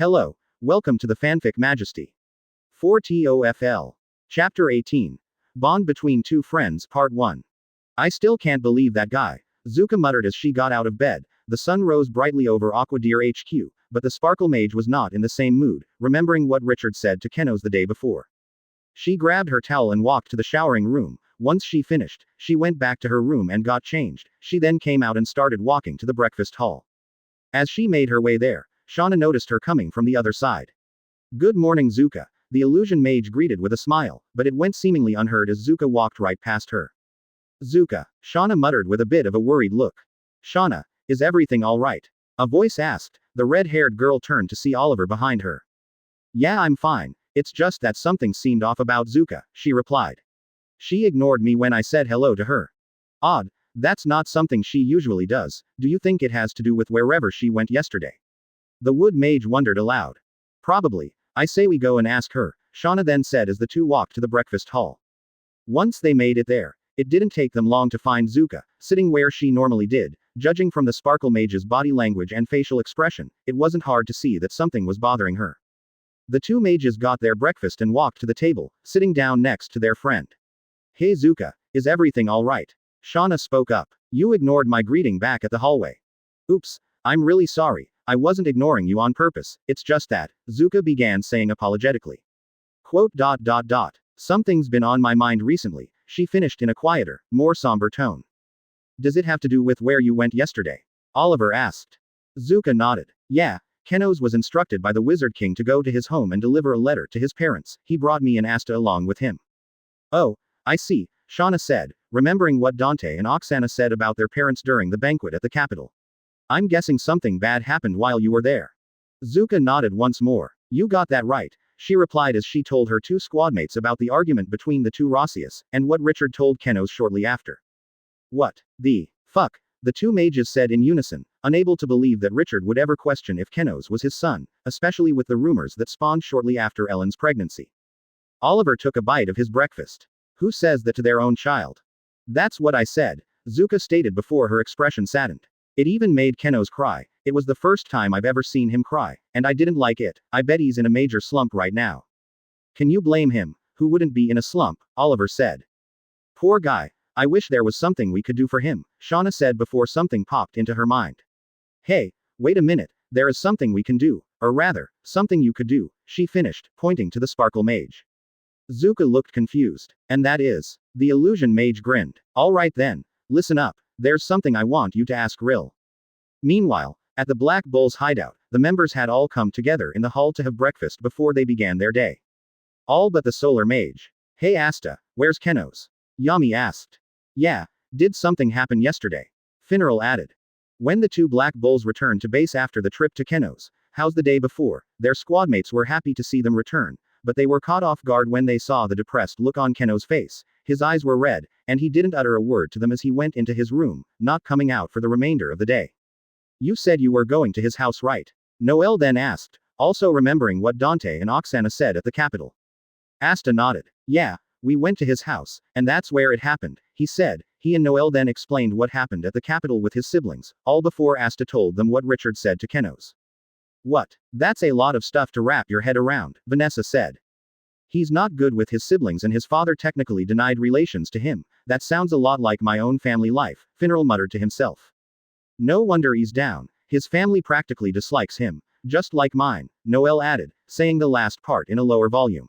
Hello, welcome to the Fanfic Majesty. 4TOFL. Chapter 18. Bond Between Two Friends Part 1. I still can't believe that guy, Zuka muttered as she got out of bed. The sun rose brightly over Aquadeer HQ, but the Sparkle Mage was not in the same mood, remembering what Richard said to Kenos the day before. She grabbed her towel and walked to the showering room. Once she finished, she went back to her room and got changed. She then came out and started walking to the breakfast hall. As she made her way there, Shauna noticed her coming from the other side. Good morning, Zuka, the illusion mage greeted with a smile, but it went seemingly unheard as Zuka walked right past her. Zuka, Shauna muttered with a bit of a worried look. Shauna, is everything all right? A voice asked. The red-haired girl turned to see Oliver behind her. Yeah, I'm fine, it's just that something seemed off about Zuka, she replied. She ignored me when I said hello to her. Odd, that's not something she usually does. Do you think it has to do with wherever she went yesterday? The wood mage wondered aloud. Probably. I say we go and ask her, Shauna then said as the two walked to the breakfast hall. Once they made it there, it didn't take them long to find Zuka, sitting where she normally did. Judging from the Sparkle Mage's body language and facial expression, it wasn't hard to see that something was bothering her. The two mages got their breakfast and walked to the table, sitting down next to their friend. Hey Zuka, is everything all right? Shauna spoke up. You ignored my greeting back at the hallway. Oops, I'm really sorry. I wasn't ignoring you on purpose, it's just that, Zuka began saying apologetically. Something's been on my mind recently, she finished in a quieter, more somber tone. Does it have to do with where you went yesterday? Oliver asked. Zuka nodded. Yeah, Kenos was instructed by the Wizard King to go to his home and deliver a letter to his parents. He brought me and Asta along with him. Oh, I see, Shauna said, remembering what Dante and Oksana said about their parents during the banquet at the capital. I'm guessing something bad happened while you were there. Zuka nodded once more. You got that right, she replied as she told her two squadmates about the argument between the two Rossius, and what Richard told Kenos shortly after. What the fuck? The two mages said in unison, unable to believe that Richard would ever question if Kenos was his son, especially with the rumors that spawned shortly after Ellen's pregnancy. Oliver took a bite of his breakfast. Who says that to their own child? That's what I said, Zuka stated before her expression saddened. It even made Kenos cry. It was the first time I've ever seen him cry, and I didn't like it. I bet he's in a major slump right now. Can you blame him? Who wouldn't be in a slump? Oliver said. Poor guy. I wish there was something we could do for him, Shauna said before something popped into her mind. Hey, wait a minute, there is something we can do, or rather, something you could do, she finished, pointing to the Sparkle Mage. Zuka looked confused. And that is? The illusion mage grinned. Alright then, listen up. There's something I want you to ask Rill. Meanwhile, at the Black Bull's hideout, the members had all come together in the hall to have breakfast before they began their day. All but the Solar Mage. Hey Asta, where's Kenos? Yami asked. Yeah, did something happen yesterday? Finral added. When the two Black Bulls returned to base after the trip to Kenos, how's the day before, their squadmates were happy to see them return, but they were caught off guard when they saw the depressed look on Kenos' face. His eyes were red, and he didn't utter a word to them as he went into his room, not coming out for the remainder of the day. You said you were going to his house, right? Noel then asked, also remembering what Dante and Oksana said at the capital. Asta nodded. Yeah, we went to his house, and that's where it happened, he said. He and Noel then explained what happened at the capital with his siblings, all before Asta told them what Richard said to Kenos. What? That's a lot of stuff to wrap your head around, Vanessa said. He's not good with his siblings and his father technically denied relations to him. That sounds a lot like my own family life, Finral muttered to himself. No wonder he's down. His family practically dislikes him. Just like mine, Noel added, saying the last part in a lower volume.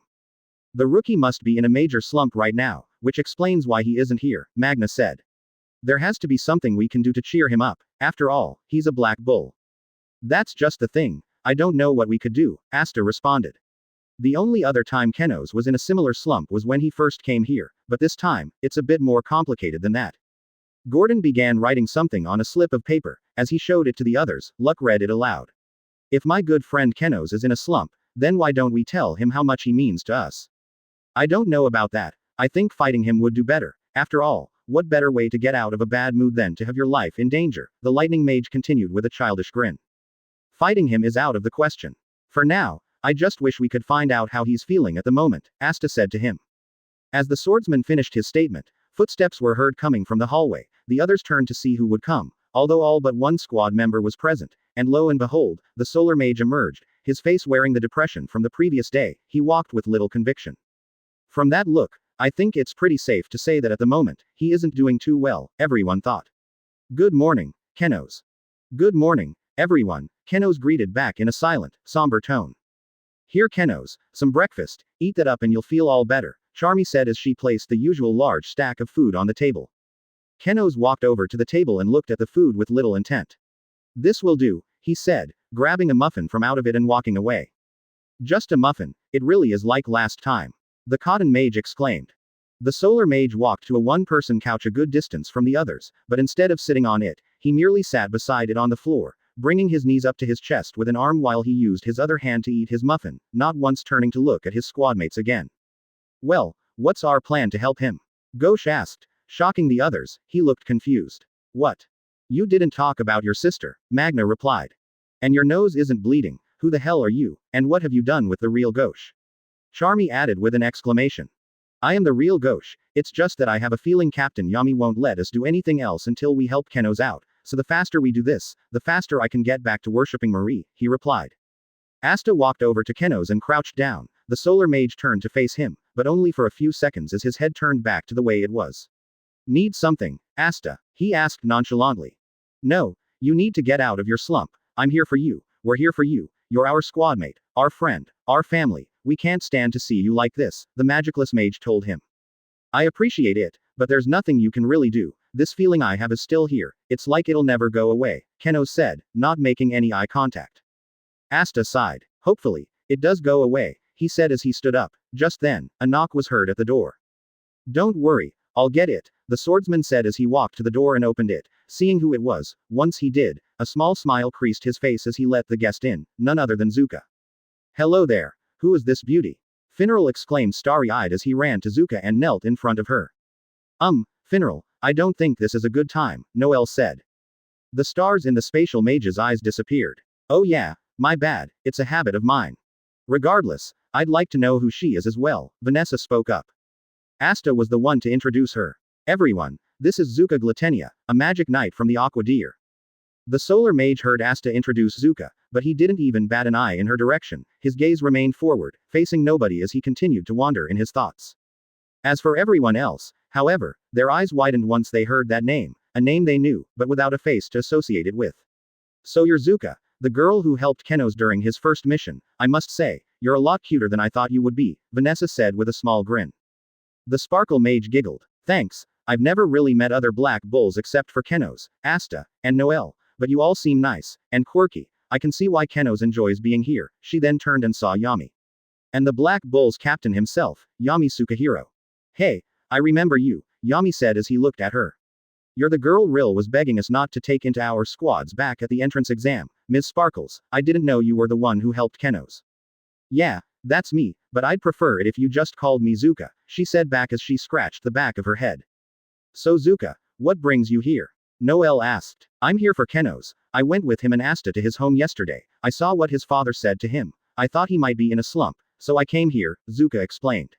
The rookie must be in a major slump right now, which explains why he isn't here, Magna said. There has to be something we can do to cheer him up. After all, he's a Black Bull. That's just the thing. I don't know what we could do, Asta responded. The only other time Kenos was in a similar slump was when he first came here, but this time, it's a bit more complicated than that. Gordon began writing something on a slip of paper. As he showed it to the others, Luck read it aloud. If my good friend Kenos is in a slump, then why don't we tell him how much he means to us? I don't know about that. I think fighting him would do better. After all, what better way to get out of a bad mood than to have your life in danger? The Lightning Mage continued with a childish grin. Fighting him is out of the question. For now, I just wish we could find out how he's feeling at the moment, Asta said to him. As the swordsman finished his statement, footsteps were heard coming from the hallway. The others turned to see who would come, although all but one squad member was present, and lo and behold, the Solar Mage emerged. his face wearing the depression from the previous day, he walked with little conviction. From that look, I think it's pretty safe to say that at the moment, he isn't doing too well, everyone thought. Good morning, Kenos. Good morning, everyone, Kenos greeted back in a silent, somber tone. Here Kenos, some breakfast, eat that up and you'll feel all better, Charmy said as she placed the usual large stack of food on the table. Kenos walked over to the table and looked at the food with little intent. This will do, he said, grabbing a muffin from out of it and walking away. Just a muffin, it really is like last time. The cotton mage exclaimed. The solar mage walked to a one-person couch a good distance from the others, but instead of sitting on it, he merely sat beside it on the floor, bringing his knees up to his chest with an arm while he used his other hand to eat his muffin, not once turning to look at his squadmates again. Well, what's our plan to help him? Ghosh asked. Shocking the others, he looked confused. What? You didn't talk about your sister, Magna replied. And your nose isn't bleeding, who the hell are you, and what have you done with the real Ghosh? Charmy added with an exclamation. I am the real Ghosh, it's just that I have a feeling Captain Yami won't let us do anything else until we help Kenos out, so the faster we do this, the faster I can get back to worshipping Marie, he replied. Asta walked over to Kenos and crouched down, the solar mage turned to face him, but only for a few seconds as his head turned back to the way it was. Need something, Asta? He asked nonchalantly. No, you need to get out of your slump, I'm here for you, we're here for you, you're our squadmate, our friend, our family, we can't stand to see you like this, the magicless mage told him. I appreciate it, but there's nothing you can really do, this feeling I have is still here, it's like it'll never go away, Kenos said, not making any eye contact. Asta sighed. Hopefully, it does go away, he said as he stood up. Just then, a knock was heard at the door. Don't worry, I'll get it, the swordsman said as he walked to the door and opened it, seeing who it was. Once he did, a small smile creased his face as he let the guest in, none other than Zuka. Hello there, who is this beauty? Finral exclaimed starry-eyed as he ran to Zuka and knelt in front of her. Finral, I don't think this is a good time, Noelle said. The stars in the spatial mage's eyes disappeared. Oh yeah, my bad, it's a habit of mine. Regardless, I'd like to know who she is as well, Vanessa spoke up. Asta was the one to introduce her. Everyone, this is Zuka Glatenia, a magic knight from the Aqua Deer. The solar mage heard Asta introduce Zuka, but he didn't even bat an eye in her direction, his gaze remained forward, facing nobody as he continued to wander in his thoughts. As for everyone else, however, their eyes widened once they heard that name, a name they knew, but without a face to associate it with. So you're Zuka, the girl who helped Kenos during his first mission, I must say, you're a lot cuter than I thought you would be, Vanessa said with a small grin. The Sparkle Mage giggled. Thanks, I've never really met other black bulls except for Kenos, Asta, and Noelle, but you all seem nice, and quirky, I can see why Kenos enjoys being here, she then turned and saw Yami. And the black bull's captain himself, Yami Sukahiro. Hey, I remember you, Yami said as he looked at her. You're the girl Rill was begging us not to take into our squads back at the entrance exam, Ms. Sparkles, I didn't know you were the one who helped Kenos. Yeah, that's me, but I'd prefer it if you just called me Zuka, she said back as she scratched the back of her head. So Zuka, what brings you here? Noelle asked. I'm here for Kenos, I went with him and Asta to his home yesterday, I saw what his father said to him, I thought he might be in a slump, so I came here, Zuka explained.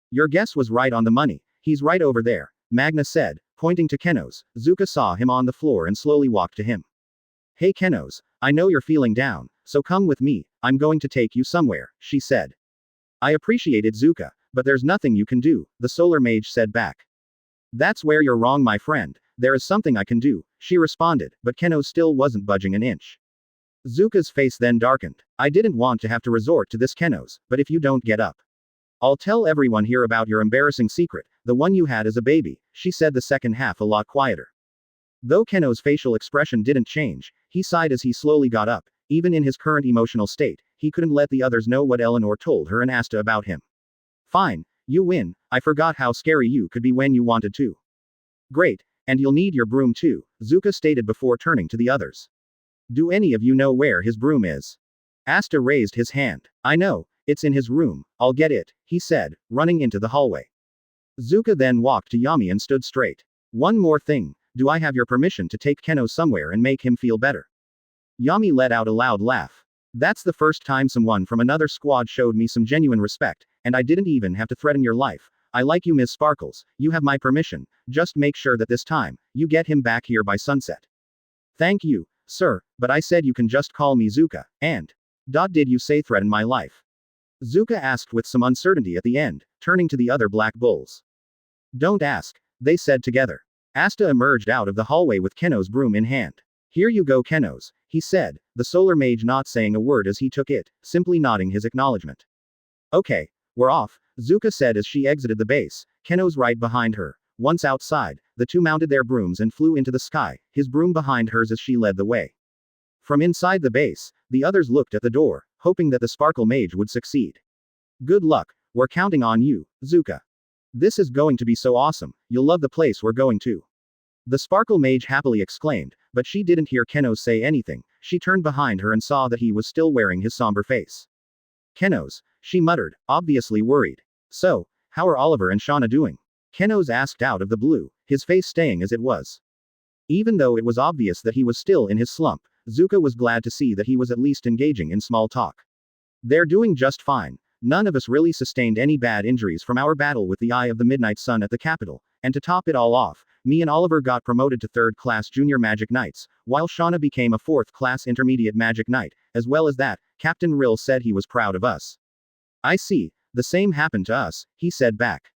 Your guess was right on the money, he's right over there, Magna said, pointing to Kenos. Zuka saw him on the floor and slowly walked to him. Hey Kenos, I know you're feeling down, so come with me, I'm going to take you somewhere, she said. I appreciate it Zuka, but there's nothing you can do, the solar mage said back. That's where you're wrong my friend, there is something I can do, she responded, but Kenos still wasn't budging an inch. Zuka's face then darkened. I didn't want to have to resort to this Kenos, but if you don't get up, I'll tell everyone here about your embarrassing secret, the one you had as a baby, she said the second half a lot quieter. Though Kenos' facial expression didn't change, he sighed as he slowly got up, even in his current emotional state, he couldn't let the others know what Eleanor told her and Asta about him. Fine, you win, I forgot how scary you could be when you wanted to. Great, and you'll need your broom too, Zuka stated before turning to the others. Do any of you know where his broom is? Asta raised his hand. I know, it's in his room, I'll get it, he said, running into the hallway. Zuka then walked to Yami and stood straight. One more thing, do I have your permission to take Kenos somewhere and make him feel better? Yami let out a loud laugh. That's the first time someone from another squad showed me some genuine respect, and I didn't even have to threaten your life. I like you Ms. Sparkles, you have my permission, just make sure that this time, you get him back here by sunset. Thank you, sir, but I said you can just call me Zuka, and Did you say threaten my life? Zuka asked with some uncertainty at the end, turning to the other black bulls. Don't ask, they said together. Asta emerged out of the hallway with Keno's broom in hand. Here you go, Kenos, he said, the solar mage not saying a word as he took it, simply nodding his acknowledgement. Okay, we're off, Zuka said as she exited the base, Kenos right behind her. Once outside, the two mounted their brooms and flew into the sky, his broom behind hers as she led the way. From inside the base, the others looked at the door, hoping that the Sparkle Mage would succeed. Good luck, we're counting on you, Zuka. This is going to be so awesome, you'll love the place we're going to. The Sparkle Mage happily exclaimed, but she didn't hear Kenos say anything. She turned behind her and saw that he was still wearing his somber face. Kenos, she muttered, obviously worried. So, how are Oliver and Shauna doing? Kenos asked out of the blue, his face staying as it was. Even though it was obvious that he was still in his slump, Zuka was glad to see that he was at least engaging in small talk. They're doing just fine. None of us really sustained any bad injuries from our battle with the Eye of the Midnight Sun at the capital, and to top it all off, me and Oliver got promoted to 3rd class junior magic knights, while Shauna became a 4th class intermediate magic knight. As well as that, Captain Rill said he was proud of us. I see, the same happened to us, he said back.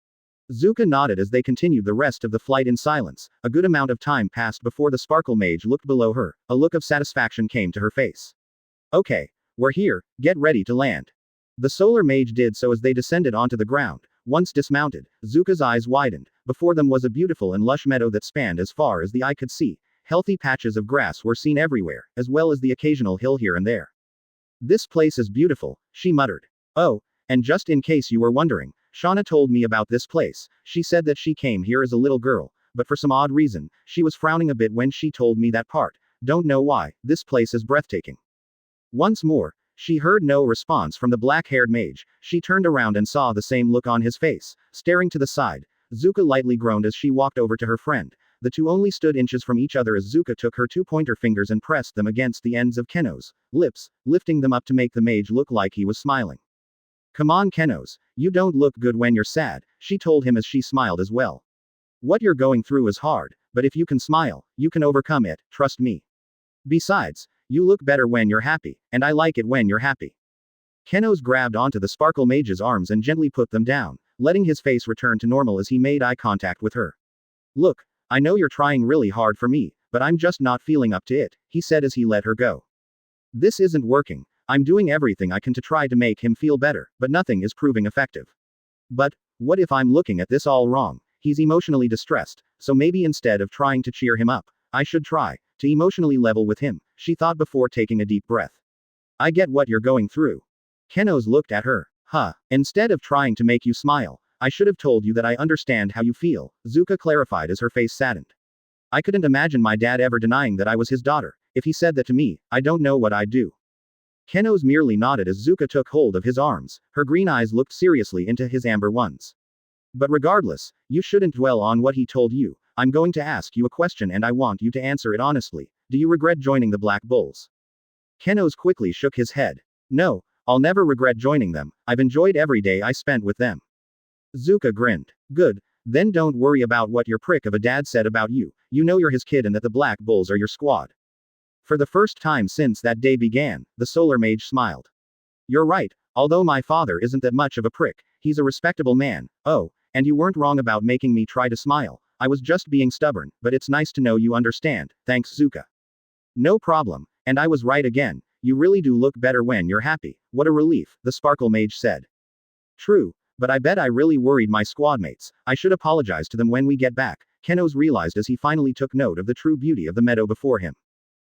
Zuka nodded as they continued the rest of the flight in silence. A good amount of time passed before the Sparkle Mage looked below her. A look of satisfaction came to her face. Okay, we're here, get ready to land. The Solar Mage did so as they descended onto the ground. Once dismounted, Zuka's eyes widened. Before them was a beautiful and lush meadow that spanned as far as the eye could see. Healthy patches of grass were seen everywhere, as well as the occasional hill here and there. This place is beautiful, she muttered. Oh, and just in case you were wondering, Shauna told me about this place. She said that she came here as a little girl, but for some odd reason, she was frowning a bit when she told me that part. Don't know why, this place is breathtaking. Once more, she heard no response from the black-haired mage. She turned around and saw the same look on his face. Staring to the side, Zuka lightly groaned as she walked over to her friend. The two only stood inches from each other as Zuka took her two pointer fingers and pressed them against the ends of Kenos' lips, lifting them up to make the mage look like he was smiling. Come on, Kenos, you don't look good when you're sad, she told him as she smiled as well. What you're going through is hard, but if you can smile, you can overcome it, trust me. Besides, you look better when you're happy, and I like it when you're happy. Kenos grabbed onto the Sparkle Mage's arms and gently put them down, letting his face return to normal as he made eye contact with her. Look, I know you're trying really hard for me, but I'm just not feeling up to it, he said as he let her go. This isn't working. I'm doing everything I can to try to make him feel better, but nothing is proving effective. But, what if I'm looking at this all wrong? He's emotionally distressed, so maybe instead of trying to cheer him up, I should try to emotionally level with him, she thought before taking a deep breath. I get what you're going through. Kenos looked at her. Instead of trying to make you smile, I should have told you that I understand how you feel, Zuka clarified as her face saddened. I couldn't imagine my dad ever denying that I was his daughter. If he said that to me, I don't know what I'd do. Kenos merely nodded as Zuka took hold of his arms. Her green eyes looked seriously into his amber ones. But regardless, you shouldn't dwell on what he told you. I'm going to ask you a question and I want you to answer it honestly. Do you regret joining the Black Bulls? Kenos quickly shook his head. No, I'll never regret joining them. I've enjoyed every day I spent with them. Zuka grinned. Good, then don't worry about what your prick of a dad said about you. You know you're his kid and that the Black Bulls are your squad. For the first time since that day began, the Solar Mage smiled. You're right, although my father isn't that much of a prick, he's a respectable man. Oh, and you weren't wrong about making me try to smile. I was just being stubborn, but it's nice to know you understand. Thanks, Zuka. No problem, and I was right again. You really do look better when you're happy. What a relief, the Sparkle Mage said. True, but I bet I really worried my squadmates. I should apologize to them when we get back, Kenos realized as he finally took note of the true beauty of the meadow before him.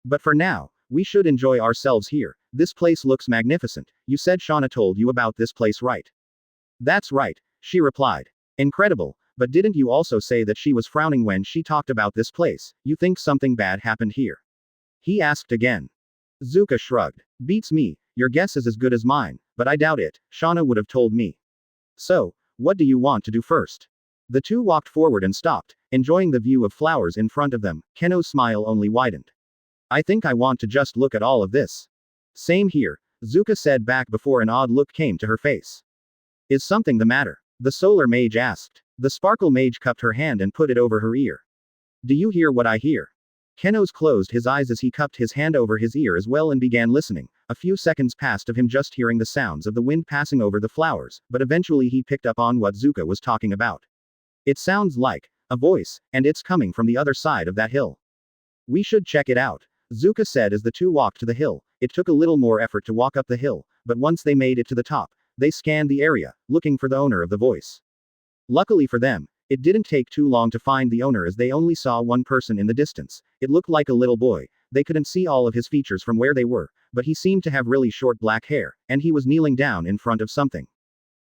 But for now, we should enjoy ourselves here. This place looks magnificent. You said Shauna told you about this place, right? That's right, she replied. Incredible, but didn't you also say that she was frowning when she talked about this place? You think something bad happened here? He asked again. Zuka shrugged. Beats me, your guess is as good as mine, but I doubt it. Shauna would have told me. So, what do you want to do first? The two walked forward and stopped, enjoying the view of flowers in front of them. Kenos' smile only widened. I think I want to just look at all of this. Same here, Zuka said back before an odd look came to her face. Is something the matter? The Solar Mage asked. The Sparkle Mage cupped her hand and put it over her ear. Do you hear what I hear? Kenos closed his eyes as he cupped his hand over his ear as well and began listening. A few seconds passed of him just hearing the sounds of the wind passing over the flowers, but eventually he picked up on what Zuka was talking about. It sounds like a voice, and it's coming from the other side of that hill. We should check it out, Zuka said as the two walked to the hill. It took a little more effort to walk up the hill, but once they made it to the top, they scanned the area, looking for the owner of the voice. Luckily for them, it didn't take too long to find the owner as they only saw one person in the distance. It looked like a little boy. They couldn't see all of his features from where they were, but he seemed to have really short black hair, and he was kneeling down in front of something.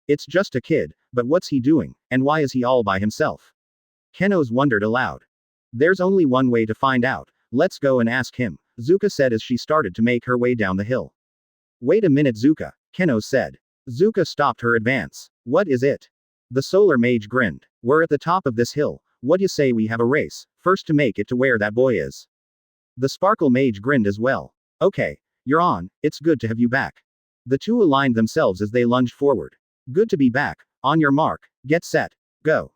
It's just a kid, but what's he doing, and why is he all by himself? Kenos wondered aloud. There's only one way to find out. Let's go and ask him, Zuka said as she started to make her way down the hill. Wait a minute, Zuka, Kenos said. Zuka stopped her advance. What is it? The solar mage grinned. We're at the top of this hill. What you say we have a race, first to make it to where that boy is? The sparkle mage grinned as well. Okay, you're on, it's good to have you back. The two aligned themselves as they lunged forward. Good to be back. On your mark, get set, go.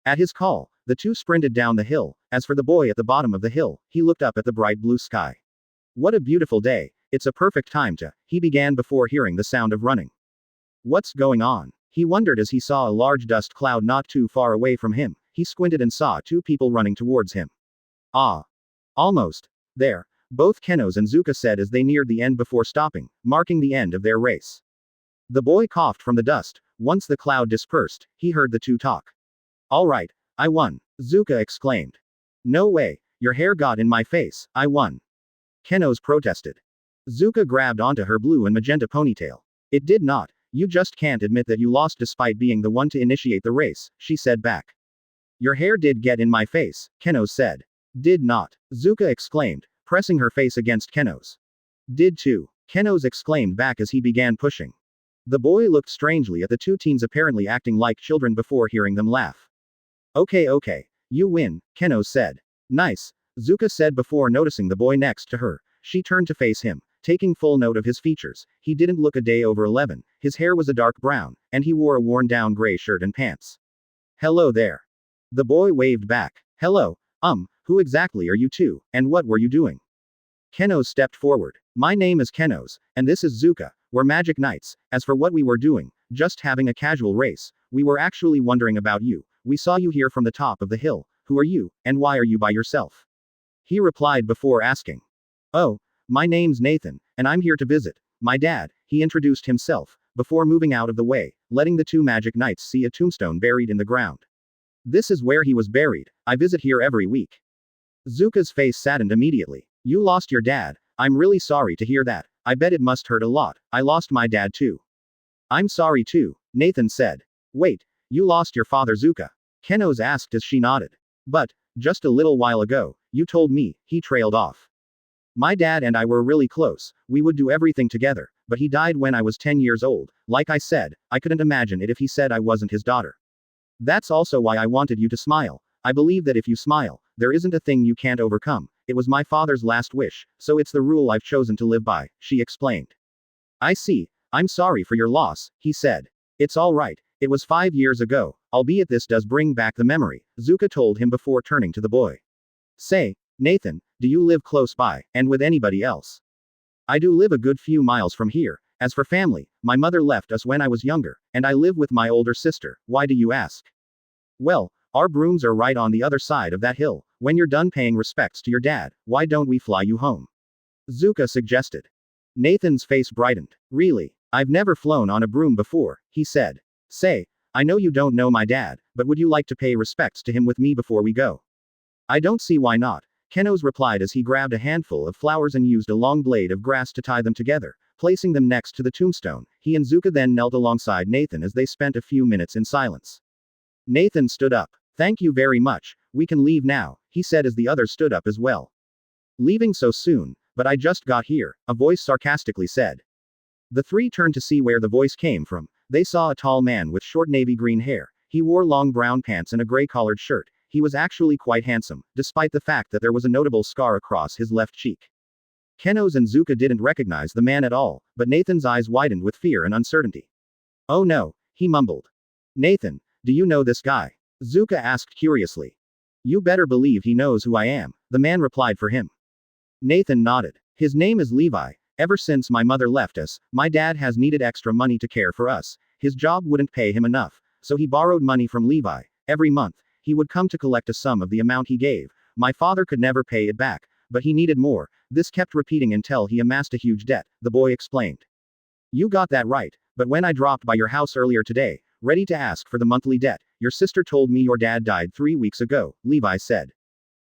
At his call, the two sprinted down the hill. As for the boy at the bottom of the hill, he looked up at the bright blue sky. What a beautiful day. It's a perfect time to, he began before hearing the sound of running. What's going on? He wondered as he saw a large dust cloud not too far away from him. He squinted and saw two people running towards him. Ah. Almost. There. Both Kenos and Zuka said as they neared the end before stopping, marking the end of their race. The boy coughed from the dust. Once the cloud dispersed, he heard the two talk. All right, I won, Zuka exclaimed. No way, your hair got in my face, I won. Kenos protested. Zuka grabbed onto her blue and magenta ponytail. It did not. You just can't admit that you lost despite being the one to initiate the race, she said back. Your hair did get in my face, Kenos said. Did not, Zuka exclaimed, pressing her face against Kenos. Did too, Kenos exclaimed back as he began pushing. The boy looked strangely at the two teens apparently acting like children before hearing them laugh. Okay, you win, Kenos said. Nice, Zuka said before noticing the boy next to her. She turned to face him, taking full note of his features. He didn't look a day over 11, his hair was a dark brown, and he wore a worn-down gray shirt and pants. Hello there. The boy waved back. Hello, who exactly are you two, and what were you doing? Kenos stepped forward. My name is Kenos, and this is Zuka. We're magic knights. As for what we were doing, just having a casual race. We were actually wondering about you. We saw you here from the top of the hill. Who are you, and why are you by yourself? He replied before asking. Oh, my name's Nathan, and I'm here to visit my dad, he introduced himself, before moving out of the way, letting the two magic knights see a tombstone buried in the ground. This is where he was buried. I visit here every week. Zuka's face saddened immediately. You lost your dad. I'm really sorry to hear that. I bet it must hurt a lot. I lost my dad too. I'm sorry too, Nathan said. Wait, you lost your father Zuka? Kenos asked as she nodded. But, just a little while ago, you told me, he trailed off. My dad and I were really close, we would do everything together, but he died when I was 10 years old. Like I said, I couldn't imagine it if he said I wasn't his daughter. That's also why I wanted you to smile. I believe that if you smile, there isn't a thing you can't overcome. It was my father's last wish, so it's the rule I've chosen to live by, she explained. I see. I'm sorry for your loss, he said. It's all right. It was 5 years ago, albeit this does bring back the memory, Zuka told him before turning to the boy. Say, Nathan, do you live close by, and with anybody else? I do live a good few miles from here. As for family, my mother left us when I was younger, and I live with my older sister. Why do you ask? Well, our brooms are right on the other side of that hill. When you're done paying respects to your dad, why don't we fly you home? Zuka suggested. Nathan's face brightened. Really? I've never flown on a broom before, he said. Say, I know you don't know my dad, but would you like to pay respects to him with me before we go? I don't see why not, Kenos replied as he grabbed a handful of flowers and used a long blade of grass to tie them together, placing them next to the tombstone. He and Zuka then knelt alongside Nathan as they spent a few minutes in silence. Nathan stood up. Thank you very much, we can leave now, he said as the others stood up as well. Leaving so soon? But I just got here, a voice sarcastically said. The three turned to see where the voice came from. They saw a tall man with short navy green hair. He wore long brown pants and a gray collared shirt. He was actually quite handsome, despite the fact that there was a notable scar across his left cheek. Kenos and Zuka didn't recognize the man at all, but Nathan's eyes widened with fear and uncertainty. Oh no, he mumbled. Nathan, do you know this guy? Zuka asked curiously. You better believe he knows who I am, the man replied for him. Nathan nodded. His name is Levi, Ever since my mother left us, my dad has needed extra money to care for us. His job wouldn't pay him enough, so he borrowed money from Levi. Every month, he would come to collect a sum of the amount he gave. My father could never pay it back, but he needed more. This kept repeating until he amassed a huge debt, the boy explained. You got that right, but when I dropped by your house earlier today, ready to ask for the monthly debt, your sister told me your dad died 3 weeks ago, Levi said.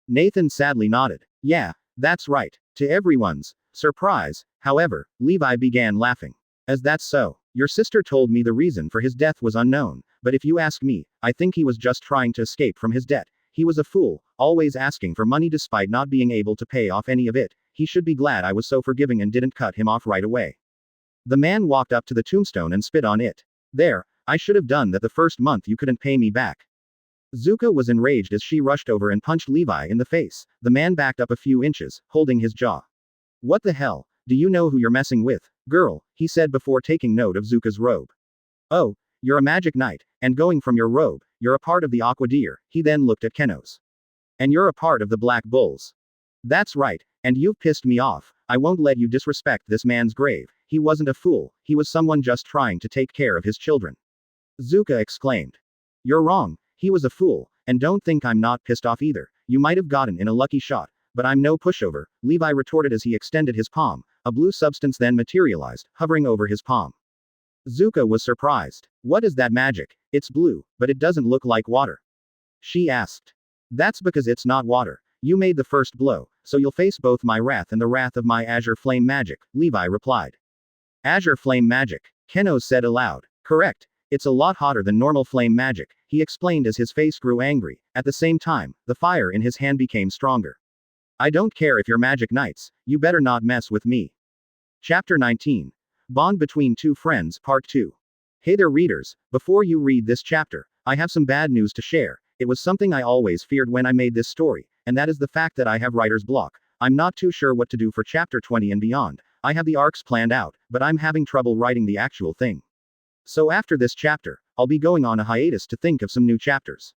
Nathan sadly nodded. Yeah, that's right. To everyone's surprise, however, Levi began laughing. As that's so. Your sister told me the reason for his death was unknown, but if you ask me, I think he was just trying to escape from his debt. He was a fool, always asking for money despite not being able to pay off any of it. He should be glad I was so forgiving and didn't cut him off right away. The man walked up to the tombstone and spit on it. There, I should have done that the first month you couldn't pay me back. Zuka was enraged as she rushed over and punched Levi in the face. The man backed up a few inches, holding his jaw. What the hell? Do you know who you're messing with, girl? He said before taking note of Zuka's robe. Oh, you're a magic knight, and going from your robe, you're a part of the Aqua Deer. He then looked at Kenos. And you're a part of the Black Bulls. That's right, and you've pissed me off. I won't let you disrespect this man's grave. He wasn't a fool, he was someone just trying to take care of his children. Zuka exclaimed. You're wrong, he was a fool, and don't think I'm not pissed off either. You might have gotten in a lucky shot, but I'm no pushover, Levi retorted as he extended his palm. A blue substance then materialized, hovering over his palm. Zuka was surprised. What is that magic? It's blue, but it doesn't look like water. She asked. That's because it's not water. You made the first blow, so you'll face both my wrath and the wrath of my Azure Flame magic, Levi replied. Azure Flame magic, Kenos said aloud. Correct. It's a lot hotter than normal flame magic, he explained as his face grew angry. At the same time, the fire in his hand became stronger. I don't care if you're magic knights, you better not mess with me. Chapter 19. Bond Between Two Friends, Part 2. Hey there readers, before you read this chapter, I have some bad news to share. It was something I always feared when I made this story, and that is the fact that I have writer's block. I'm not too sure what to do for chapter 20 and beyond. I have the arcs planned out, but I'm having trouble writing the actual thing. So after this chapter, I'll be going on a hiatus to think of some new chapters.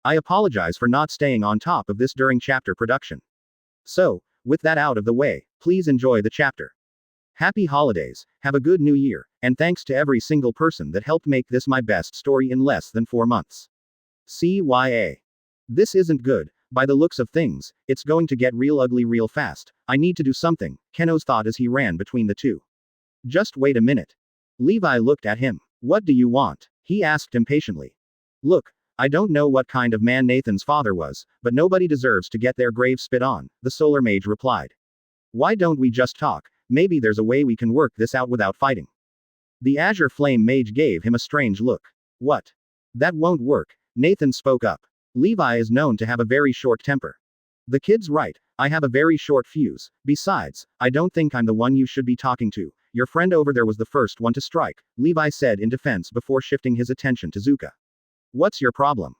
I apologize for not staying on top of this during chapter production. So, with that out of the way, please enjoy the chapter. Happy holidays, have a good new year, and thanks to every single person that helped make this my best story in less than 4 months. CYA. This isn't good. By the looks of things, it's going to get real ugly real fast. I need to do something, Kenos thought as he ran between the two. Just wait a minute. Levi looked at him. What do you want? He asked impatiently. Look, I don't know what kind of man Nathan's father was, but nobody deserves to get their grave spit on, the solar mage replied. Why don't we just talk? Maybe there's a way we can work this out without fighting. The Azure Flame mage gave him a strange look. What? That won't work, Nathan spoke up. Levi is known to have a very short temper. The kid's right, I have a very short fuse. Besides, I don't think I'm the one you should be talking to. Your friend over there was the first one to strike, Levi said in defense before shifting his attention to Zuka. What's your problem?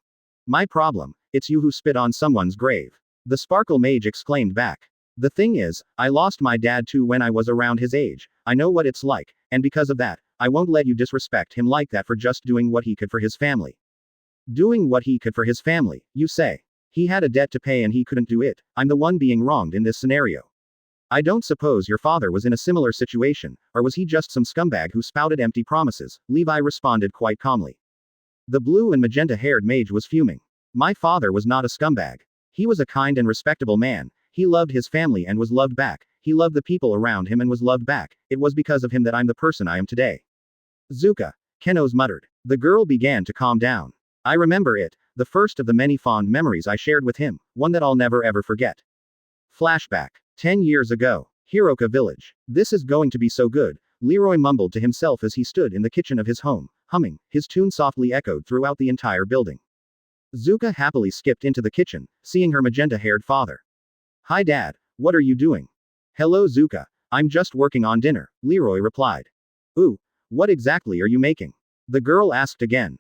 My problem, it's you who spit on someone's grave. The Sparkle Mage exclaimed back. The thing is, I lost my dad too when I was around his age. I know what it's like, and because of that, I won't let you disrespect him like that for just doing what he could for his family. Doing what he could for his family, you say? He had a debt to pay and he couldn't do it. I'm the one being wronged in this scenario. I don't suppose your father was in a similar situation, or was he just some scumbag who spouted empty promises? Levi responded quite calmly. The blue and magenta-haired mage was fuming. My father was not a scumbag. He was a kind and respectable man. He loved his family and was loved back. He loved the people around him and was loved back. It was because of him that I'm the person I am today. Zuka, Kenos muttered. The girl began to calm down. I remember it, the first of the many fond memories I shared with him, one that I'll never ever forget. Flashback. 10 years ago. Hiroka Village. This is going to be so good, Leroy mumbled to himself as he stood in the kitchen of his home, humming. His tune softly echoed throughout the entire building. Zuka happily skipped into the kitchen, seeing her magenta-haired father. Hi Dad, what are you doing? Hello Zuka, I'm just working on dinner, Leroy replied. Ooh, what exactly are you making? The girl asked again.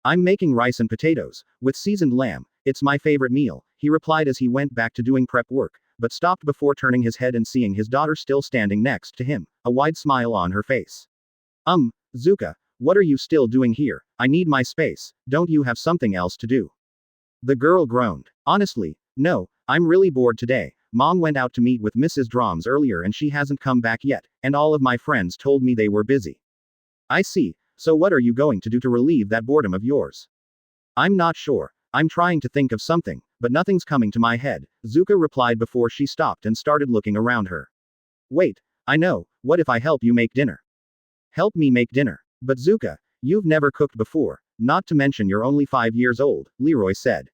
I'm making rice and potatoes, with seasoned lamb. It's my favorite meal, he replied as he went back to doing prep work, but stopped before turning his head and seeing his daughter still standing next to him, a wide smile on her face. Zuka, what are you still doing here? I need my space, don't you have something else to do? The girl groaned. Honestly, no, I'm really bored today. Mom went out to meet with Mrs. Drahms earlier and she hasn't come back yet, and all of my friends told me they were busy. I see. So what are you going to do to relieve that boredom of yours? I'm not sure. I'm trying to think of something, but nothing's coming to my head, Zuka replied before she stopped and started looking around her. Wait, I know, what if I help you make dinner? Help me make dinner. But Zuka, you've never cooked before, not to mention you're only 5 years old, Leroy said.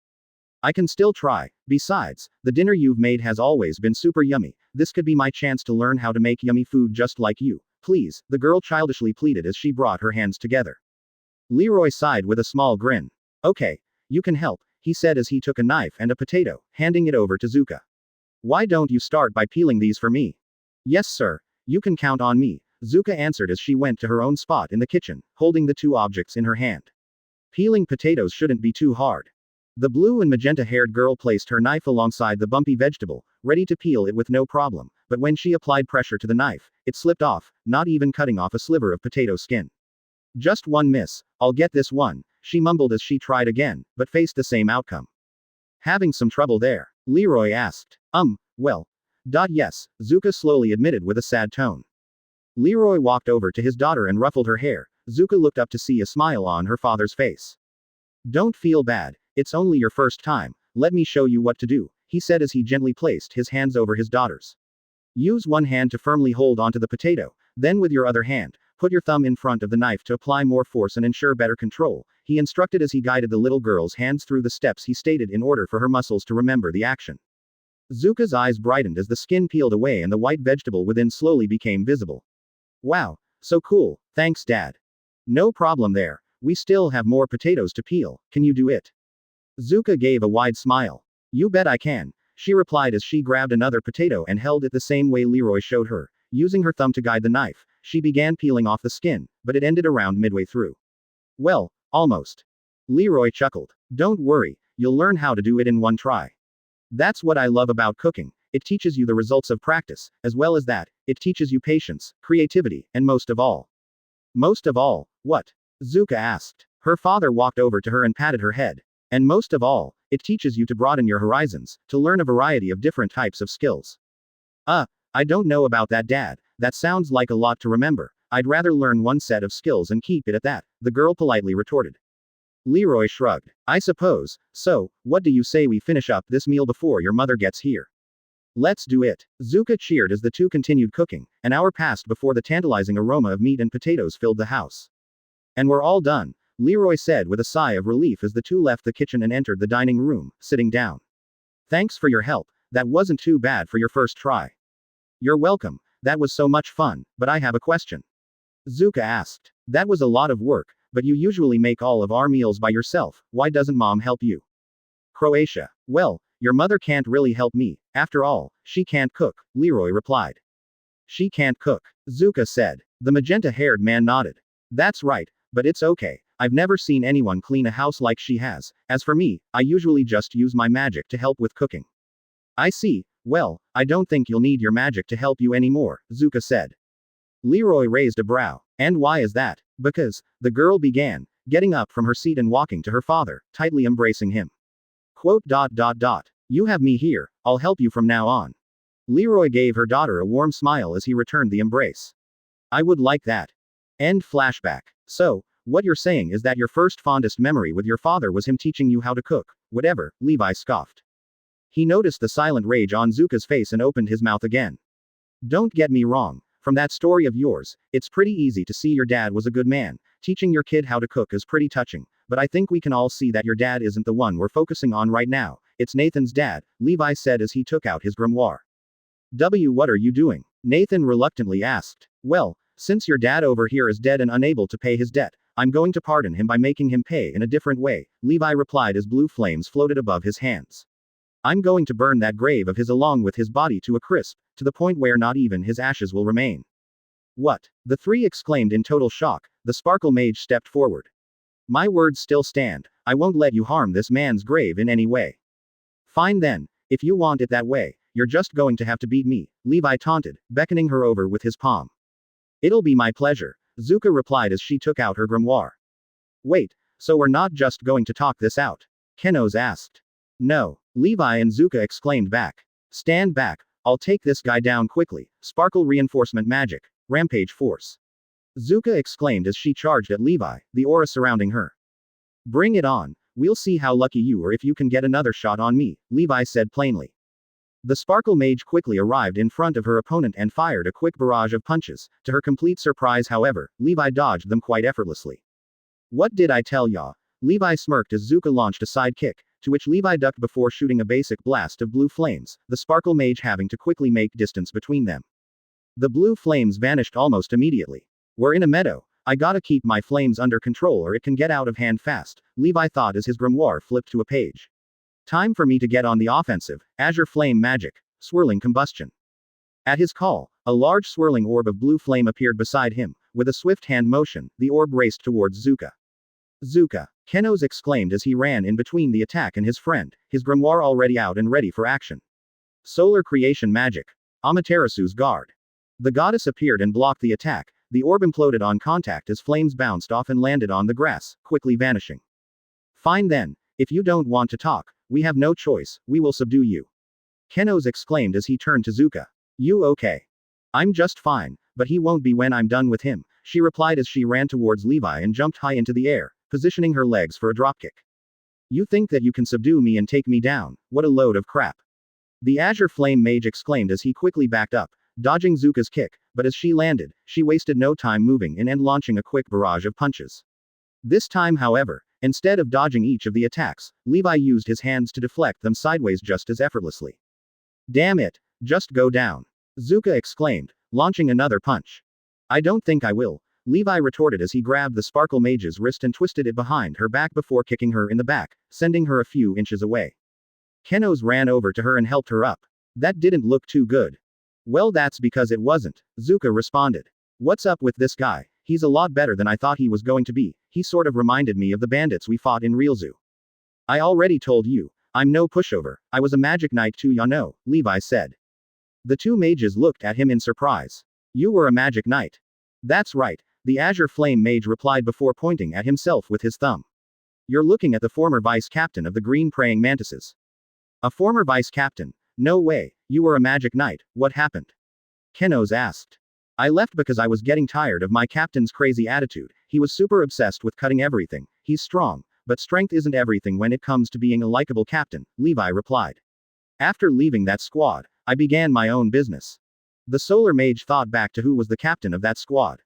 I can still try. Besides, the dinner you've made has always been super yummy. This could be my chance to learn how to make yummy food just like you. Please, the girl childishly pleaded as she brought her hands together. Leroy sighed with a small grin. Okay, you can help, he said as he took a knife and a potato, handing it over to Zuka. Why don't you start by peeling these for me? Yes, sir. You can count on me, Zuka answered as she went to her own spot in the kitchen, holding the two objects in her hand. Peeling potatoes shouldn't be too hard. The blue and magenta-haired girl placed her knife alongside the bumpy vegetable, ready to peel it with no problem, but when she applied pressure to the knife, it slipped off, not even cutting off a sliver of potato skin. Just one miss, I'll get this one, she mumbled as she tried again, but faced the same outcome. Having some trouble there? Leroy asked. Well. Yes, Zuka slowly admitted with a sad tone. Leroy walked over to his daughter and ruffled her hair. Zuka looked up to see a smile on her father's face. Don't feel bad, it's only your first time, let me show you what to do, he said as he gently placed his hands over his daughter's. Use one hand to firmly hold onto the potato, then with your other hand, put your thumb in front of the knife to apply more force and ensure better control, he instructed as he guided the little girl's hands through the steps he stated in order for her muscles to remember the action. Zuka's eyes brightened as the skin peeled away and the white vegetable within slowly became visible. Wow, so cool, thanks Dad. No problem there, we still have more potatoes to peel, can you do it? Zuka gave a wide smile. You bet I can, she replied as she grabbed another potato and held it the same way Leroy showed her. Using her thumb to guide the knife, she began peeling off the skin, but it ended around midway through. Well, almost. Leroy chuckled. Don't worry, you'll learn how to do it in one try. That's what I love about cooking, it teaches you the results of practice, as well as that, it teaches you patience, creativity, and most of all. Most of all, what? Zuka asked. Her father walked over to her and patted her head. And most of all, it teaches you to broaden your horizons, to learn a variety of different types of skills. I don't know about that, Dad, that sounds like a lot to remember. I'd rather learn one set of skills and keep it at that, the girl politely retorted. Leroy shrugged. I suppose, so, what do you say we finish up this meal before your mother gets here? Let's do it. Zuka cheered as the two continued cooking. An hour passed before the tantalizing aroma of meat and potatoes filled the house. And we're all done, Leroy said with a sigh of relief as the two left the kitchen and entered the dining room, sitting down. Thanks for your help, that wasn't too bad for your first try. You're welcome, that was so much fun, but I have a question. Zuka asked. That was a lot of work, but you usually make all of our meals by yourself, why doesn't Mom help you? Croatia. Well, your mother can't really help me, after all, she can't cook, Leroy replied. She can't cook, Zuka said. The magenta-haired man nodded. That's right, but it's okay, I've never seen anyone clean a house like she has. As for me, I usually just use my magic to help with cooking. I see, well, I don't think you'll need your magic to help you anymore, Zuka said. Leroy raised a brow. And why is that? Because, the girl began, getting up from her seat and walking to her father, tightly embracing him. Quote. You have me here, I'll help you from now on. Leroy gave her daughter a warm smile as he returned the embrace. I would like that. End flashback. So, what you're saying is that your first fondest memory with your father was him teaching you how to cook, whatever, Levi scoffed. He noticed the silent rage on Zuka's face and opened his mouth again. Don't get me wrong, from that story of yours, it's pretty easy to see your dad was a good man. Teaching your kid how to cook is pretty touching, but I think we can all see that your dad isn't the one we're focusing on right now. It's Nathan's dad, Levi said as he took out his grimoire. What are you doing? Nathan reluctantly asked. Well, since your dad over here is dead and unable to pay his debt, I'm going to pardon him by making him pay in a different way, Levi replied as blue flames floated above his hands. I'm going to burn that grave of his along with his body to a crisp, to the point where not even his ashes will remain. What? The three exclaimed in total shock. The Sparkle Mage stepped forward. My words still stand, I won't let you harm this man's grave in any way. Fine then, if you want it that way, you're just going to have to beat me, Levi taunted, beckoning her over with his palm. It'll be my pleasure, Zuka replied as she took out her grimoire. Wait, so we're not just going to talk this out? Kenos asked. No, Levi and Zuka exclaimed back. Stand back, I'll take this guy down quickly. Sparkle reinforcement magic. Rampage force. Zuka exclaimed as she charged at Levi, the aura surrounding her. Bring it on. We'll see how lucky you are if you can get another shot on me, Levi said plainly. The Sparkle Mage quickly arrived in front of her opponent and fired a quick barrage of punches. To her complete surprise, however, Levi dodged them quite effortlessly. What did I tell ya? Levi smirked as Zuka launched a side kick, to which Levi ducked before shooting a basic blast of blue flames, the Sparkle Mage having to quickly make distance between them. The blue flames vanished almost immediately. We're in a meadow. I gotta keep my flames under control or it can get out of hand fast, Levi thought as his grimoire flipped to a page. Time for me to get on the offensive. Azure Flame Magic. Swirling Combustion. At his call, a large swirling orb of blue flame appeared beside him. With a swift hand motion, the orb raced towards Zuka. Zuka! Kenos exclaimed as he ran in between the attack and his friend, his grimoire already out and ready for action. Solar Creation Magic. Amaterasu's Guard. The goddess appeared and blocked the attack. The orb imploded on contact as flames bounced off and landed on the grass, quickly vanishing. Fine then, if you don't want to talk, we have no choice, we will subdue you. Kenos exclaimed as he turned to Zuka. You okay? I'm just fine, but he won't be when I'm done with him, she replied as she ran towards Levi and jumped high into the air, positioning her legs for a dropkick. You think that you can subdue me and take me down? What a load of crap. The Azure Flame Mage exclaimed as he quickly backed up, dodging Zuka's kick, but as she landed, she wasted no time moving in and launching a quick barrage of punches. This time, however, instead of dodging each of the attacks, Levi used his hands to deflect them sideways just as effortlessly. Damn it, just go down. Zuka exclaimed, launching another punch. I don't think I will, Levi retorted as he grabbed the Sparkle Mage's wrist and twisted it behind her back before kicking her in the back, sending her a few inches away. Kenos ran over to her and helped her up. That didn't look too good. Well, that's because it wasn't, Zuka responded. What's up with this guy? He's a lot better than I thought he was going to be. He sort of reminded me of the bandits we fought in Real Zoo. I already told you, I'm no pushover. I was a magic knight too, ya know, Levi said. The two mages looked at him in surprise. You were a magic knight. That's right, the Azure Flame Mage replied before pointing at himself with his thumb. You're looking at the former vice captain of the Green Praying Mantises. A former vice captain? No way, you were a magic knight, what happened? Kenos asked. I left because I was getting tired of my captain's crazy attitude. He was super obsessed with cutting everything. He's strong, but strength isn't everything when it comes to being a likable captain, Levi replied. After leaving that squad, I began my own business. The Solar Mage thought back to who was the captain of that squad.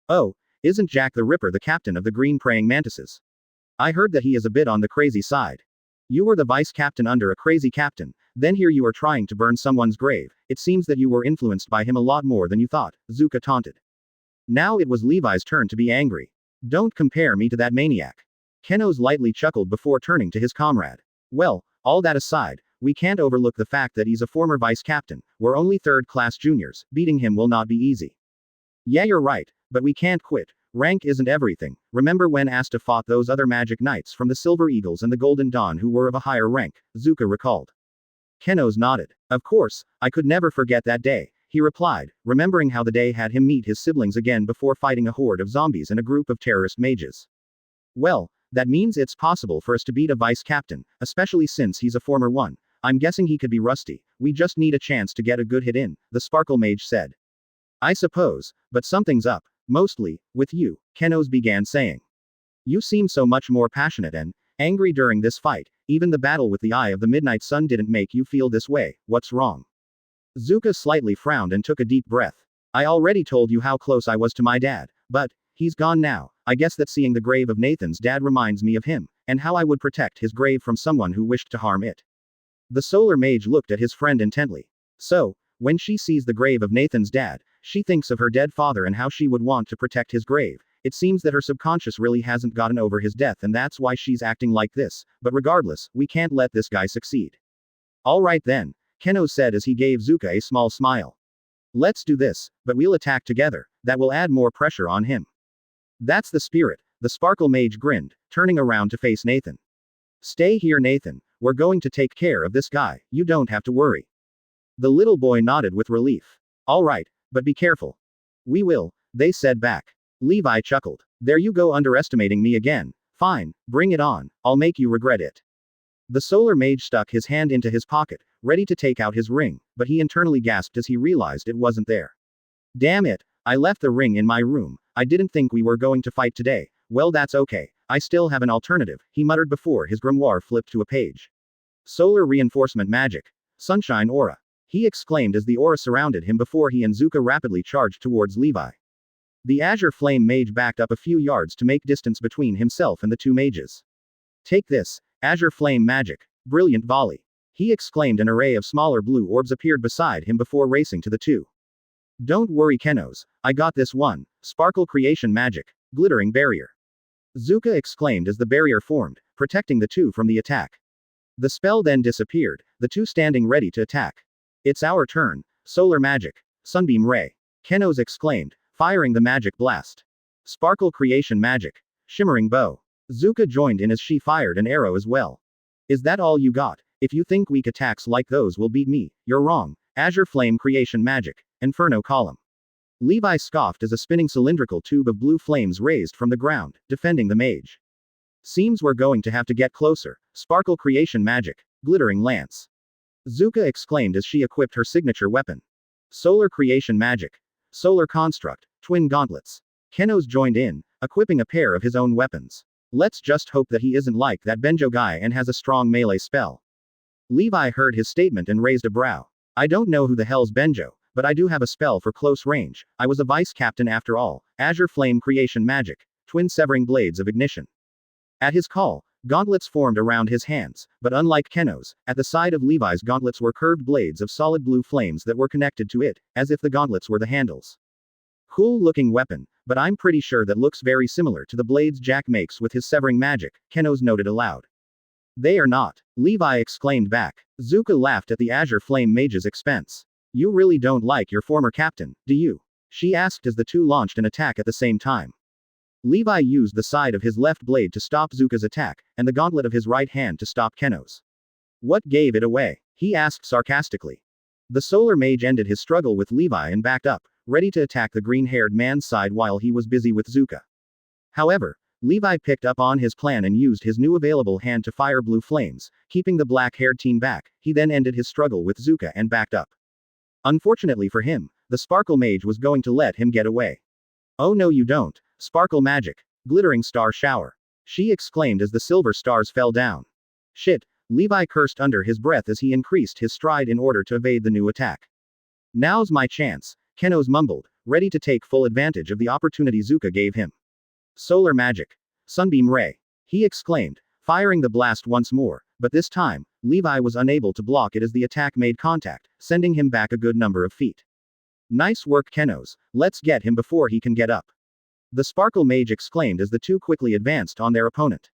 Oh, isn't Jack the Ripper the captain of the Green Praying Mantises? I heard that he is a bit on the crazy side. You were the vice captain under a crazy captain, then here you are trying to burn someone's grave. It seems that you were influenced by him a lot more than you thought, Zuka taunted. Now it was Levi's turn to be angry. Don't compare me to that maniac. Kenos lightly chuckled before turning to his comrade. Well, all that aside, we can't overlook the fact that he's a former vice captain. We're only third-class juniors, beating him will not be easy. Yeah, you're right, but we can't quit. Rank isn't everything. Remember when Asta fought those other magic knights from the Silver Eagles and the Golden Dawn who were of a higher rank? Zuka recalled. Kenos nodded. Of course, I could never forget that day, he replied, remembering how the day had him meet his siblings again before fighting a horde of zombies and a group of terrorist mages. Well, that means it's possible for us to beat a vice captain, especially since he's a former one. I'm guessing he could be rusty. We just need a chance to get a good hit in, the Sparkle Mage said. I suppose, but something's up. Mostly, with you, Kenos began saying. You seem so much more passionate and angry during this fight. Even the battle with the Eye of the Midnight Sun didn't make you feel this way. What's wrong? Zuka slightly frowned and took a deep breath. I already told you how close I was to my dad, but he's gone now. I guess that seeing the grave of Nathan's dad reminds me of him, and how I would protect his grave from someone who wished to harm it. The Solar Mage looked at his friend intently. So, when she sees the grave of Nathan's dad, she thinks of her dead father and how she would want to protect his grave. It seems that her subconscious really hasn't gotten over his death and that's why she's acting like this, but regardless, we can't let this guy succeed. Alright then, Kenos said as he gave Zuka a small smile. Let's do this, but we'll attack together. That will add more pressure on him. That's the spirit, the Sparkle Mage grinned, turning around to face Nathan. Stay here, Nathan. We're going to take care of this guy, you don't have to worry. The little boy nodded with relief. Alright, but be careful. We will, they said back. Levi chuckled. There you go, underestimating me again. Fine, bring it on, I'll make you regret it. The Solar Mage stuck his hand into his pocket, ready to take out his ring, but he internally gasped as he realized it wasn't there. Damn it, I left the ring in my room. I didn't think we were going to fight today. Well, that's okay. I still have an alternative, he muttered before his grimoire flipped to a page. Solar reinforcement magic. Sunshine aura. He exclaimed as the aura surrounded him before he and Zuka rapidly charged towards Levi. The Azure Flame Mage backed up a few yards to make distance between himself and the two mages. Take this, Azure Flame Magic. Brilliant volley. He exclaimed. An array of smaller blue orbs appeared beside him before racing to the two. Don't worry, Kenos. I got this one. Sparkle Creation Magic. Glittering Barrier. Zuka exclaimed as the barrier formed, protecting the two from the attack. The spell then disappeared, the two standing ready to attack. It's our turn. Solar Magic. Sunbeam Ray. Kenos exclaimed, firing the magic blast. Sparkle Creation Magic. Shimmering Bow. Zuka joined in as she fired an arrow as well. Is that all you got? If you think weak attacks like those will beat me, you're wrong. Azure Flame Creation Magic. Inferno Column. Levi scoffed as a spinning cylindrical tube of blue flames raised from the ground, defending the mage. Seems we're going to have to get closer. Sparkle Creation Magic. Glittering Lance. Zuka exclaimed as she equipped her signature weapon. Solar Creation Magic. Solar Construct. Twin Gauntlets. Kenos joined in, equipping a pair of his own weapons. Let's just hope that he isn't like that Benjo guy and has a strong melee spell. Levi heard his statement and raised a brow. I don't know who the hell's Benjo, but I do have a spell for close range. I was a vice captain after all. Azure Flame Creation Magic. Twin Severing Blades of Ignition. At his call, gauntlets formed around his hands, but unlike Kenos, at the side of Levi's gauntlets were curved blades of solid blue flames that were connected to it, as if the gauntlets were the handles. Cool looking weapon, but I'm pretty sure that looks very similar to the blades Jack makes with his severing magic, Kenos noted aloud. They are not, Levi exclaimed back. Zuka laughed at the Azure Flame Mage's expense. You really don't like your former captain, do you? She asked as the two launched an attack at the same time. Levi used the side of his left blade to stop Zuka's attack, and the gauntlet of his right hand to stop Kenos. What gave it away? He asked sarcastically. The Solar Mage ended his struggle with Levi and backed up, ready to attack the green-haired man's side while he was busy with Zuka. However, Levi picked up on his plan and used his new available hand to fire blue flames, keeping the black-haired teen back. He then ended his struggle with Zuka and backed up. Unfortunately for him, the Sparkle Mage was going to let him get away. Oh no you don't. Sparkle Magic. Glittering Star Shower. She exclaimed as the silver stars fell down. Shit, Levi cursed under his breath as he increased his stride in order to evade the new attack. Now's my chance, Kenos mumbled, ready to take full advantage of the opportunity Zuka gave him. Solar Magic. Sunbeam Ray. He exclaimed, firing the blast once more, but this time, Levi was unable to block it as the attack made contact, sending him back a good number of feet. Nice work Kenos, let's get him before he can get up. The Sparkle Mage exclaimed as the two quickly advanced on their opponent.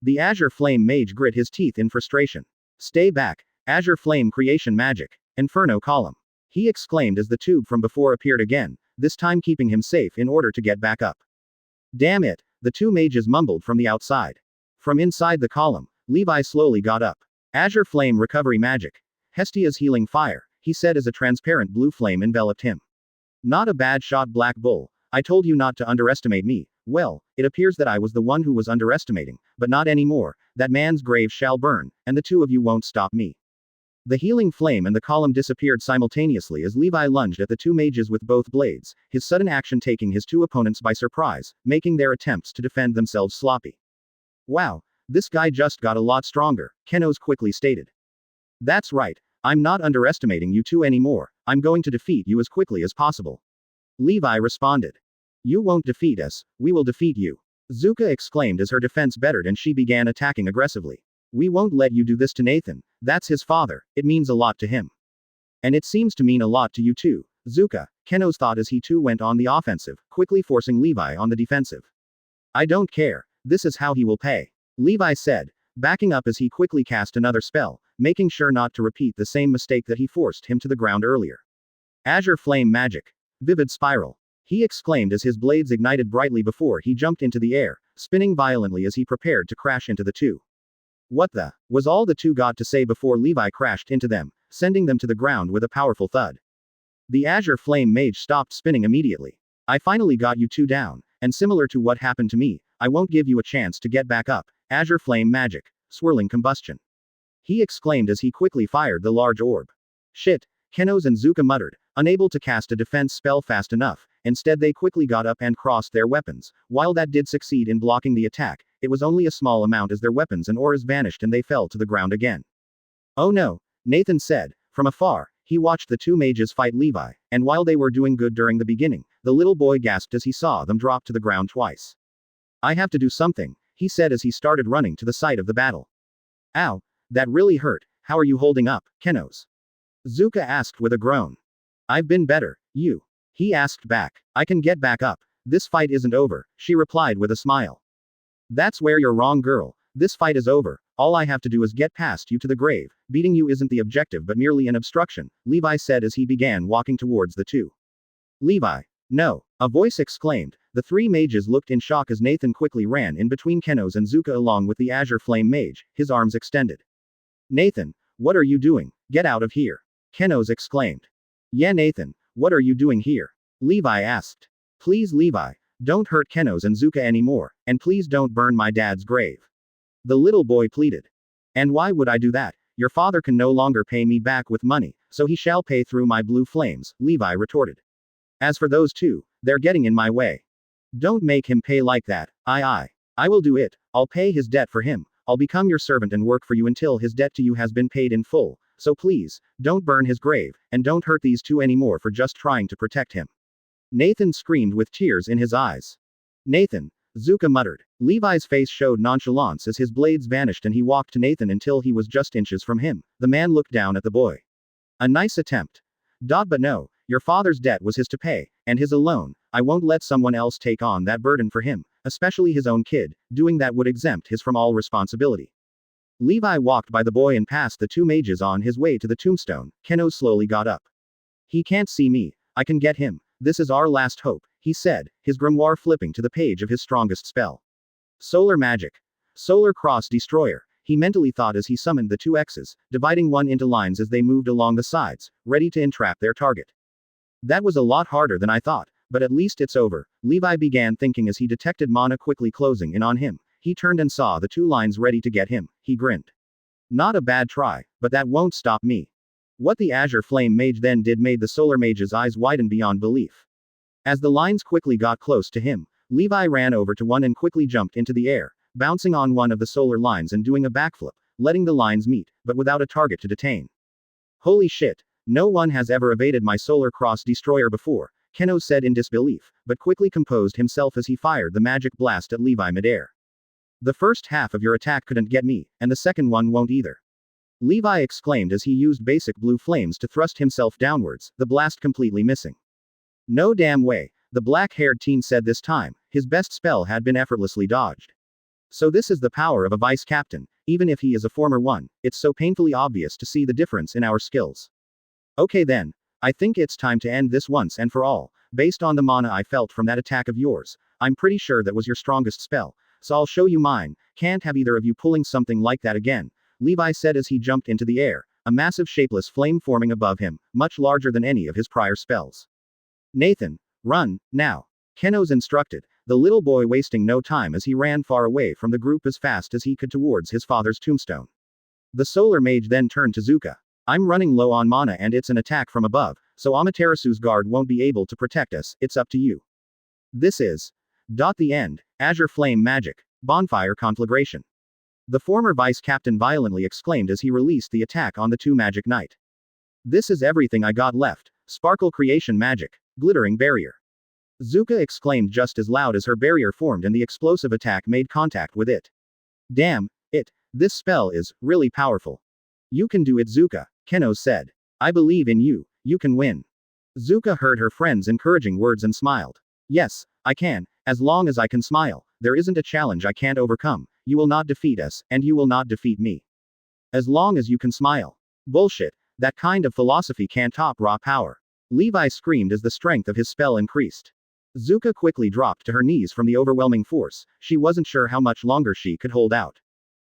The Azure Flame Mage grit his teeth in frustration. Stay back, Azure Flame Creation Magic. Inferno Column. He exclaimed as the tube from before appeared again, this time keeping him safe in order to get back up. Damn it, the two mages mumbled from the outside. From inside the column, Levi slowly got up. Azure Flame Recovery Magic. Hestia's Healing Fire, he said as a transparent blue flame enveloped him. Not a bad shot, Black Bull. I told you not to underestimate me. Well, it appears that I was the one who was underestimating, but not anymore. That man's grave shall burn, and the two of you won't stop me. The healing flame and the column disappeared simultaneously as Levi lunged at the two mages with both blades, his sudden action taking his two opponents by surprise, making their attempts to defend themselves sloppy. Wow, this guy just got a lot stronger, Kenos quickly stated. That's right, I'm not underestimating you two anymore, I'm going to defeat you as quickly as possible. Levi responded. You won't defeat us, we will defeat you. Zuka exclaimed as her defense bettered and she began attacking aggressively. We won't let you do this to Nathan, that's his father, it means a lot to him. And it seems to mean a lot to you too, Zuka, Kenos thought as he too went on the offensive, quickly forcing Levi on the defensive. I don't care, this is how he will pay. Levi said, backing up as he quickly cast another spell, making sure not to repeat the same mistake that he forced him to the ground earlier. Azure Flame Magic. Vivid Spiral. He exclaimed as his blades ignited brightly before he jumped into the air, spinning violently as he prepared to crash into the two. What the, was all the two got to say before Levi crashed into them, sending them to the ground with a powerful thud. The Azure Flame Mage stopped spinning immediately. I finally got you two down, and similar to what happened to me, I won't give you a chance to get back up. Azure Flame Magic. Swirling Combustion. he exclaimed as he quickly fired the large orb. Shit, Kenos and Zuka muttered, unable to cast a defense spell fast enough. Instead they quickly got up and crossed their weapons. While that did succeed in blocking the attack, it was only a small amount as their weapons and auras vanished and they fell to the ground again. Oh no, Nathan said. From afar, he watched the two mages fight Levi, and while they were doing good during the beginning, the little boy gasped as he saw them drop to the ground twice. I have to do something, he said as he started running to the site of the battle. Ow, that really hurt. How are you holding up, Kenos? Zuka asked with a groan. I've been better, you. He asked back. I can get back up. This fight isn't over, she replied with a smile. That's where you're wrong, girl. This fight is over. All I have to do is get past you to the grave. Beating you isn't the objective but merely an obstruction, Levi said as he began walking towards the two. Levi. No. A voice exclaimed. The three mages looked in shock as Nathan quickly ran in between Kenos and Zuka along with the Azure Flame Mage, his arms extended. Nathan, what are you doing? Get out of here. Kenos exclaimed. Yeah, Nathan, what are you doing here? Levi asked. Please, Levi, don't hurt Kenos and Zuka anymore, and please don't burn my dad's grave. The little boy pleaded. And why would I do that? Your father can no longer pay me back with money, so he shall pay through my blue flames, Levi retorted. As for those two, they're getting in my way. Don't make him pay like that. I will do it. I'll pay his debt for him. I'll become your servant and work for you until his debt to you has been paid in full. So please, don't burn his grave, and don't hurt these two anymore for just trying to protect him. Nathan screamed with tears in his eyes. Nathan, Zuka muttered. Levi's face showed nonchalance as his blades vanished and he walked to Nathan until he was just inches from him. The man looked down at the boy. A nice attempt. But no, your father's debt was his to pay, and his alone. I won't let someone else take on that burden for him, especially his own kid. Doing that would exempt his from all responsibility. Levi walked by the boy and passed the two mages on his way to the tombstone. Kenos slowly got up. He can't see me. I can get him. This is our last hope, he said, his grimoire flipping to the page of his strongest spell. Solar magic. Solar cross destroyer, he mentally thought as he summoned the two X's, dividing one into lines as they moved along the sides, ready to entrap their target. That was a lot harder than I thought, but at least it's over, Levi began thinking as he detected mana quickly closing in on him. He turned and saw the two lines ready to get him. He grinned. Not a bad try, but that won't stop me. What the Azure Flame Mage then did made the Solar Mage's eyes widen beyond belief. As the lines quickly got close to him, Levi ran over to one and quickly jumped into the air, bouncing on one of the solar lines and doing a backflip, letting the lines meet, but without a target to detain. Holy shit, no one has ever evaded my Solar Cross Destroyer before, Kenos said in disbelief, but quickly composed himself as he fired the magic blast at Levi midair. The first half of your attack couldn't get me, and the second one won't either. Levi exclaimed as he used basic blue flames to thrust himself downwards, the blast completely missing. No damn way, the black-haired teen said this time, his best spell had been effortlessly dodged. So this is the power of a vice captain, even if he is a former one, it's so painfully obvious to see the difference in our skills. Okay then, I think it's time to end this once and for all, based on the mana I felt from that attack of yours, I'm pretty sure that was your strongest spell, so I'll show you mine, can't have either of you pulling something like that again, Levi said as he jumped into the air, a massive shapeless flame forming above him, much larger than any of his prior spells. Nathan, run, now. Kenos instructed, the little boy wasting no time as he ran far away from the group as fast as he could towards his father's tombstone. The Solar Mage then turned to Zuka. I'm running low on mana and it's an attack from above, so Amaterasu's guard won't be able to protect us, it's up to you. This is. The end, Azure Flame Magic, Bonfire Conflagration. The former vice captain violently exclaimed as he released the attack on the two Magic Knight. This is everything I got left, Sparkle Creation Magic, Glittering Barrier. Zuka exclaimed just as loud as her barrier formed and the explosive attack made contact with it. Damn, this spell is really powerful. You can do it, Zuka, Kenos said. I believe in you, you can win. Zuka heard her friend's encouraging words and smiled. Yes, I can, as long as I can smile, there isn't a challenge I can't overcome, you will not defeat us, and you will not defeat me. As long as you can smile. Bullshit, that kind of philosophy can't top raw power. Levi screamed as the strength of his spell increased. Zuka quickly dropped to her knees from the overwhelming force, she wasn't sure how much longer she could hold out.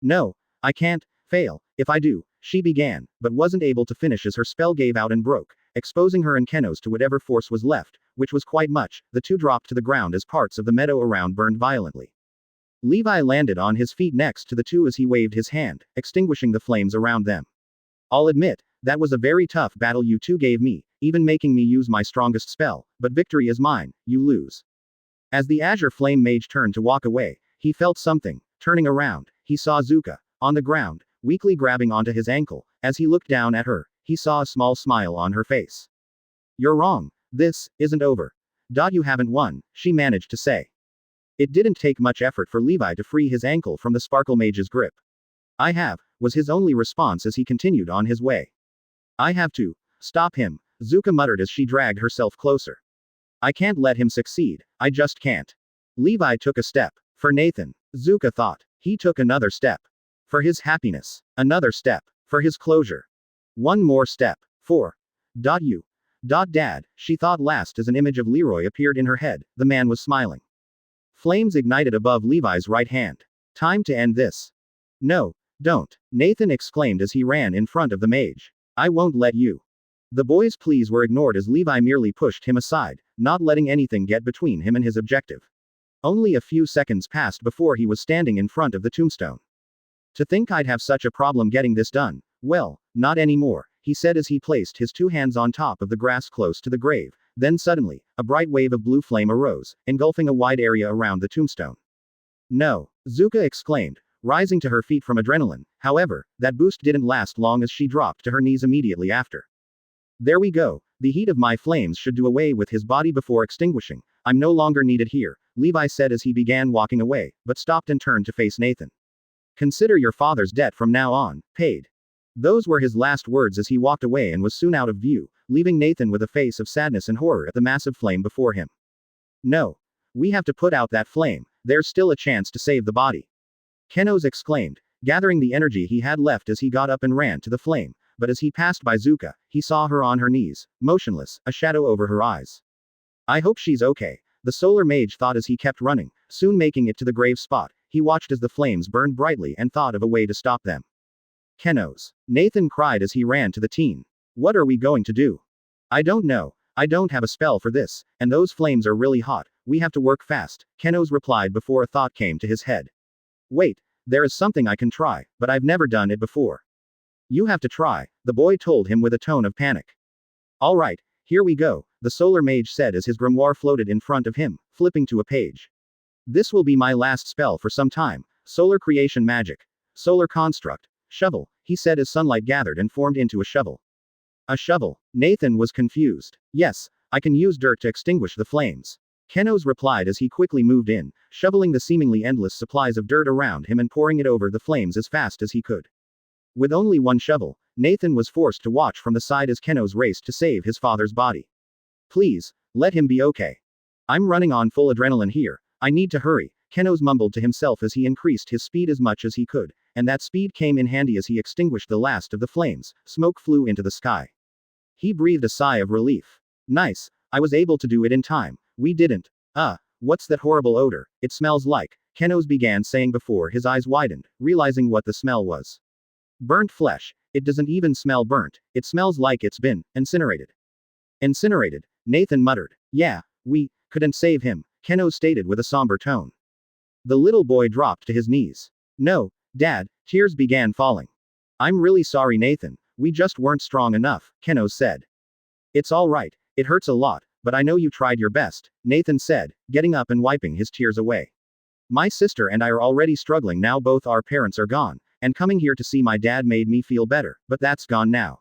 No, I can't fail, if I do, she began, but wasn't able to finish as her spell gave out and broke, exposing her and Kenos to whatever force was left, which was quite much. The two dropped to the ground as parts of the meadow around burned violently. Levi landed on his feet next to the two as he waved his hand, extinguishing the flames around them. I'll admit, that was a very tough battle you two gave me, even making me use my strongest spell, but victory is mine, you lose. As the Azure Flame Mage turned to walk away, he felt something. Turning around, he saw Zuka, on the ground, weakly grabbing onto his ankle. As he looked down at her, he saw a small smile on her face. You're wrong. This isn't over. You haven't won, she managed to say. It didn't take much effort for Levi to free his ankle from the Sparkle Mage's grip. I have, was his only response as he continued on his way. I have to stop him, Zuka muttered as she dragged herself closer. I can't let him succeed, I just can't. Levi took a step. For Nathan, Zuka thought. He took another step. For his happiness. Another step. For his closure. One more step. For. You. Dad, she thought last as an image of Leroy appeared in her head. The man was smiling. Flames ignited above Levi's right hand. Time to end this. No, don't, Nathan exclaimed as he ran in front of the mage. I won't let you. The boy's pleas were ignored as Levi merely pushed him aside, not letting anything get between him and his objective. Only a few seconds passed before he was standing in front of the tombstone. To think I'd have such a problem getting this done. Well, not anymore, he said as he placed his two hands on top of the grass close to the grave. Then suddenly, a bright wave of blue flame arose, engulfing a wide area around the tombstone. No, Zuka exclaimed, rising to her feet from adrenaline. However, that boost didn't last long as she dropped to her knees immediately after. There we go. The heat of my flames should do away with his body before extinguishing. I'm no longer needed here, Levi said as he began walking away, but stopped and turned to face Nathan. Consider your father's debt from now on paid. Those were his last words as he walked away and was soon out of view, leaving Nathan with a face of sadness and horror at the massive flame before him. No. We have to put out that flame, there's still a chance to save the body. Kenos exclaimed, gathering the energy he had left as he got up and ran to the flame, but as he passed by Zuka, he saw her on her knees, motionless, a shadow over her eyes. I hope she's okay, the solar mage thought as he kept running, soon making it to the grave spot. He watched as the flames burned brightly and thought of a way to stop them. Kenos, Nathan cried as he ran to the teen. What are we going to do? I don't know. I don't have a spell for this, and those flames are really hot. We have to work fast, Kenos replied before a thought came to his head. Wait, there is something I can try, but I've never done it before. You have to try, the boy told him with a tone of panic. All right, here we go, the solar mage said as his grimoire floated in front of him, flipping to a page. This will be my last spell for some time. Solar creation magic. Solar construct. Shovel, he said as sunlight gathered and formed into a shovel. A shovel. Nathan was confused. Yes, I can use dirt to extinguish the flames. Kenos replied as he quickly moved in, shoveling the seemingly endless supplies of dirt around him and pouring it over the flames as fast as he could. With only one shovel, Nathan was forced to watch from the side as Kenos raced to save his father's body. Please, let him be okay. I'm running on full adrenaline here. I need to hurry, Kenos mumbled to himself as he increased his speed as much as he could, and that speed came in handy as he extinguished the last of the flames. Smoke flew into the sky. He breathed a sigh of relief. Nice, I was able to do it in time. We didn't. What's that horrible odor? It smells like, Kenos began saying before his eyes widened, realizing what the smell was. Burnt flesh. It doesn't even smell burnt, it smells like it's been incinerated. Incinerated, Nathan muttered. Yeah, we couldn't save him, Kenos stated with a somber tone. The little boy dropped to his knees. No, Dad, tears began falling. I'm really sorry, Nathan, we just weren't strong enough, Kenos said. It's all right, it hurts a lot, but I know you tried your best, Nathan said, getting up and wiping his tears away. My sister and I are already struggling now, both our parents are gone, and coming here to see my dad made me feel better, but that's gone now.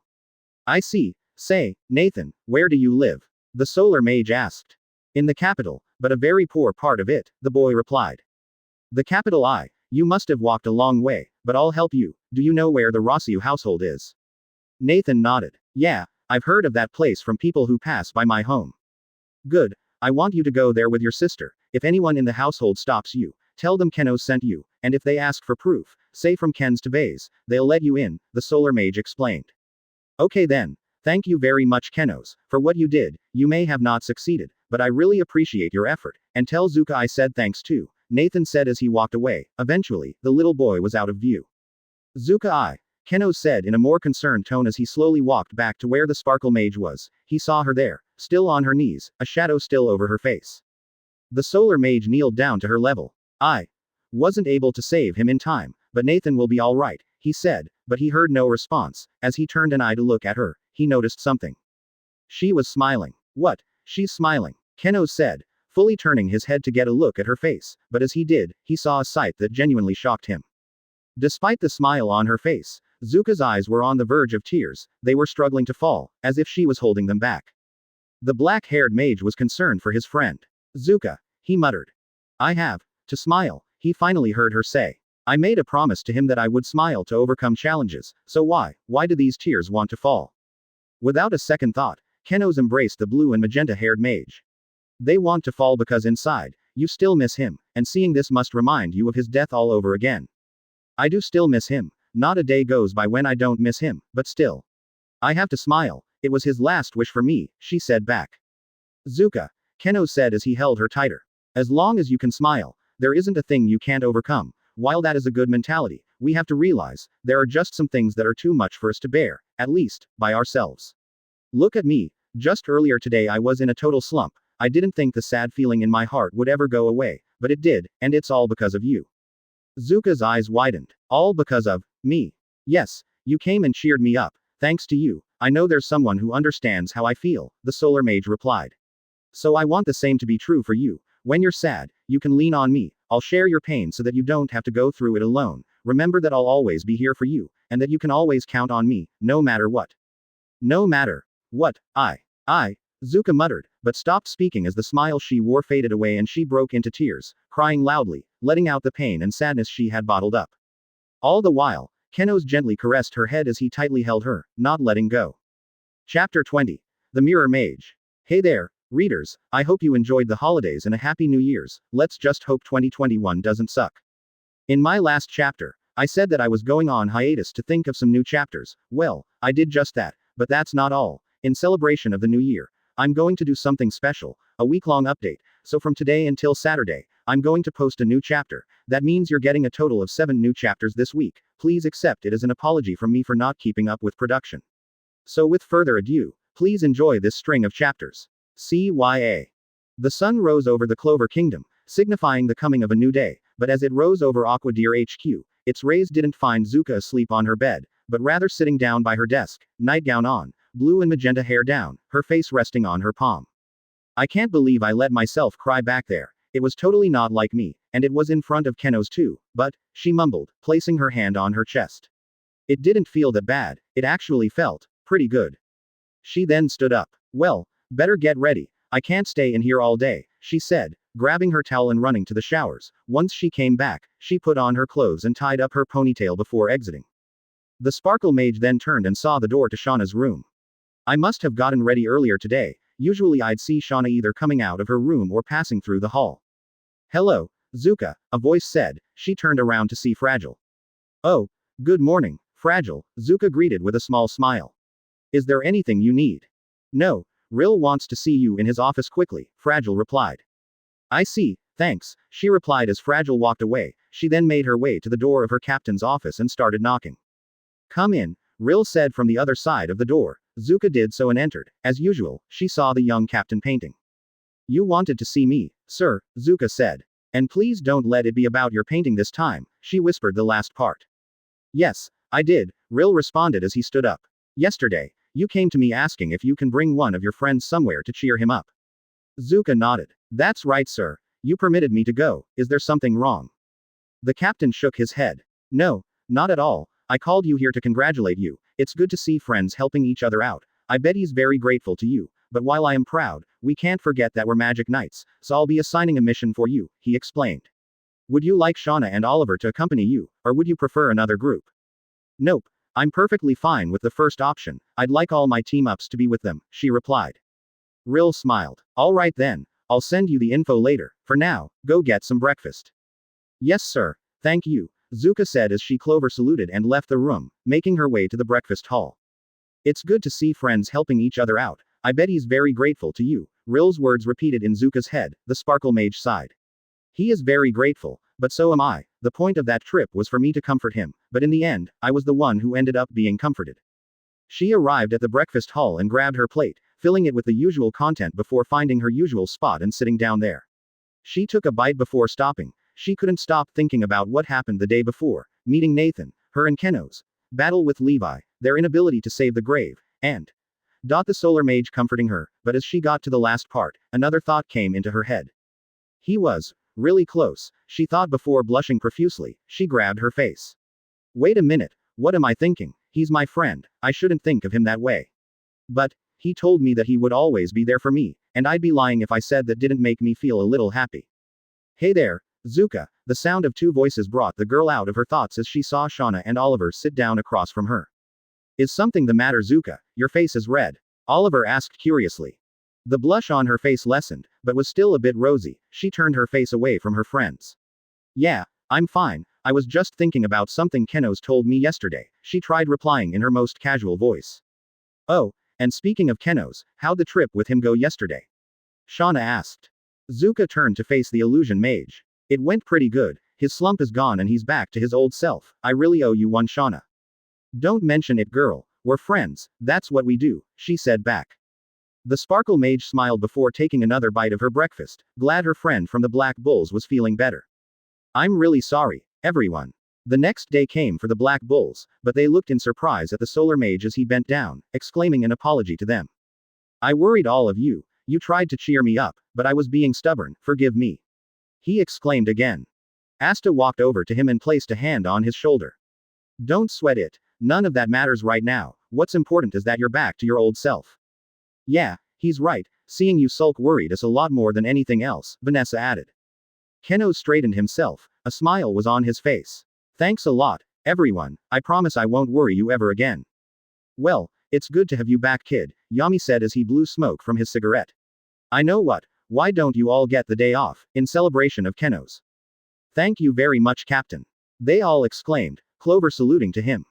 I see. Say, Nathan, where do you live? The solar mage asked. In the capital, but a very poor part of it, the boy replied. The capital? You must have walked a long way, but I'll help you. Do you know where the Rossiu household is? Nathan nodded. Yeah, I've heard of that place from people who pass by my home. Good. I want you to go there with your sister. If anyone in the household stops you, tell them Kenos sent you, and if they ask for proof, say from Ken's to Vase, they'll let you in, the solar mage explained. Okay then. Thank you very much, Kenos, for what you did. You may have not succeeded, but I really appreciate your effort, and tell Zuka I said thanks too, Nathan said as he walked away. Eventually, the little boy was out of view. Zuka, Kenos said in a more concerned tone as he slowly walked back to where the Sparkle Mage was. He saw her there, still on her knees, a shadow still over her face. The Solar Mage kneeled down to her level. Wasn't able to save him in time, but Nathan will be all right, he said, but he heard no response. As he turned an eye to look at her, he noticed something. She was smiling. What? She's smiling, Keno said, fully turning his head to get a look at her face, but as he did, he saw a sight that genuinely shocked him. Despite the smile on her face, Zuka's eyes were on the verge of tears, they were struggling to fall, as if she was holding them back. The black-haired mage was concerned for his friend. Zuka, he muttered. I have to smile, he finally heard her say. I made a promise to him that I would smile to overcome challenges, so why do these tears want to fall? Without a second thought, Keno's embraced the blue and magenta-haired mage. They want to fall because inside, you still miss him, and seeing this must remind you of his death all over again. I do still miss him, not a day goes by when I don't miss him, but still. I have to smile, it was his last wish for me, she said back. Zuka, Keno said as he held her tighter. As long as you can smile, there isn't a thing you can't overcome. While that is a good mentality, we have to realize, there are just some things that are too much for us to bear, at least, by ourselves. Look at me, just earlier today I was in a total slump, I didn't think the sad feeling in my heart would ever go away, but it did, and it's all because of you. Zuka's eyes widened. All because of me. Yes, you came and cheered me up, thanks to you, I know there's someone who understands how I feel, the solar mage replied. So I want the same to be true for you. When you're sad, you can lean on me, I'll share your pain so that you don't have to go through it alone. Remember that I'll always be here for you, and that you can always count on me, no matter what. No matter what, Zuka muttered, but stopped speaking as the smile she wore faded away and she broke into tears, crying loudly, letting out the pain and sadness she had bottled up. All the while, Keno's gently caressed her head as he tightly held her, not letting go. Chapter 20. The Mirror Mage. Hey there, readers, I hope you enjoyed the holidays and a happy New Year's, let's just hope 2021 doesn't suck. In my last chapter, I said that I was going on hiatus to think of some new chapters. Well, I did just that, but that's not all. In celebration of the new year, I'm going to do something special, a week-long update, so from today until Saturday, I'm going to post a new chapter. That means you're getting a total of 7 new chapters this week. Please accept it as an apology from me for not keeping up with production. So with further ado, please enjoy this string of chapters. CYA. The sun rose over the Clover Kingdom, signifying the coming of a new day, but as it rose over Aqua Deer HQ, its rays didn't find Zuka asleep on her bed, but rather sitting down by her desk, nightgown on, blue and magenta hair down, her face resting on her palm. I can't believe I let myself cry back there. It was totally not like me, and it was in front of Keno's too, but, she mumbled, placing her hand on her chest. It didn't feel that bad, it actually felt pretty good. She then stood up. Well, better get ready, I can't stay in here all day, she said, grabbing her towel and running to the showers. Once she came back, she put on her clothes and tied up her ponytail before exiting. The Sparkle Mage then turned and saw the door to Shauna's room. I must have gotten ready earlier today, usually I'd see Shauna either coming out of her room or passing through the hall. Hello, Zuka, a voice said. She turned around to see Fragile. Oh, good morning, Fragile, Zuka greeted with a small smile. Is there anything you need? No, Rill wants to see you in his office quickly, Fragile replied. I see, thanks, she replied as Fragile walked away. She then made her way to the door of her captain's office and started knocking. Come in, Rill said from the other side of the door. Zuka did so and entered. As usual, she saw the young captain painting. You wanted to see me, sir, Zuka said. And please don't let it be about your painting this time, she whispered the last part. Yes, I did, Rill responded as he stood up. Yesterday, you came to me asking if you can bring one of your friends somewhere to cheer him up. Zuka nodded. That's right, sir. You permitted me to go. Is there something wrong? The captain shook his head. No, not at all. I called you here to congratulate you. It's good to see friends helping each other out. I bet he's very grateful to you. But while I am proud, we can't forget that we're Magic Knights, so I'll be assigning a mission for you, he explained. Would you like Shauna and Oliver to accompany you, or would you prefer another group? Nope. I'm perfectly fine with the first option. I'd like all my team-ups to be with them, she replied. Rill smiled. All right then, I'll send you the info later. For now, go get some breakfast. Yes sir, thank you, Zuka said as Clover saluted and left the room, making her way to the breakfast hall. It's good to see friends helping each other out. I bet he's very grateful to you, Rill's words repeated in Zuka's head. The Sparkle Mage sighed. He is very grateful, but so am I. The point of that trip was for me to comfort him, but in the end, I was the one who ended up being comforted. She arrived at the breakfast hall and grabbed her plate, filling it with the usual content before finding her usual spot and sitting down there. She took a bite before stopping. she couldn't stop thinking about what happened the day before, meeting Nathan, her and Keno's battle with Levi, their inability to save the grave, and the solar mage comforting her, but as she got to the last part, another thought came into her head. He was really close, she thought before blushing profusely. She grabbed her face. Wait a minute, what am I thinking? He's my friend, I shouldn't think of him that way. But he told me that he would always be there for me, and I'd be lying if I said that didn't make me feel a little happy. Hey there, Zuka. The sound of two voices brought the girl out of her thoughts as she saw Shauna and Oliver sit down across from her. Is something the matter, Zuka? Your face is red. Oliver asked curiously. The blush on her face lessened, but was still a bit rosy. She turned her face away from her friends. Yeah, I'm fine. I was just thinking about something Keno's told me yesterday, she tried replying in her most casual voice. Oh, and speaking of Keno's, how'd the trip with him go yesterday? Shauna asked. Zuka turned to face the illusion mage. It went pretty good. His slump is gone and he's back to his old self. I really owe you one, Shauna. Don't mention it, girl. We're friends, that's what we do, she said back. The Sparkle Mage smiled before taking another bite of her breakfast, glad her friend from the Black Bulls was feeling better. I'm really sorry, everyone. The next day came for the Black Bulls, but they looked in surprise at the Solar Mage as he bent down, exclaiming an apology to them. I worried all of you. You tried to cheer me up, but I was being stubborn, forgive me. He exclaimed again. Asta walked over to him and placed a hand on his shoulder. Don't sweat it. None of that matters right now. What's important is that you're back to your old self. Yeah, he's right. Seeing you sulk worried us a lot more than anything else, Vanessa added. Keno straightened himself. A smile was on his face. Thanks a lot, everyone. I promise I won't worry you ever again. Well, it's good to have you back, kid, Yami said as he blew smoke from his cigarette. I know what. Why don't you all get the day off, in celebration of Keno's? Thank you very much, Captain. They all exclaimed, Clover saluting to him.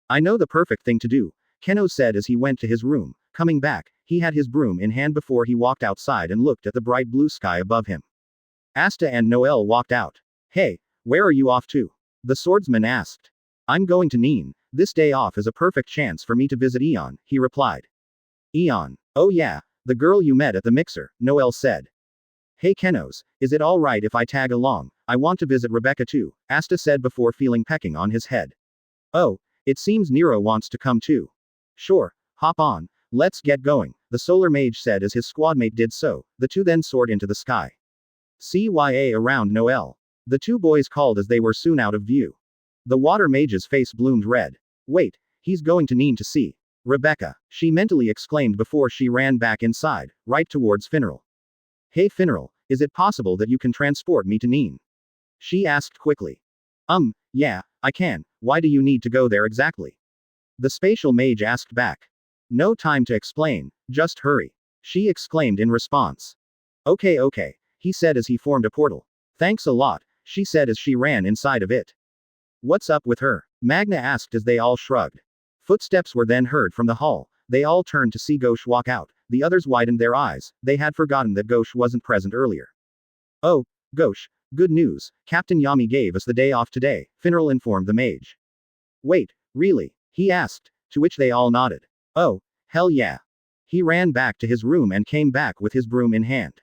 I know the perfect thing to do, Keno said as he went to his room. Coming back, he had his broom in hand before he walked outside and looked at the bright blue sky above him. Asta and Noel walked out. Hey, where are you off to? The swordsman asked. I'm going to Neen. This day off is a perfect chance for me to visit Eon, he replied. Eon. Oh yeah, the girl you met at the mixer, Noel said. Hey Kenos, is it alright if I tag along? I want to visit Rebecca too, Asta said before feeling pecking on his head. Oh, it seems Nero wants to come too. Sure, hop on, let's get going, the solar mage said as his squadmate did so. The two then soared into the sky. CYA around Noel. The two boys called as they were soon out of view. The water mage's face bloomed red. Wait, he's going to Neen to see Rebecca, she mentally exclaimed before she ran back inside, right towards Finral. Hey Finral, is it possible that you can transport me to Neen? She asked quickly. Yeah, I can. Why do you need to go there exactly? The spatial mage asked back. No time to explain, just hurry. She exclaimed in response. Okay, he said as he formed a portal. Thanks a lot, she said as she ran inside of it. What's up with her? Magna asked as they all shrugged. Footsteps were then heard from the hall. They all turned to see Ghosh walk out. The others widened their eyes. They had forgotten that Ghosh wasn't present earlier. Oh, Ghosh, good news. Captain Yami gave us the day off today, Finral informed the mage. Wait, really? He asked, to which they all nodded. Oh, hell yeah. He ran back to his room and came back with his broom in hand.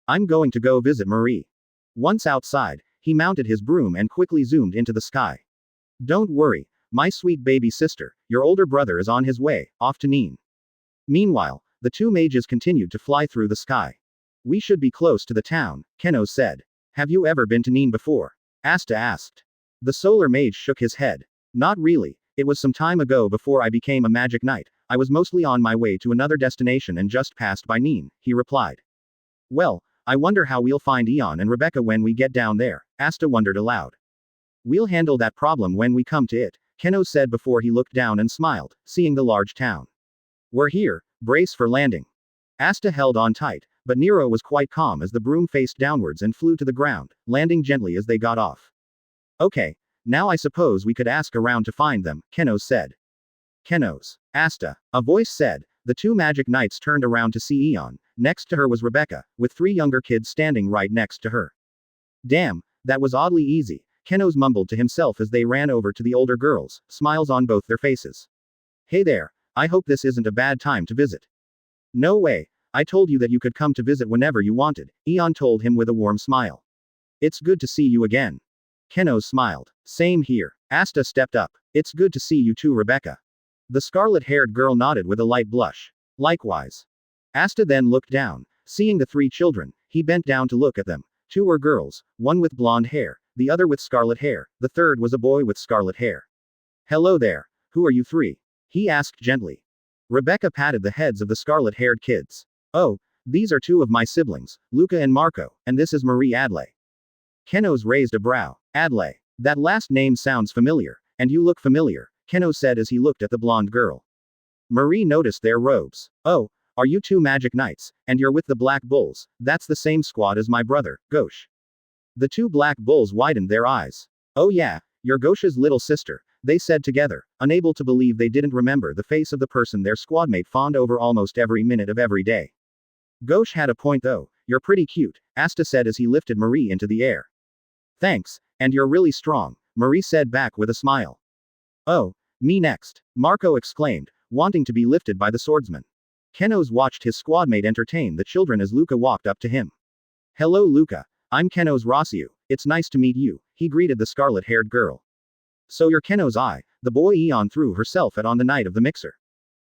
I'm going to go visit Marie. Once outside, he mounted his broom and quickly zoomed into the sky. Don't worry, my sweet baby sister, your older brother is on his way, off to Neen. Meanwhile, the two mages continued to fly through the sky. We should be close to the town, Keno said. Have you ever been to Neen before? Asta asked. The solar mage shook his head. Not really, it was some time ago before I became a magic knight. I was mostly on my way to another destination and just passed by Neen, he replied. Well, I wonder how we'll find Eon and Rebecca when we get down there, Asta wondered aloud. We'll handle that problem when we come to it, Keno said before he looked down and smiled, seeing the large town. We're here, brace for landing. Asta held on tight, but Nero was quite calm as the broom faced downwards and flew to the ground, landing gently as they got off. Okay, now I suppose we could ask around to find them, Keno said. Kenos. Asta. A voice said. The two magic knights turned around to see Eon. Next to her was Rebecca, with three younger kids standing right next to her. Damn, that was oddly easy, Kenos mumbled to himself as they ran over to the older girls, smiles on both their faces. Hey there, I hope this isn't a bad time to visit. No way, I told you that you could come to visit whenever you wanted, Eon told him with a warm smile. It's good to see you again. Kenoz smiled. Same here. Asta stepped up. It's good to see you too, Rebecca. The scarlet-haired girl nodded with a light blush. Likewise. Asta then looked down. Seeing the three children, he bent down to look at them. Two were girls, one with blonde hair, the other with scarlet hair, the third was a boy with scarlet hair. Hello there. Who are you three? He asked gently. Rebecca patted the heads of the scarlet-haired kids. Oh, these are two of my siblings, Luca and Marco, and this is Marie Adley. Kenoz raised a brow. Adley. That last name sounds familiar, and you look familiar, Kenoz said as he looked at the blonde girl. Marie noticed their robes. Oh, are you two magic knights, and you're with the Black Bulls? That's the same squad as my brother, Ghosh. The two Black Bulls widened their eyes. Oh yeah, you're Ghosh's little sister, they said together, unable to believe they didn't remember the face of the person their squadmate fawned over almost every minute of every day. Ghosh had a point though. You're pretty cute, Asta said as he lifted Marie into the air. Thanks, and you're really strong, Marie said back with a smile. Oh, me next, Marco exclaimed, wanting to be lifted by the swordsman. Kenoz watched his squadmate entertain the children as Luca walked up to him. Hello Luca, I'm Kenoz Rossiu, it's nice to meet you, he greeted the scarlet-haired girl. So you're Kenoz the boy Eon threw herself at on the night of the mixer?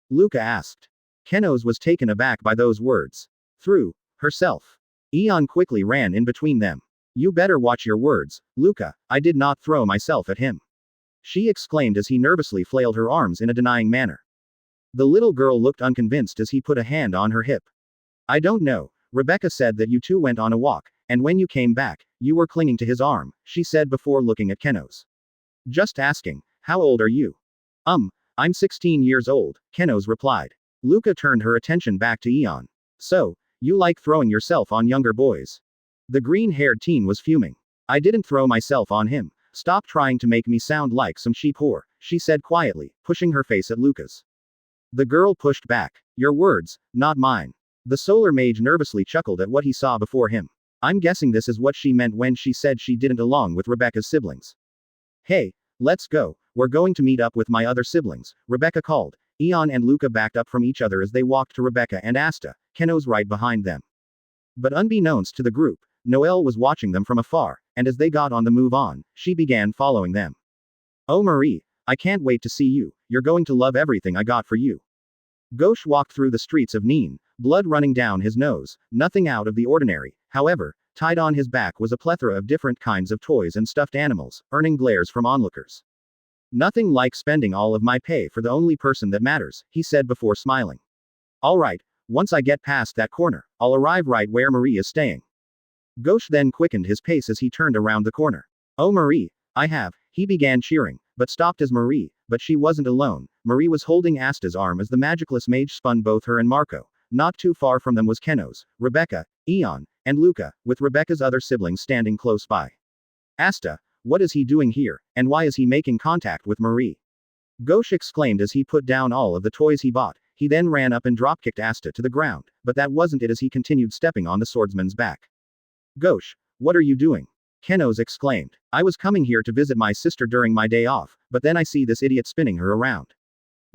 Luca asked. Kenoz was taken aback by those words. Threw herself. Eon quickly ran in between them. You better watch your words, Luca, I did not throw myself at him. She exclaimed as he nervously flailed her arms in a denying manner. The little girl looked unconvinced as he put a hand on her hip. I don't know, Rebecca said that you two went on a walk, and when you came back, you were clinging to his arm, she said before looking at Kenoz. Just asking, how old are you? I'm 16 years old, Kenoz replied. Luca turned her attention back to Eon. So, you like throwing yourself on younger boys? The green-haired teen was fuming. I didn't throw myself on him. Stop trying to make me sound like some cheap whore, she said quietly, pushing her face at Luca's. The girl pushed back. Your words, not mine. The solar mage nervously chuckled at what he saw before him. I'm guessing this is what she meant when she said she didn't along with Rebecca's siblings. Hey, let's go, we're going to meet up with my other siblings, Rebecca called. Eon and Luca backed up from each other as they walked to Rebecca and Asta, Kenoz right behind them. But unbeknownst to the group, Noelle was watching them from afar, and as they got on the move on, she began following them. Oh Marie, I can't wait to see you, you're going to love everything I got for you. Ghosh walked through the streets of Neen, blood running down his nose, nothing out of the ordinary, however, tied on his back was a plethora of different kinds of toys and stuffed animals, earning glares from onlookers. Nothing like spending all of my pay for the only person that matters, he said before smiling. Alright, once I get past that corner, I'll arrive right where Marie is staying. Ghosh then quickened his pace as he turned around the corner. Oh Marie, he began cheering, but stopped as but she wasn't alone. Marie was holding Asta's arm as the magicless mage spun both her and Marco. Not too far from them was Kenoz, Rebecca, Eon, and Luca, with Rebecca's other siblings standing close by. Asta, what is he doing here, and why is he making contact with Marie? Ghosh exclaimed as he put down all of the toys he bought. He then ran up and dropkicked Asta to the ground, but that wasn't it as he continued stepping on the swordsman's back. Ghosh, what are you doing? Kenoz exclaimed. I was coming here to visit my sister during my day off, but then I see this idiot spinning her around.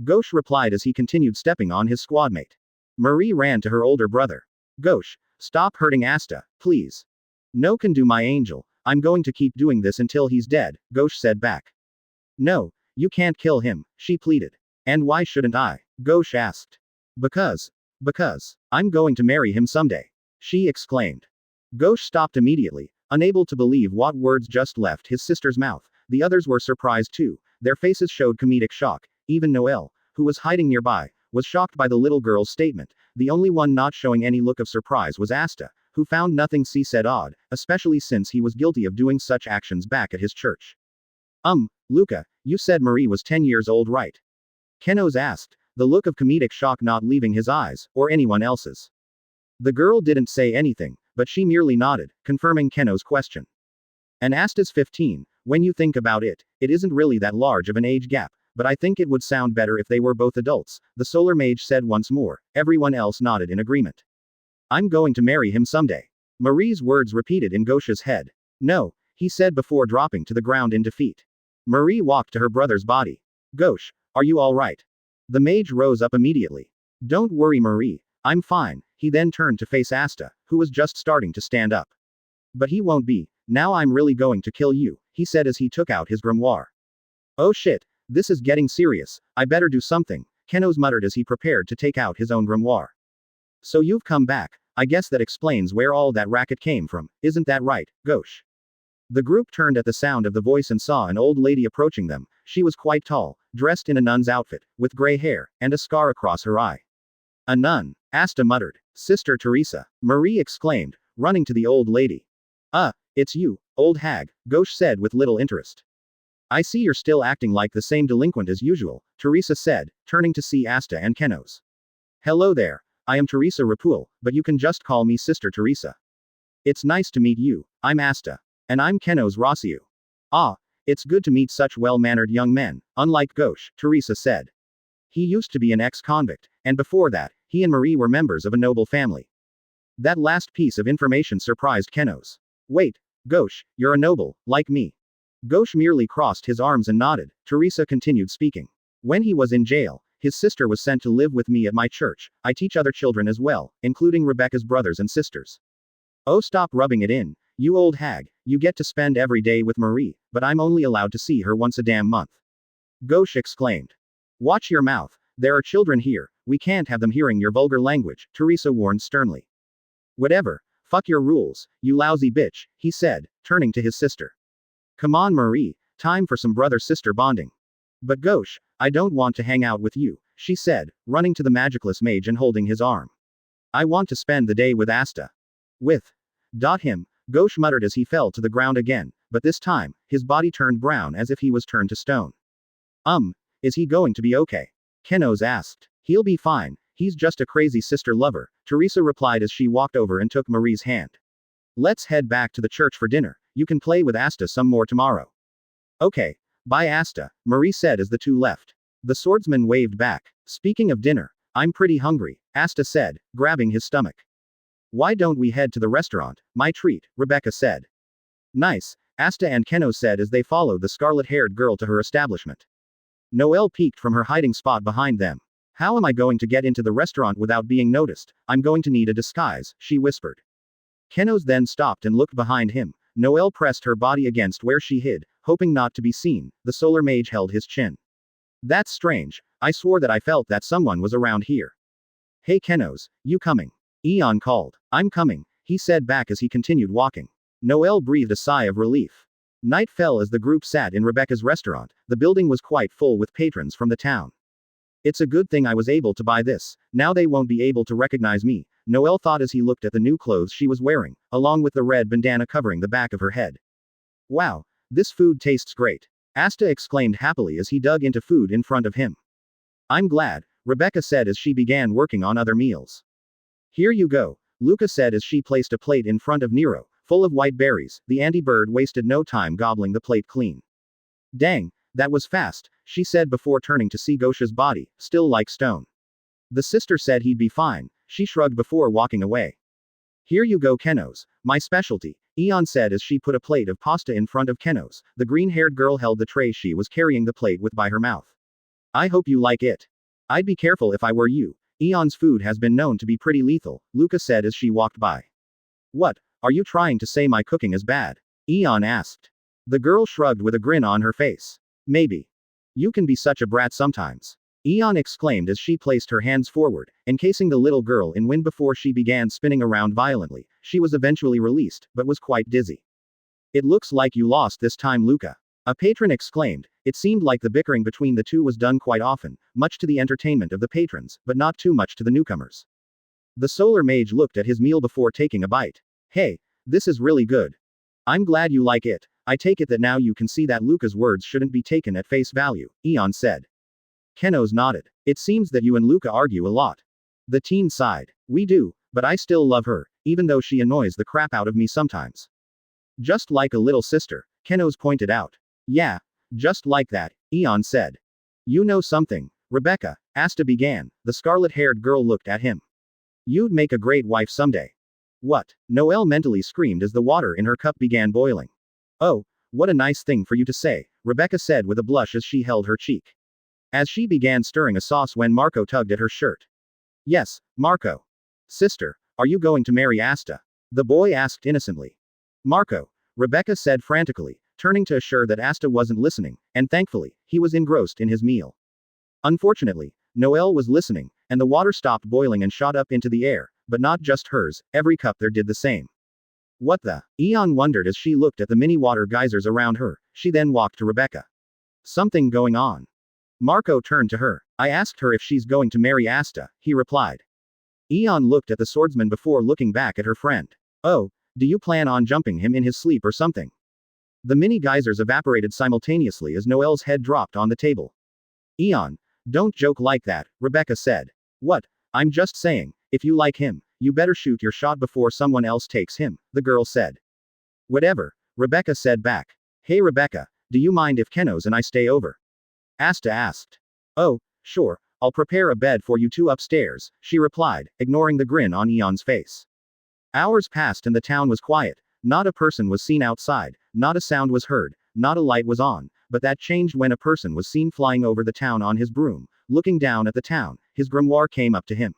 Ghosh replied as he continued stepping on his squadmate. Marie ran to her older brother. Ghosh, stop hurting Asta, please. No can do my angel, I'm going to keep doing this until he's dead, Ghosh said back. No, you can't kill him, she pleaded. And why shouldn't I? Ghosh asked. Because, I'm going to marry him someday, she exclaimed. Ghosh stopped immediately, unable to believe what words just left his sister's mouth. The others were surprised too, their faces showed comedic shock. Even Noelle, who was hiding nearby, was shocked by the little girl's statement. The only one not showing any look of surprise was Asta, who found nothing she said odd, especially since he was guilty of doing such actions back at his church. Luca, you said Marie was 10 years old, right? Kenoz asked, the look of comedic shock not leaving his eyes, or anyone else's. The girl didn't say anything, but she merely nodded, confirming Kenoz's question. And Asta's 15, when you think about it, it isn't really that large of an age gap, but I think it would sound better if they were both adults, the solar mage said once more. Everyone else nodded in agreement. I'm going to marry him someday. Marie's words repeated in Ghosh's head. No, he said before dropping to the ground in defeat. Marie walked to her brother's body. Ghosh, are you all right? The mage rose up immediately. Don't worry Marie, I'm fine. He then turned to face Asta, who was just starting to stand up. But he won't be, Now I'm really going to kill you, he said as he took out his grimoire. Oh shit, this is getting serious, I better do something, Kenos muttered as he prepared to take out his own grimoire. So you've come back, I guess that explains where all that racket came from, isn't that right, Gauche? The group turned at the sound of the voice and saw an old lady approaching them. She was quite tall, dressed in a nun's outfit, with gray hair, and a scar across her eye. A nun, Asta muttered. Sister Teresa, Marie exclaimed, running to the old lady. It's you, old hag, Gauche said with little interest. I see you're still acting like the same delinquent as usual, Teresa said, turning to see Asta and Kenos. Hello there, I am Teresa Rapul, but you can just call me Sister Teresa. It's nice to meet you, I'm Asta. And I'm Kenos Rossiu. Ah, it's good to meet such well-mannered young men, unlike Gauche, Teresa said. He used to be an ex-convict, and before that, he and Marie were members of a noble family. That last piece of information surprised Kenos. Wait, Gauche, you're a noble, like me. Gauche merely crossed his arms and nodded. Teresa continued speaking. When he was in jail, his sister was sent to live with me at my church. I teach other children as well, including Rebecca's brothers and sisters. Oh, stop rubbing it in, you old hag, you get to spend every day with Marie, but I'm only allowed to see her once a damn month. Gauche exclaimed. Watch your mouth, there are children here, we can't have them hearing your vulgar language, Teresa warned sternly. Whatever, fuck your rules, you lousy bitch, he said, turning to his sister. Come on Marie, time for some brother-sister bonding. But Gauche, I don't want to hang out with you, she said, running to the magicless mage and holding his arm. I want to spend the day with Asta. With. Him, Gauche muttered as he fell to the ground again, but this time, his body turned brown as if he was turned to stone. Is he going to be okay? Kenos asked. He'll be fine, he's just a crazy sister lover, Teresa replied as she walked over and took Marie's hand. Let's head back to the church for dinner, you can play with Asta some more tomorrow. Okay, bye Asta, Marie said as the two left. The swordsman waved back. Speaking of dinner, I'm pretty hungry, Asta said, grabbing his stomach. Why don't we head to the restaurant, my treat, Rebecca said. Nice, Asta and Kenos said as they followed the scarlet-haired girl to her establishment. Noelle peeked from her hiding spot behind them. How am I going to get into the restaurant without being noticed? I'm going to need a disguise, she whispered. Kenos then stopped and looked behind him. Noelle pressed her body against where she hid, hoping not to be seen. The solar mage held his chin. That's strange, I swore that I felt that someone was around here. Hey Kenos, you coming? Eon called. I'm coming, he said back as he continued walking. Noelle breathed a sigh of relief. Night fell as the group sat in Rebecca's restaurant. The building was quite full with patrons from the town. It's a good thing I was able to buy this, now they won't be able to recognize me, Noelle thought as he looked at the new clothes she was wearing, along with the red bandana covering the back of her head. Wow, this food tastes great, Asta exclaimed happily as he dug into food in front of him. I'm glad, Rebecca said as she began working on other meals. Here you go, Luca said as she placed a plate in front of Nero, full of white berries. The anti-bird wasted no time gobbling the plate clean. Dang, that was fast, she said before turning to see Gauche's body, still like stone. The sister said he'd be fine, she shrugged before walking away. Here you go Kenos, my specialty, Eon said as she put a plate of pasta in front of Kenos. The green-haired girl held the tray she was carrying the plate with by her mouth. I hope you like it. I'd be careful if I were you. Eon's food has been known to be pretty lethal, Luca said as she walked by. What, are you trying to say my cooking is bad? Eon asked. The girl shrugged with a grin on her face. Maybe. You can be such a brat sometimes. Eon exclaimed as she placed her hands forward, encasing the little girl in wind before she began spinning around violently. She was eventually released, but was quite dizzy. It looks like you lost this time Luca. A patron exclaimed. It seemed like the bickering between the two was done quite often, much to the entertainment of the patrons, but not too much to the newcomers. The solar mage looked at his meal before taking a bite. Hey, this is really good. I'm glad you like it. I take it that now you can see that Luca's words shouldn't be taken at face value, Eon said. Kenos nodded. It seems that you and Luca argue a lot. The teen sighed. We do, but I still love her, even though she annoys the crap out of me sometimes. Just like a little sister, Kenos pointed out. Yeah, just like that, Eon said. You know something, Rebecca, Asta began. The scarlet-haired girl looked at him. You'd make a great wife someday. What? Noelle mentally screamed as the water in her cup began boiling. Oh, what a nice thing for you to say, Rebecca said with a blush as she held her cheek. As she began stirring a sauce when Marco tugged at her shirt. Yes, Marco. Sister, are you going to marry Asta? The boy asked innocently. Marco, Rebecca said frantically, turning to assure that Asta wasn't listening, and thankfully, he was engrossed in his meal. Unfortunately, Noelle was listening, and the water stopped boiling and shot up into the air, but not just hers, every cup there did the same. What the? Eon wondered as she looked at the mini water geysers around her. She then walked to Rebecca. Something going on. Marco turned to her. I asked her if she's going to marry Asta, he replied. Eon looked at the swordsman before looking back at her friend. Oh, do you plan on jumping him in his sleep or something? The mini geysers evaporated simultaneously as Noelle's head dropped on the table. Eon, don't joke like that, Rebecca said. What? I'm just saying, if you like him, you better shoot your shot before someone else takes him, the girl said. Whatever, Rebecca said back. Hey Rebecca, do you mind if Kenos and I stay over? Asta asked. Oh, sure, I'll prepare a bed for you two upstairs, she replied, ignoring the grin on Eon's face. Hours passed and the town was quiet. Not a person was seen outside, not a sound was heard, not a light was on, but that changed when a person was seen flying over the town on his broom, looking down at the town. His grimoire came up to him.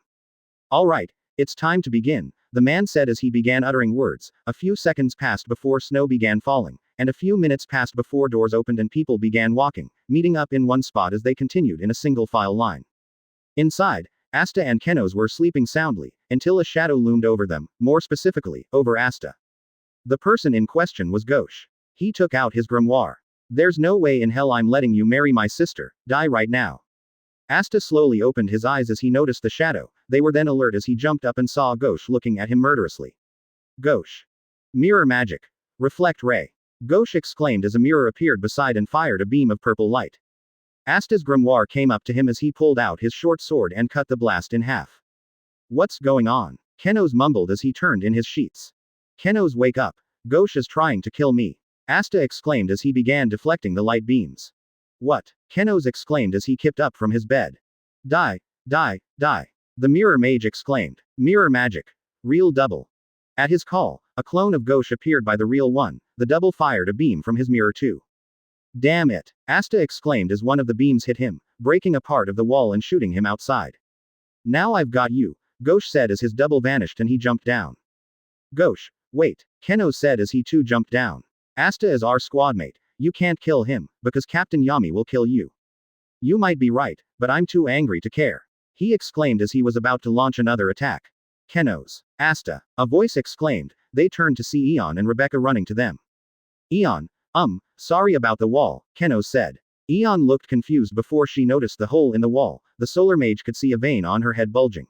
All right, it's time to begin, the man said as he began uttering words. A few seconds passed before snow began falling, and a few minutes passed before doors opened and people began walking, meeting up in one spot as they continued in a single file line. Inside, Asta and Kenos were sleeping soundly, until a shadow loomed over them, more specifically, over Asta. The person in question was Gauche. He took out his grimoire. There's no way in hell I'm letting you marry my sister, die right now. Asta slowly opened his eyes as he noticed the shadow. They were then alert as he jumped up and saw Gauche looking at him murderously. Gauche. Mirror magic. Reflect ray. Gauche exclaimed as a mirror appeared beside and fired a beam of purple light. Asta's grimoire came up to him as he pulled out his short sword and cut the blast in half. What's going on? Kenos mumbled as he turned in his sheets. Kenos, wake up. Gauche is trying to kill me. Asta exclaimed as he began deflecting the light beams. What? Kenos exclaimed as he kipped up from his bed. Die, die, die. The mirror mage exclaimed. Mirror magic. Real double. At his call, a clone of Gauche appeared by the real one. The double fired a beam from his mirror too. Damn it! Asta exclaimed as one of the beams hit him, breaking a part of the wall and shooting him outside. Now I've got you, Gauche said as his double vanished and he jumped down. Gauche, wait, Kenos said as he too jumped down. Asta is our squadmate. You can't kill him, because Captain Yami will kill you. You might be right, but I'm too angry to care. He exclaimed as he was about to launch another attack. Kenos. Asta. A voice exclaimed. They turned to see Eon and Rebecca running to them. Eon. Sorry about the wall, Kenos said. Eon looked confused before she noticed the hole in the wall. The solar mage could see a vein on her head bulging.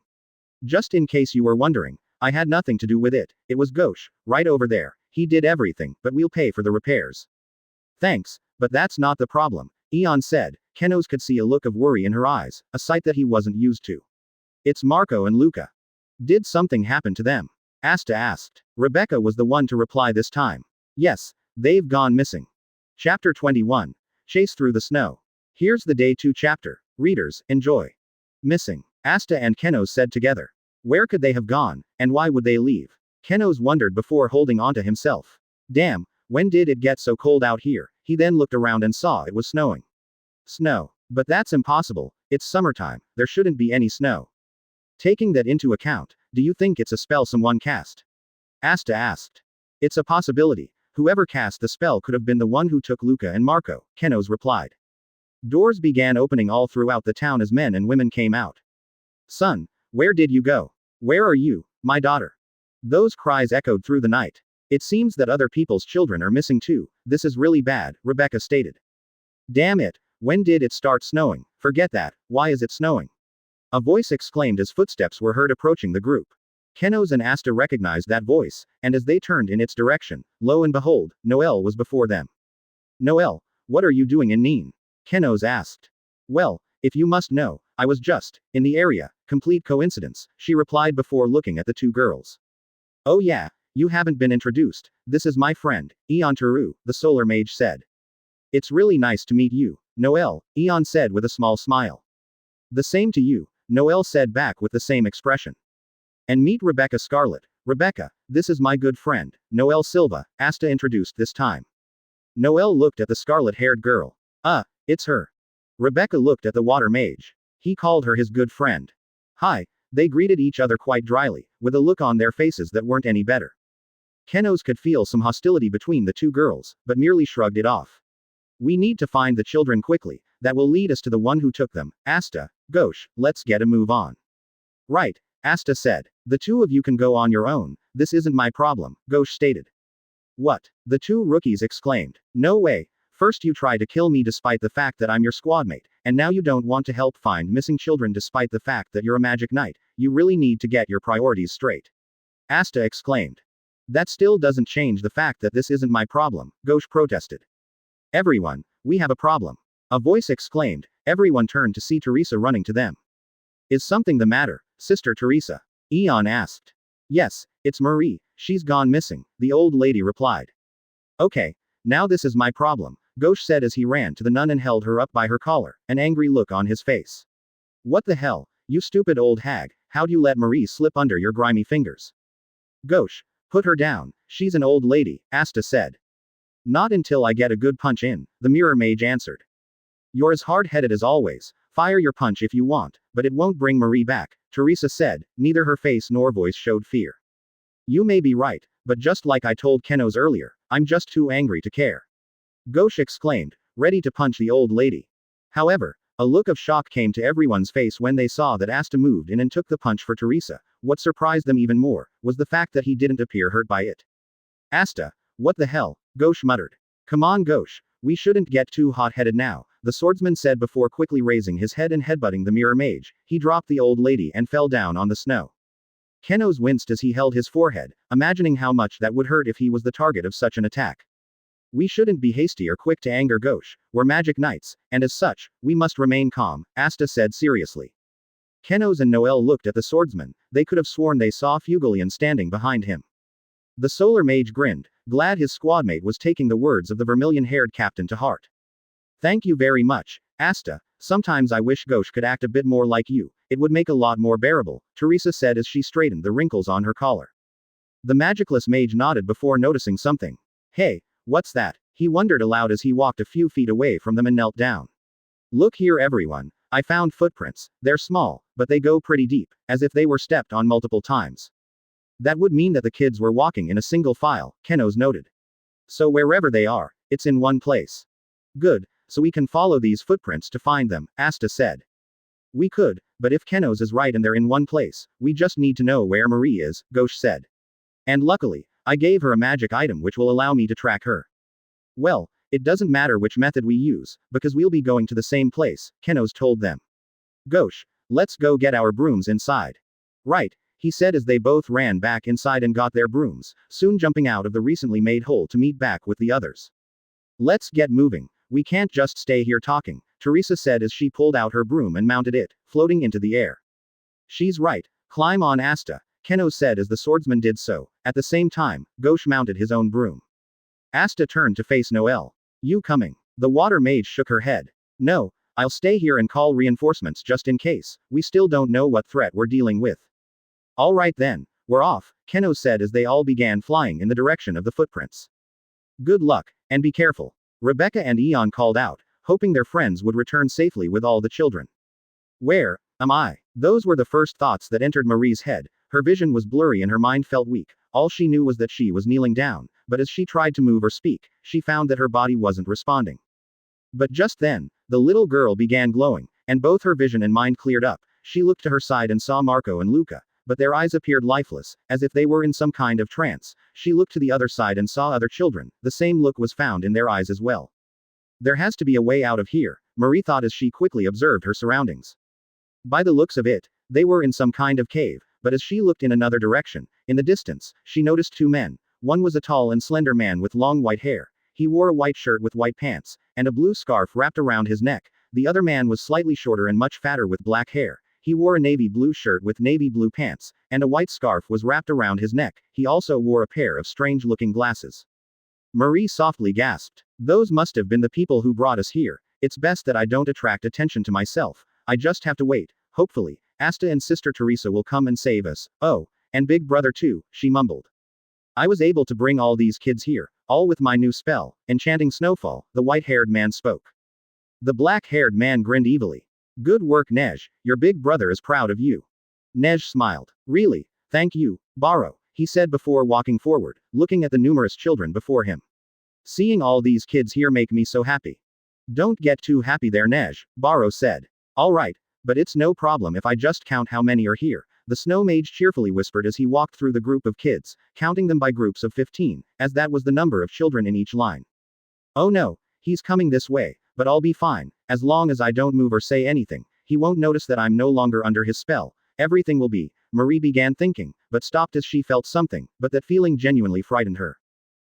Just in case you were wondering, I had nothing to do with it. It was Gauche, right over there. He did everything, but we'll pay for the repairs. Thanks, but that's not the problem, Eon said. Kenos could see a look of worry in her eyes, a sight that he wasn't used to. It's Marco and Luca. Did something happen to them? Asta asked. Rebecca was the one to reply this time. Yes, they've gone missing. Chapter 21. Chase through the snow. Here's the day 2 chapter. Readers, enjoy. Missing. Asta and Kenos said together. Where could they have gone, and why would they leave? Kenos wondered before holding on to himself. Damn, when did it get so cold out here? He then looked around and saw it was snowing. Snow. But that's impossible, it's summertime, there shouldn't be any snow. Taking that into account, do you think it's a spell someone cast? Asta asked. It's a possibility. Whoever cast the spell could have been the one who took Luca and Marco, Kenos replied. Doors began opening all throughout the town as men and women came out. Son, where did you go? Where are you, my daughter? Those cries echoed through the night. It seems that other people's children are missing too. This is really bad, Rebecca stated. Damn it, when did it start snowing? Forget that, why is it snowing? A voice exclaimed as footsteps were heard approaching the group. Kenos and Asta recognized that voice, and as they turned in its direction, lo and behold, Noelle was before them. Noelle, what are you doing in Neen? Kenos asked. Well, if you must know, I was just in the area, complete coincidence, she replied before looking at the two girls. Oh yeah, you haven't been introduced. This is my friend, Eon Teru, the solar mage said. It's really nice to meet you, Noelle, Eon said with a small smile. The same to you, Noelle said back with the same expression. And meet Rebecca Scarlet. Rebecca, this is my good friend, Noelle Silva, Asta introduced this time. Noelle looked at the scarlet-haired girl. It's her. Rebecca looked at the water mage. He called her his good friend. Hi, they greeted each other quite dryly, with a look on their faces that weren't any better. Kenos could feel some hostility between the two girls, but merely shrugged it off. We need to find the children quickly, that will lead us to the one who took them. Asta, Ghosh, let's get a move on. Right, Asta said. The two of you can go on your own, this isn't my problem, Ghosh stated. What? The two rookies exclaimed. No way. First you try to kill me despite the fact that I'm your squadmate, and now you don't want to help find missing children despite the fact that you're a magic knight. You really need to get your priorities straight. Asta exclaimed. That still doesn't change the fact that this isn't my problem, Ghosh protested. Everyone, we have a problem. A voice exclaimed. Everyone turned to see Teresa running to them. Is something the matter, Sister Teresa? Eon asked. Yes, it's Marie, she's gone missing, the old lady replied. Okay, now this is my problem, Ghosh said as he ran to the nun and held her up by her collar, an angry look on his face. What the hell, you stupid old hag, how'd you let Marie slip under your grimy fingers? Ghosh, put her down, she's an old lady, Asta said. Not until I get a good punch in, the mirror mage answered. You're as hard-headed as always, fire your punch if you want, but it won't bring Marie back, Teresa said, neither her face nor voice showed fear. You may be right, but just like I told Kenos earlier, I'm just too angry to care. Ghosh exclaimed, ready to punch the old lady. However, a look of shock came to everyone's face when they saw that Asta moved in and took the punch for Teresa. What surprised them even more, was the fact that he didn't appear hurt by it. Asta, what the hell, Ghosh muttered. Come on Ghosh, we shouldn't get too hot-headed now, the swordsman said before quickly raising his head and headbutting the mirror mage. He dropped the old lady and fell down on the snow. Kenos winced as he held his forehead, imagining how much that would hurt if he was the target of such an attack. We shouldn't be hasty or quick to anger Ghosh, we're magic knights, and as such, we must remain calm, Asta said seriously. Kenos and Noel looked at the swordsman, they could have sworn they saw Fugalion standing behind him. The solar mage grinned, glad his squadmate was taking the words of the vermilion-haired captain to heart. Thank you very much, Asta, sometimes I wish Ghosh could act a bit more like you, it would make a lot more bearable, Teresa said as she straightened the wrinkles on her collar. The magicless mage nodded before noticing something. Hey, what's that? He wondered aloud as he walked a few feet away from them and knelt down. Look here everyone, I found footprints, they're small, but they go pretty deep, as if they were stepped on multiple times. That would mean that the kids were walking in a single file, Kenos noted. So wherever they are, it's in one place. Good, so we can follow these footprints to find them, Asta said. We could, but if Kenos is right and they're in one place, we just need to know where Marie is, Ghosh said. And luckily, I gave her a magic item which will allow me to track her. Well, it doesn't matter which method we use, because we'll be going to the same place, Kenos told them. Ghosh, let's go get our brooms inside. Right, he said as they both ran back inside and got their brooms, soon jumping out of the recently made hole to meet back with the others. Let's get moving, we can't just stay here talking, Teresa said as she pulled out her broom and mounted it, floating into the air. She's right, climb on Asta, Kenos said as the swordsman did so. At the same time, Ghosh mounted his own broom. Asta turned to face Noel. You coming? The water mage shook her head. No, I'll stay here and call reinforcements just in case, we still don't know what threat we're dealing with. All right then, we're off, Kenos said as they all began flying in the direction of the footprints. Good luck, and be careful, Rebecca and Eon called out, hoping their friends would return safely with all the children. Where am I? Those were the first thoughts that entered Marie's head. Her vision was blurry and her mind felt weak. All she knew was that she was kneeling down, but as she tried to move or speak, she found that her body wasn't responding. But just then, the little girl began glowing, and both her vision and mind cleared up. She looked to her side and saw Marco and Luca, but their eyes appeared lifeless, as if they were in some kind of trance. She looked to the other side and saw other children. The same look was found in their eyes as well. There has to be a way out of here, Marie thought as she quickly observed her surroundings. By the looks of it, they were in some kind of cave, but as she looked in another direction, in the distance, she noticed two men. One was a tall and slender man with long white hair. He wore a white shirt with white pants, and a blue scarf wrapped around his neck. The other man was slightly shorter and much fatter with black hair. He wore a navy blue shirt with navy blue pants, and a white scarf was wrapped around his neck. He also wore a pair of strange-looking glasses. Marie softly gasped. Those must have been the people who brought us here. It's best that I don't attract attention to myself. I just have to wait. Hopefully, Asta and Sister Teresa will come and save us. Oh, and Big Brother too, she mumbled. I was able to bring all these kids here, all with my new spell, Enchanting Snowfall, the white-haired man spoke. The black-haired man grinned evilly. Good work Nej, your big brother is proud of you. Nej smiled. Really, thank you, Baro, he said before walking forward, looking at the numerous children before him. Seeing all these kids here make me so happy. Don't get too happy there, Nej, Baro said. Alright, but it's no problem if I just count how many are here, the snow mage cheerfully whispered as he walked through the group of kids, counting them by groups of 15, as that was the number of children in each line. Oh no, he's coming this way, but I'll be fine, as long as I don't move or say anything, he won't notice that I'm no longer under his spell, everything will be, Marie began thinking, but stopped as she felt something, but that feeling genuinely frightened her.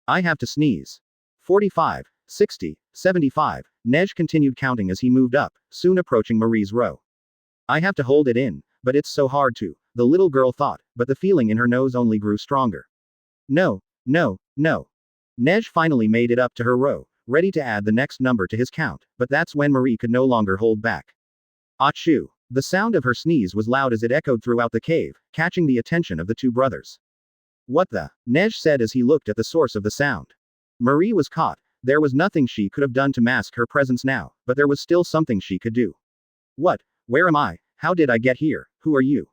I have to sneeze. 45, 60, 75, Nej continued counting as he moved up, soon approaching Marie's row. I have to hold it in, but it's so hard to, the little girl thought, but the feeling in her nose only grew stronger. No, no, no. Nej finally made it up to her row, ready to add the next number to his count, but that's when Marie could no longer hold back. Achoo! The sound of her sneeze was loud as it echoed throughout the cave, catching the attention of the two brothers. What the? Nej said as he looked at the source of the sound. Marie was caught. There was nothing she could have done to mask her presence now, but there was still something she could do. What? Where am I? How did I get here? Who are you?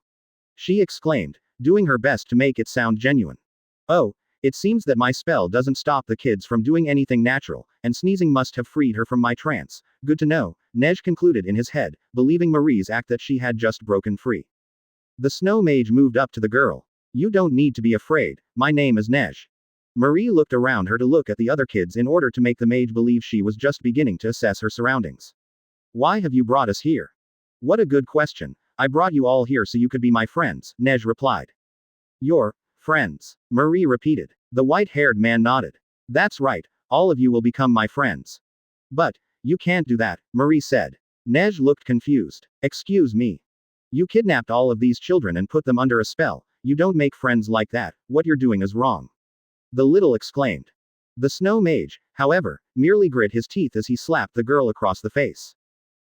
She exclaimed, doing her best to make it sound genuine. Oh, it seems that my spell doesn't stop the kids from doing anything natural, and sneezing must have freed her from my trance. Good to know, Nej concluded in his head, believing Marie's act that she had just broken free. The snow mage moved up to the girl. You don't need to be afraid, my name is Nej. Marie looked around her to look at the other kids in order to make the mage believe she was just beginning to assess her surroundings. Why have you brought us here? What a good question. I brought you all here so you could be my friends, Nej replied. Your friends, Marie repeated. The white-haired man nodded. That's right, all of you will become my friends. But, you can't do that, Marie said. Nej looked confused. Excuse me. You kidnapped all of these children and put them under a spell. You don't make friends like that, what you're doing is wrong. The little exclaimed. The snow mage, however, merely grit his teeth as he slapped the girl across the face.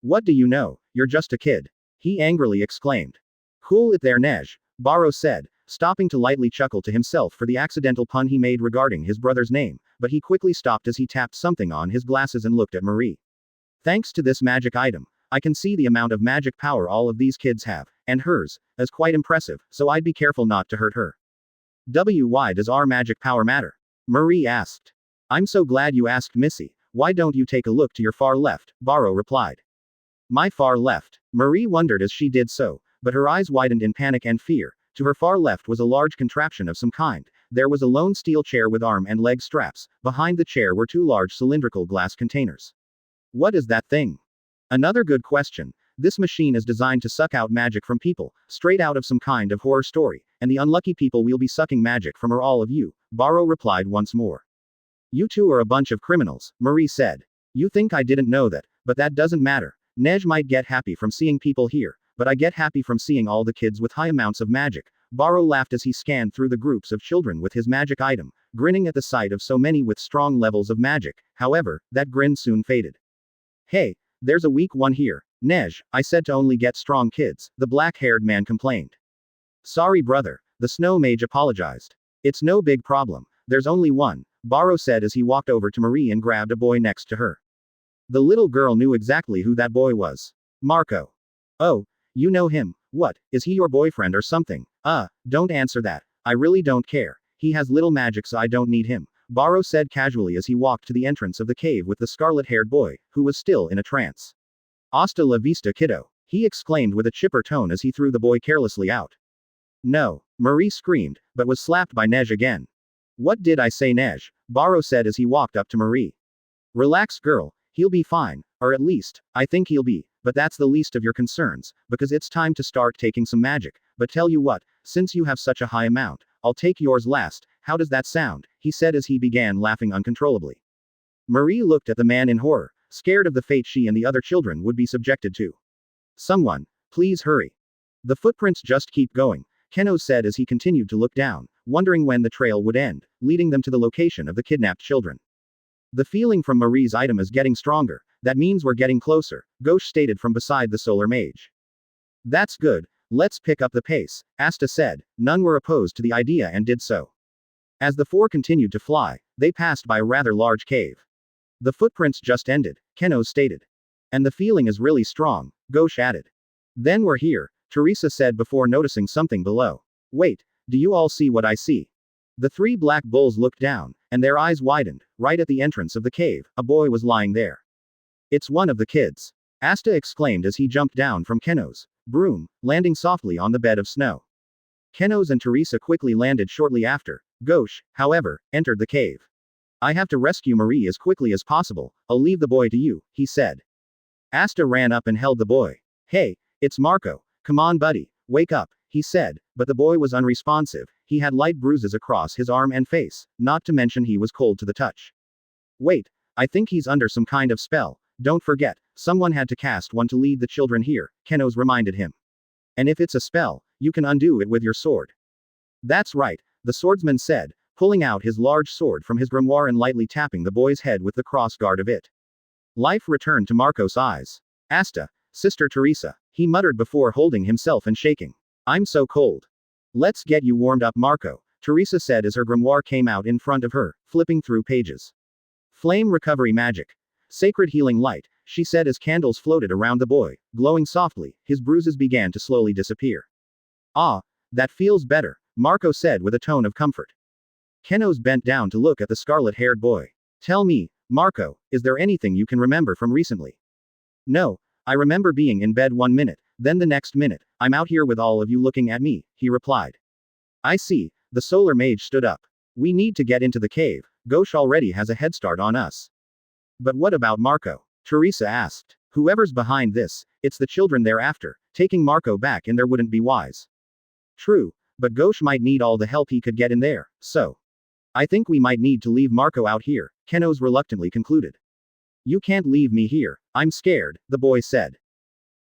What do you know, you're just a kid. He angrily exclaimed. Cool it there, Nej, Baro said, stopping to lightly chuckle to himself for the accidental pun he made regarding his brother's name, but he quickly stopped as he tapped something on his glasses and looked at Marie. Thanks to this magic item, I can see the amount of magic power all of these kids have, and hers, is quite impressive, so I'd be careful not to hurt her. Why does our magic power matter? Marie asked. I'm so glad you asked, Missy. Why don't you take a look to your far left? Baro replied. My far left. Marie wondered as she did so, but her eyes widened in panic and fear. To her far left was a large contraption of some kind. There was a lone steel chair with arm and leg straps. Behind the chair were two large cylindrical glass containers. What is that thing? Another good question. This machine is designed to suck out magic from people, straight out of some kind of horror story, and the unlucky people will be sucking magic from are all of you, Baro replied once more. You two are a bunch of criminals, Marie said. You think I didn't know that, but that doesn't matter. Nej might get happy from seeing people here, but I get happy from seeing all the kids with high amounts of magic. Baro laughed as he scanned through the groups of children with his magic item, grinning at the sight of so many with strong levels of magic. However, that grin soon faded. Hey, there's a weak one here. Nej, I said to only get strong kids, the black-haired man complained. Sorry brother, the snow mage apologized. It's no big problem, there's only one, Baro said as he walked over to Marie and grabbed a boy next to her. The little girl knew exactly who that boy was. Marco. Oh, you know him, what, is he your boyfriend or something? Don't answer that, I really don't care, he has little magic so I don't need him, Baro said casually as he walked to the entrance of the cave with the scarlet-haired boy, who was still in a trance. Hasta la vista, kiddo, he exclaimed with a chipper tone as he threw the boy carelessly out. No, Marie screamed, but was slapped by Nej again. What did I say, Nej? Baro said as he walked up to Marie. Relax girl, he'll be fine, or at least, I think he'll be, but that's the least of your concerns, because it's time to start taking some magic, but tell you what, since you have such a high amount, I'll take yours last, how does that sound? He said as he began laughing uncontrollably. Marie looked at the man in horror, scared of the fate she and the other children would be subjected to. Someone, please hurry. The footprints just keep going, Keno said as he continued to look down, wondering when the trail would end, leading them to the location of the kidnapped children. The feeling from Marie's item is getting stronger, that means we're getting closer, Ghosh stated from beside the solar mage. That's good, let's pick up the pace, Asta said, none were opposed to the idea and did so. As the four continued to fly, they passed by a rather large cave. The footprints just ended, Keno stated. And the feeling is really strong, Ghosh added. Then we're here, Teresa said before noticing something below. Wait, Do you all see what I see? The three black bulls looked down, and their eyes widened. Right at the entrance of the cave, a boy was lying there. It's one of the kids. Asta exclaimed as he jumped down from Keno's broom, landing softly on the bed of snow. Kenos and Teresa quickly landed shortly after. Ghosh, however, entered the cave. I have to rescue Marie as quickly as possible. I'll leave the boy to you, he said. Asta ran up and held the boy. Hey, it's Marco. Come on, buddy. Wake up, he said, but the boy was unresponsive. He had light bruises across his arm and face, not to mention he was cold to the touch. Wait, I think he's under some kind of spell. Don't forget, someone had to cast one to lead the children here, Kenos reminded him. And if it's a spell, you can undo it with your sword. That's right, the swordsman said, pulling out his large sword from his grimoire and lightly tapping the boy's head with the cross guard of it. Life returned to Marco's eyes. Asta, Sister Teresa, he muttered before holding himself and shaking. I'm so cold. Let's get you warmed up, Marco, Teresa said as her grimoire came out in front of her, flipping through pages. Flame recovery magic. Sacred healing light, she said as candles floated around the boy, glowing softly. His bruises began to slowly disappear. Ah, that feels better, Marco said with a tone of comfort. Kenos bent down to look at the scarlet-haired boy. Tell me, Marco, is there anything you can remember from recently? No, I remember being in bed 1 minute, then the next minute, I'm out here with all of you looking at me, he replied. I see, the solar mage stood up. We need to get into the cave. Ghosh already has a head start on us. But what about Marco? Teresa asked. Whoever's behind this, it's the children they're after. Taking Marco back in there wouldn't be wise. True, but Ghosh might need all the help he could get in there, so. I think we might need to leave Marco out here, Kenos reluctantly concluded. You can't leave me here. I'm scared, the boy said.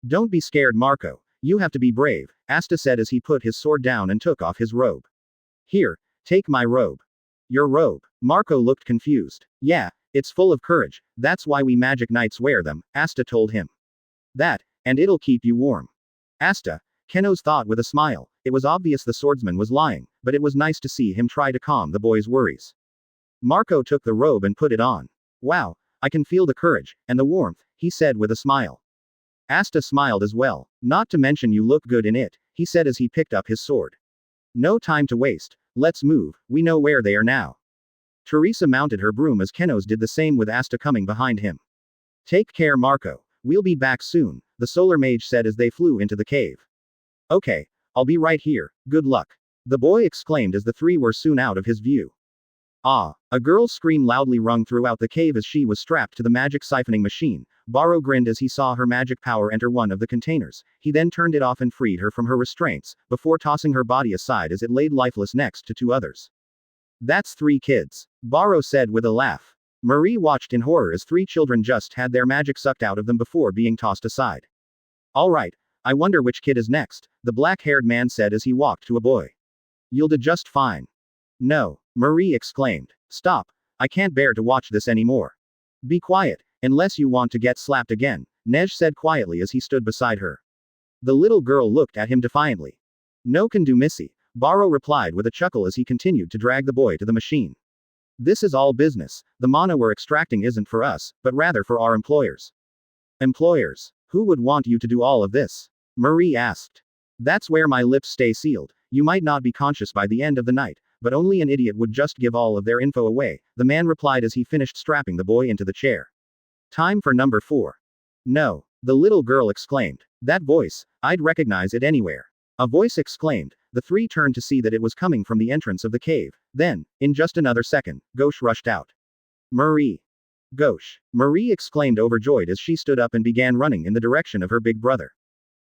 Don't be scared, Marco. You have to be brave, Asta said as he put his sword down and took off his robe. Here, take my robe. Your robe. Marco looked confused. Yeah, it's full of courage, that's why we magic knights wear them, Asta told him. That, and it'll keep you warm. Asta, Kenos thought with a smile. It was obvious the swordsman was lying, but it was nice to see him try to calm the boy's worries. Marco took the robe and put it on. Wow, I can feel the courage, and the warmth, he said with a smile. Asta smiled as well. Not to mention you look good in it, he said as he picked up his sword. No time to waste, let's move, we know where they are now. Teresa mounted her broom as Kenos did the same with Asta coming behind him. Take care, Marco, we'll be back soon, the solar mage said as they flew into the cave. Okay, I'll be right here, good luck. The boy exclaimed as the three were soon out of his view. Ah, a girl's scream loudly rung throughout the cave as she was strapped to the magic siphoning machine. Barrow grinned as he saw her magic power enter one of the containers. He then turned it off and freed her from her restraints, before tossing her body aside as it laid lifeless next to 2 others. That's 3 kids, Barrow said with a laugh. Marie watched in horror as 3 children just had their magic sucked out of them before being tossed aside. All right, I wonder which kid is next, the black-haired man said as he walked to a boy. You'll do just fine. No, Marie exclaimed. Stop, I can't bear to watch this anymore. Be quiet, unless you want to get slapped again, Nej said quietly as he stood beside her. The little girl looked at him defiantly. No can do, missy, Barrow replied with a chuckle as he continued to drag the boy to the machine. This is all business, the mana we're extracting isn't for us, but rather for our employers. Employers? Who would want you to do all of this? Marie asked. That's where my lips stay sealed. You might not be conscious by the end of the night, but only an idiot would just give all of their info away, the man replied as he finished strapping the boy into the chair. Time for number 4. No, the little girl exclaimed. That voice, I'd recognize it anywhere. A voice exclaimed. The 3 turned to see that it was coming from the entrance of the cave. Then, in just another second, Ghosh rushed out. Marie. Ghosh. Marie exclaimed overjoyed as she stood up and began running in the direction of her big brother.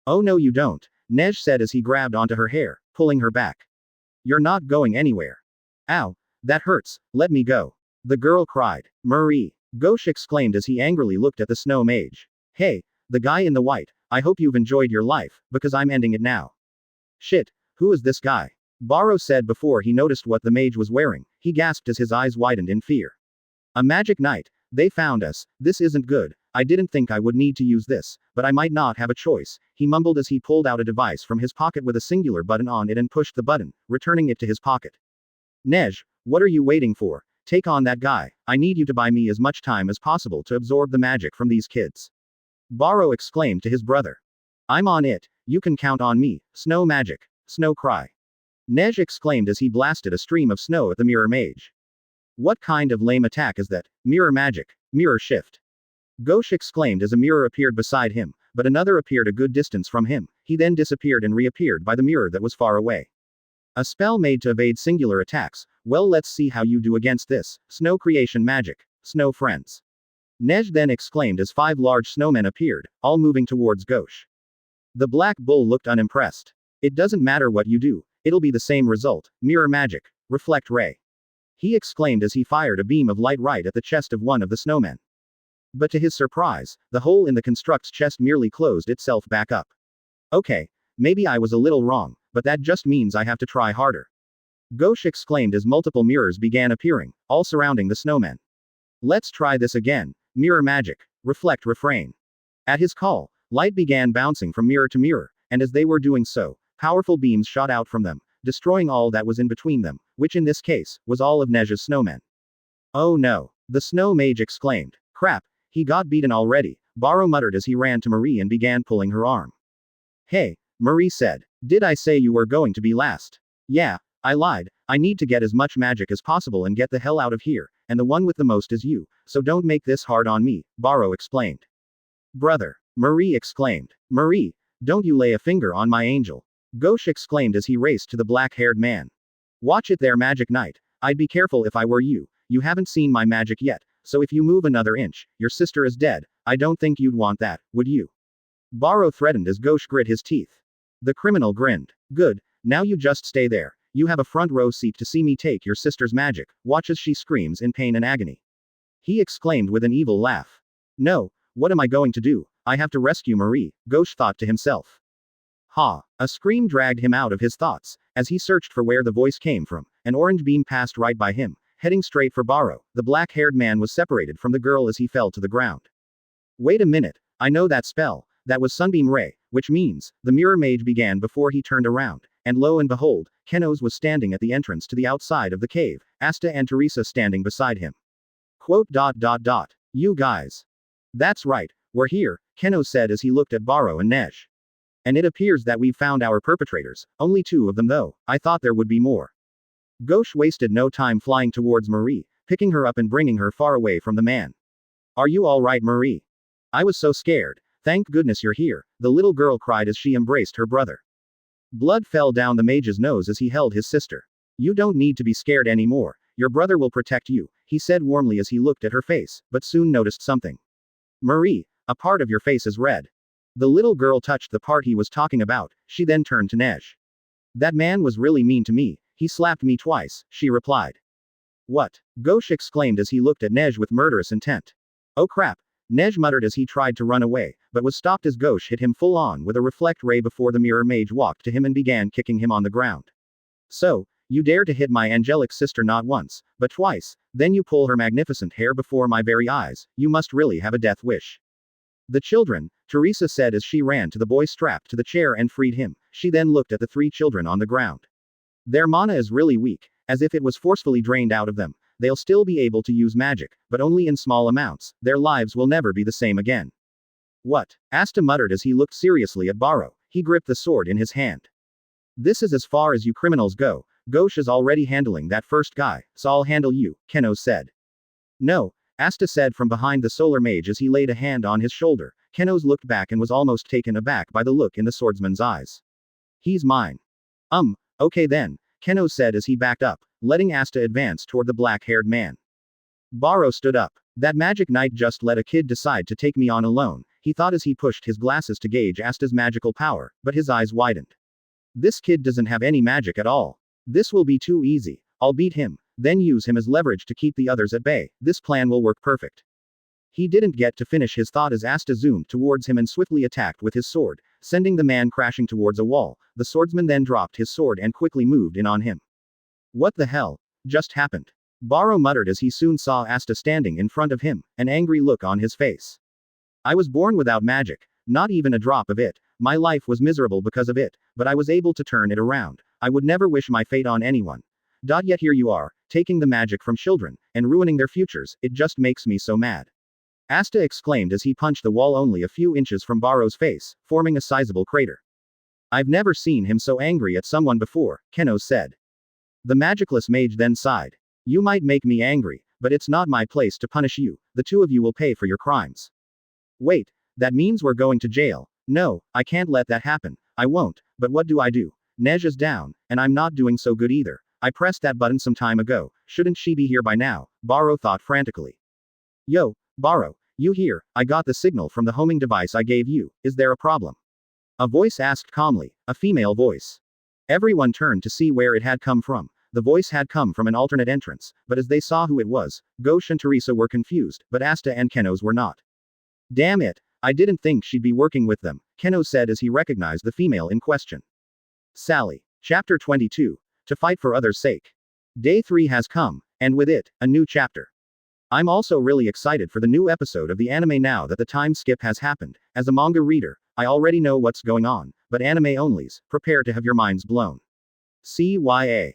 Oh no you don't, Nej said as he grabbed onto her hair, pulling her back. You're not going anywhere. Ow, that hurts, let me go. The girl cried. Marie. Ghosh exclaimed as he angrily looked at the snow mage. Hey, the guy in the white, I hope you've enjoyed your life, because I'm ending it now. Shit, who is this guy? Barrow said before he noticed what the mage was wearing. He gasped as his eyes widened in fear. A magic knight. They found us, this isn't good. I didn't think I would need to use this, but I might not have a choice, he mumbled as he pulled out a device from his pocket with a singular button on it and pushed the button, returning it to his pocket. Nej, what are you waiting for? Take on that guy. I need you to buy me as much time as possible to absorb the magic from these kids. Barrow exclaimed to his brother. I'm on it, you can count on me, Snow magic, Snow cry. Nej exclaimed as he blasted a stream of snow at the mirror mage. What kind of lame attack is that? Mirror magic. Mirror shift. Gauche exclaimed as a mirror appeared beside him, but another appeared a good distance from him. He then disappeared and reappeared by the mirror that was far away. A spell made to evade singular attacks. Well, let's see how you do against this. Snow creation magic. Snow friends. Nej then exclaimed as 5 large snowmen appeared, all moving towards Gauche. The black bull looked unimpressed. It doesn't matter what you do, it'll be the same result. Mirror magic. Reflect ray. He exclaimed as he fired a beam of light right at the chest of one of the snowmen. But to his surprise, the hole in the construct's chest merely closed itself back up. Okay, maybe I was a little wrong, but that just means I have to try harder. Gauche exclaimed as multiple mirrors began appearing, all surrounding the snowmen. Let's try this again. Mirror magic. Reflect refrain. At his call, light began bouncing from mirror to mirror, and as they were doing so, powerful beams shot out from them, destroying all that was in between them, which in this case, was all of Nej's snowmen. Oh no! The snow mage exclaimed. Crap, he got beaten already, Barrow muttered as he ran to Marie and began pulling her arm. Hey, Marie said. Did I say you were going to be last? Yeah, I lied. I need to get as much magic as possible and get the hell out of here, and the one with the most is you, so don't make this hard on me, Barrow explained. Brother, Marie exclaimed. Marie, don't you lay a finger on my angel. Gauche exclaimed as he raced to the black-haired man. Watch it there, Magic Knight. I'd be careful if I were you. You haven't seen my magic yet, so if you move another inch, your sister is dead. I don't think you'd want that, would you? Barrow threatened as Gauche grit his teeth. The criminal grinned. Good, now you just stay there. You have a front row seat to see me take your sister's magic. Watch as she screams in pain and agony. He exclaimed with an evil laugh. No, what am I going to do? I have to rescue Marie, Gauche thought to himself. Ha! A scream dragged him out of his thoughts. As he searched for where the voice came from, an orange beam passed right by him, heading straight for Barrow. The black-haired man was separated from the girl as he fell to the ground. Wait a minute, I know that spell. That was Sunbeam Ray, which means, the mirror mage began before he turned around, and lo and behold, Kenos was standing at the entrance to the outside of the cave, Asta and Teresa standing beside him. Quote. You guys. That's right, we're here, Kenos said as he looked at Barrow and Nej. And it appears that we've found our perpetrators, only 2 of them though, I thought there would be more. Gauche wasted no time flying towards Marie, picking her up and bringing her far away from the man. Are you alright, Marie? I was so scared. Thank goodness you're here, the little girl cried as she embraced her brother. Blood fell down the mage's nose as he held his sister. You don't need to be scared anymore, your brother will protect you, he said warmly as he looked at her face, but soon noticed something. Marie, a part of your face is red. The little girl touched the part he was talking about, she then turned to Nej. That man was really mean to me, he slapped me twice, she replied. What? Gauche exclaimed as he looked at Nej with murderous intent. Oh crap, Nej muttered as he tried to run away, but was stopped as Gauche hit him full on with a reflect ray before the mirror mage walked to him and began kicking him on the ground. So, you dare to hit my angelic sister not once, but twice, then you pull her magnificent hair before my very eyes, you must really have a death wish. The children, Teresa said as she ran to the boy strapped to the chair and freed him, she then looked at the 3 children on the ground. Their mana is really weak, as if it was forcefully drained out of them. They'll still be able to use magic, but only in small amounts, their lives will never be the same again. What? Asta muttered as he looked seriously at Barrow, he gripped the sword in his hand. This is as far as you criminals go, Gauche is already handling that first guy, so I'll handle you, Kenos said. No, Asta said from behind the solar mage as he laid a hand on his shoulder. Kenos looked back and was almost taken aback by the look in the swordsman's eyes. He's mine. Okay then, Kenos said as he backed up, letting Asta advance toward the black-haired man. Barrow stood up. That Magic Knight just let a kid decide to take me on alone, he thought as he pushed his glasses to gauge Asta's magical power, but his eyes widened. This kid doesn't have any magic at all. This will be too easy. I'll beat him, then use him as leverage to keep the others at bay. This plan will work perfect. He didn't get to finish his thought as Asta zoomed towards him and swiftly attacked with his sword, sending the man crashing towards a wall. The swordsman then dropped his sword and quickly moved in on him. What the hell just happened? Barrow muttered as he soon saw Asta standing in front of him, an angry look on his face. I was born without magic, not even a drop of it. My life was miserable because of it, but I was able to turn it around. I would never wish my fate on anyone. Yet here you are, taking the magic from children, and ruining their futures. It just makes me so mad. Asta exclaimed as he punched the wall only a few inches from Barrow's face, forming a sizable crater. I've never seen him so angry at someone before, Keno said. The magicless mage then sighed. You might make me angry, but it's not my place to punish you, the two of you will pay for your crimes. Wait, that means we're going to jail. No, I can't let that happen, I won't, but what do I do? Nej is down, and I'm not doing so good either. I pressed that button some time ago, shouldn't she be here by now? Baro thought frantically. Yo, Baro, you here, I got the signal from the homing device I gave you, is there a problem? A voice asked calmly, a female voice. Everyone turned to see where it had come from. The voice had come from an alternate entrance, but as they saw who it was, Ghosh and Teresa were confused, but Asta and Kenos were not. Damn it, I didn't think she'd be working with them, Keno said as he recognized the female in question. Sally. Chapter 22. To fight for others' sake. Day 3 has come, and with it, a new chapter. I'm also really excited for the new episode of the anime now that the time skip has happened. As a manga reader, I already know what's going on, but anime onlys, prepare to have your minds blown. CYA.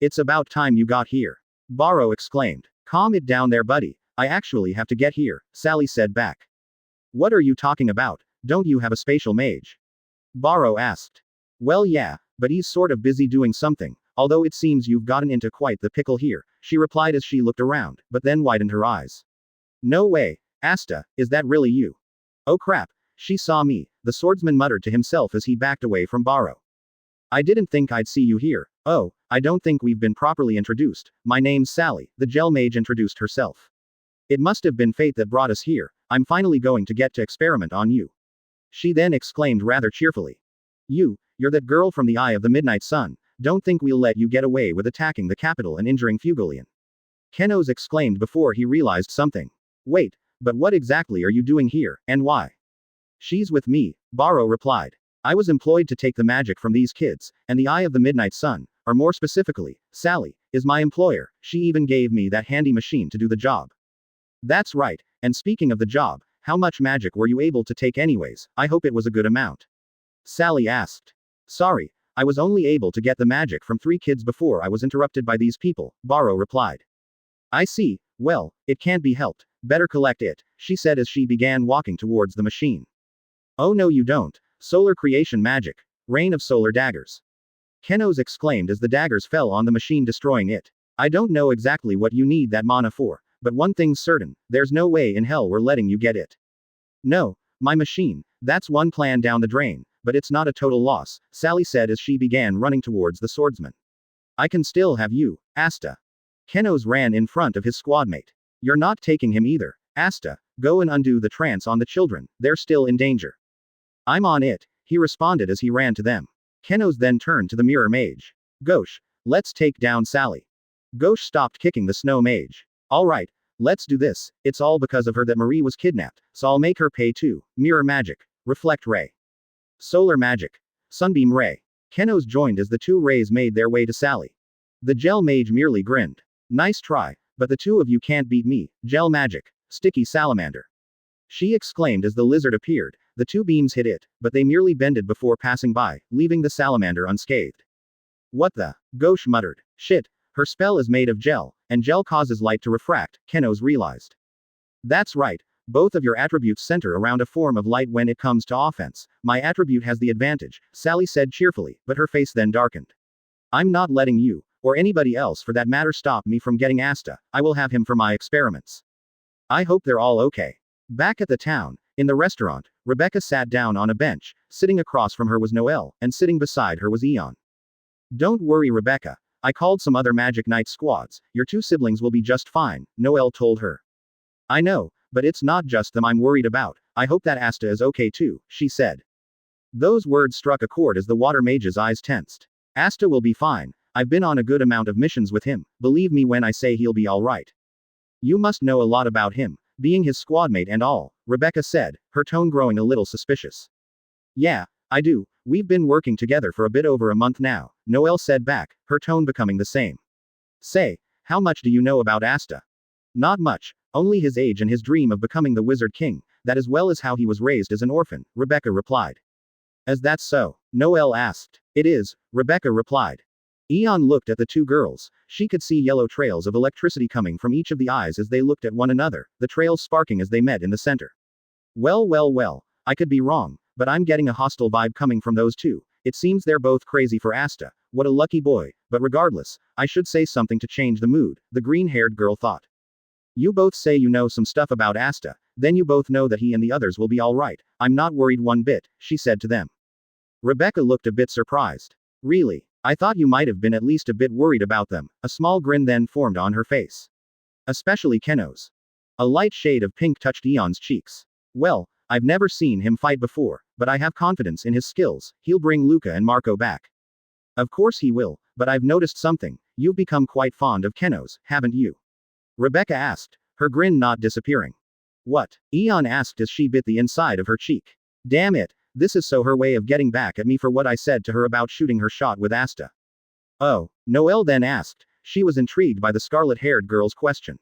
It's about time you got here. Baro exclaimed. Calm it down there, buddy. I actually have to get here, Sally said back. What are you talking about? Don't you have a spatial mage? Baro asked. Well, yeah, but he's sort of busy doing something, although it seems you've gotten into quite the pickle here, she replied as she looked around, but then widened her eyes. No way, Asta, is that really you? Oh crap, she saw me, the swordsman muttered to himself as he backed away from Baro. I didn't think I'd see you here. Oh, I don't think we've been properly introduced. My name's Sally, the gel mage introduced herself. It must have been fate that brought us here. I'm finally going to get to experiment on you. She then exclaimed rather cheerfully. You're that girl from the Eye of the Midnight Sun. Don't think we'll let you get away with attacking the capital and injuring Fugolian. Kenos exclaimed before he realized something. Wait, but what exactly are you doing here, and why? She's with me, Baro replied. I was employed to take the magic from these kids, and the Eye of the Midnight Sun, or more specifically, Sally, is my employer. She even gave me that handy machine to do the job. That's right, and speaking of the job, how much magic were you able to take anyways? I hope it was a good amount. Sally asked. Sorry, I was only able to get the magic from 3 kids before I was interrupted by these people, Baro replied. I see, well, it can't be helped, better collect it, she said as she began walking towards the machine. Oh no you don't, solar creation magic, rain of solar daggers. Kenos exclaimed as the daggers fell on the machine destroying it. I don't know exactly what you need that mana for, but one thing's certain, there's no way in hell we're letting you get it. No, my machine, that's one plan down the drain, but it's not a total loss, Sally said as she began running towards the swordsman. I can still have you, Asta. Kenos ran in front of his squadmate. You're not taking him either, Asta, go and undo the trance on the children, they're still in danger. I'm on it, he responded as he ran to them. Kenos then turned to the mirror mage. Ghosh, let's take down Sally. Ghosh stopped kicking the snow mage. Alright, let's do this, it's all because of her that Marie was kidnapped, so I'll make her pay too. Mirror magic. Reflect ray. Solar magic. Sunbeam ray. Kenos joined as the 2 rays made their way to Sally. The gel mage merely grinned. Nice try, but the 2 of you can't beat me. Gel magic. Sticky salamander. She exclaimed as the lizard appeared. The 2 beams hit it, but they merely bended before passing by, leaving the salamander unscathed. What the? Ghosh muttered. Shit, her spell is made of gel, and gel causes light to refract, Kenos realized. That's right. Both of your attributes center around a form of light when it comes to offense. My attribute has the advantage, Sally said cheerfully, but her face then darkened. I'm not letting you, or anybody else for that matter, stop me from getting Asta. I will have him for my experiments. I hope they're all okay. Back at the town, in the restaurant, Rebecca sat down on a bench. Sitting across from her was Noelle, and sitting beside her was Eon. Don't worry, Rebecca. I called some other Magic Knight squads. Your 2 siblings will be just fine, Noelle told her. I know, but it's not just them I'm worried about. I hope that Asta is okay too, she said. Those words struck a chord as the water mage's eyes tensed. Asta will be fine. I've been on a good amount of missions with him. Believe me when I say he'll be alright. You must know a lot about him, being his squadmate and all, Rebecca said, her tone growing a little suspicious. Yeah, I do. We've been working together for a bit over a month now, Noelle said back, her tone becoming the same. Say, how much do you know about Asta? Not much, only his age and his dream of becoming the Wizard King, that as well as how he was raised as an orphan, Rebecca replied. Is that so? Noelle asked. It is, Rebecca replied. Eon looked at the 2 girls. She could see yellow trails of electricity coming from each of the eyes as they looked at one another, the trails sparking as they met in the center. Well, I could be wrong, but I'm getting a hostile vibe coming from those 2. It seems they're both crazy for Asta. What a lucky boy, but regardless, I should say something to change the mood, the green-haired girl thought. You both say you know some stuff about Asta, then you both know that he and the others will be alright. I'm not worried one bit, she said to them. Rebecca looked a bit surprised. Really? I thought you might have been at least a bit worried about them. A small grin then formed on her face. Especially Keno's. A light shade of pink touched Eon's cheeks. Well, I've never seen him fight before, but I have confidence in his skills. He'll bring Luca and Marco back. Of course he will, but I've noticed something. You've become quite fond of Keno's, haven't you? Rebecca asked, her grin not disappearing. What? Eon asked as she bit the inside of her cheek. Damn it, this is so her way of getting back at me for what I said to her about shooting her shot with Asta. Oh, Noelle then asked. She was intrigued by the scarlet-haired girl's question.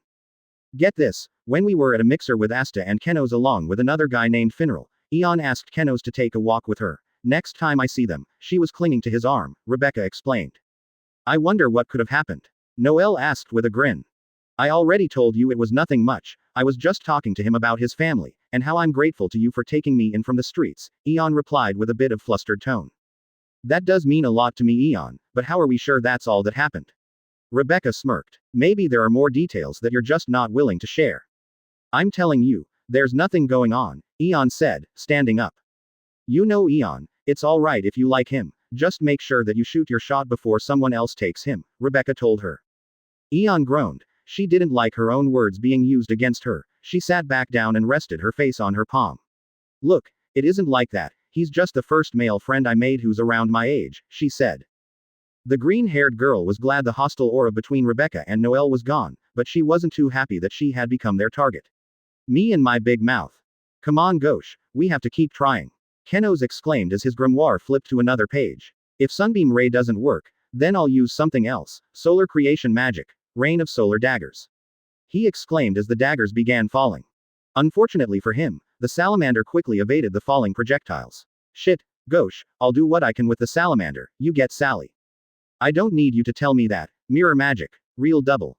Get this, when we were at a mixer with Asta and Keno's along with another guy named Finral, Eon asked Keno's to take a walk with her. Next time I see them, she was clinging to his arm, Rebecca explained. I wonder what could have happened. Noelle asked with a grin. I already told you it was nothing much, I was just talking to him about his family, and how I'm grateful to you for taking me in from the streets, Eon replied with a bit of flustered tone. That does mean a lot to me, Eon, but how are we sure that's all that happened? Rebecca smirked. Maybe there are more details that you're just not willing to share. I'm telling you, there's nothing going on, Eon said, standing up. You know Eon, it's alright if you like him, just make sure that you shoot your shot before someone else takes him, Rebecca told her. Eon groaned. She didn't like her own words being used against her. She sat back down and rested her face on her palm. Look, it isn't like that, he's just the first male friend I made who's around my age, she said. The green-haired girl was glad the hostile aura between Rebecca and Noelle was gone, but she wasn't too happy that she had become their target. Me and my big mouth. Come on Ghosh, we have to keep trying. Keno's exclaimed as his grimoire flipped to another page. If Sunbeam Ray doesn't work, then I'll use something else, solar creation magic. Rain of solar daggers. He exclaimed as the daggers began falling. Unfortunately for him, the salamander quickly evaded the falling projectiles. Shit, Ghosh, I'll do what I can with the salamander, you get Sally. I don't need you to tell me that. Mirror magic. Real double.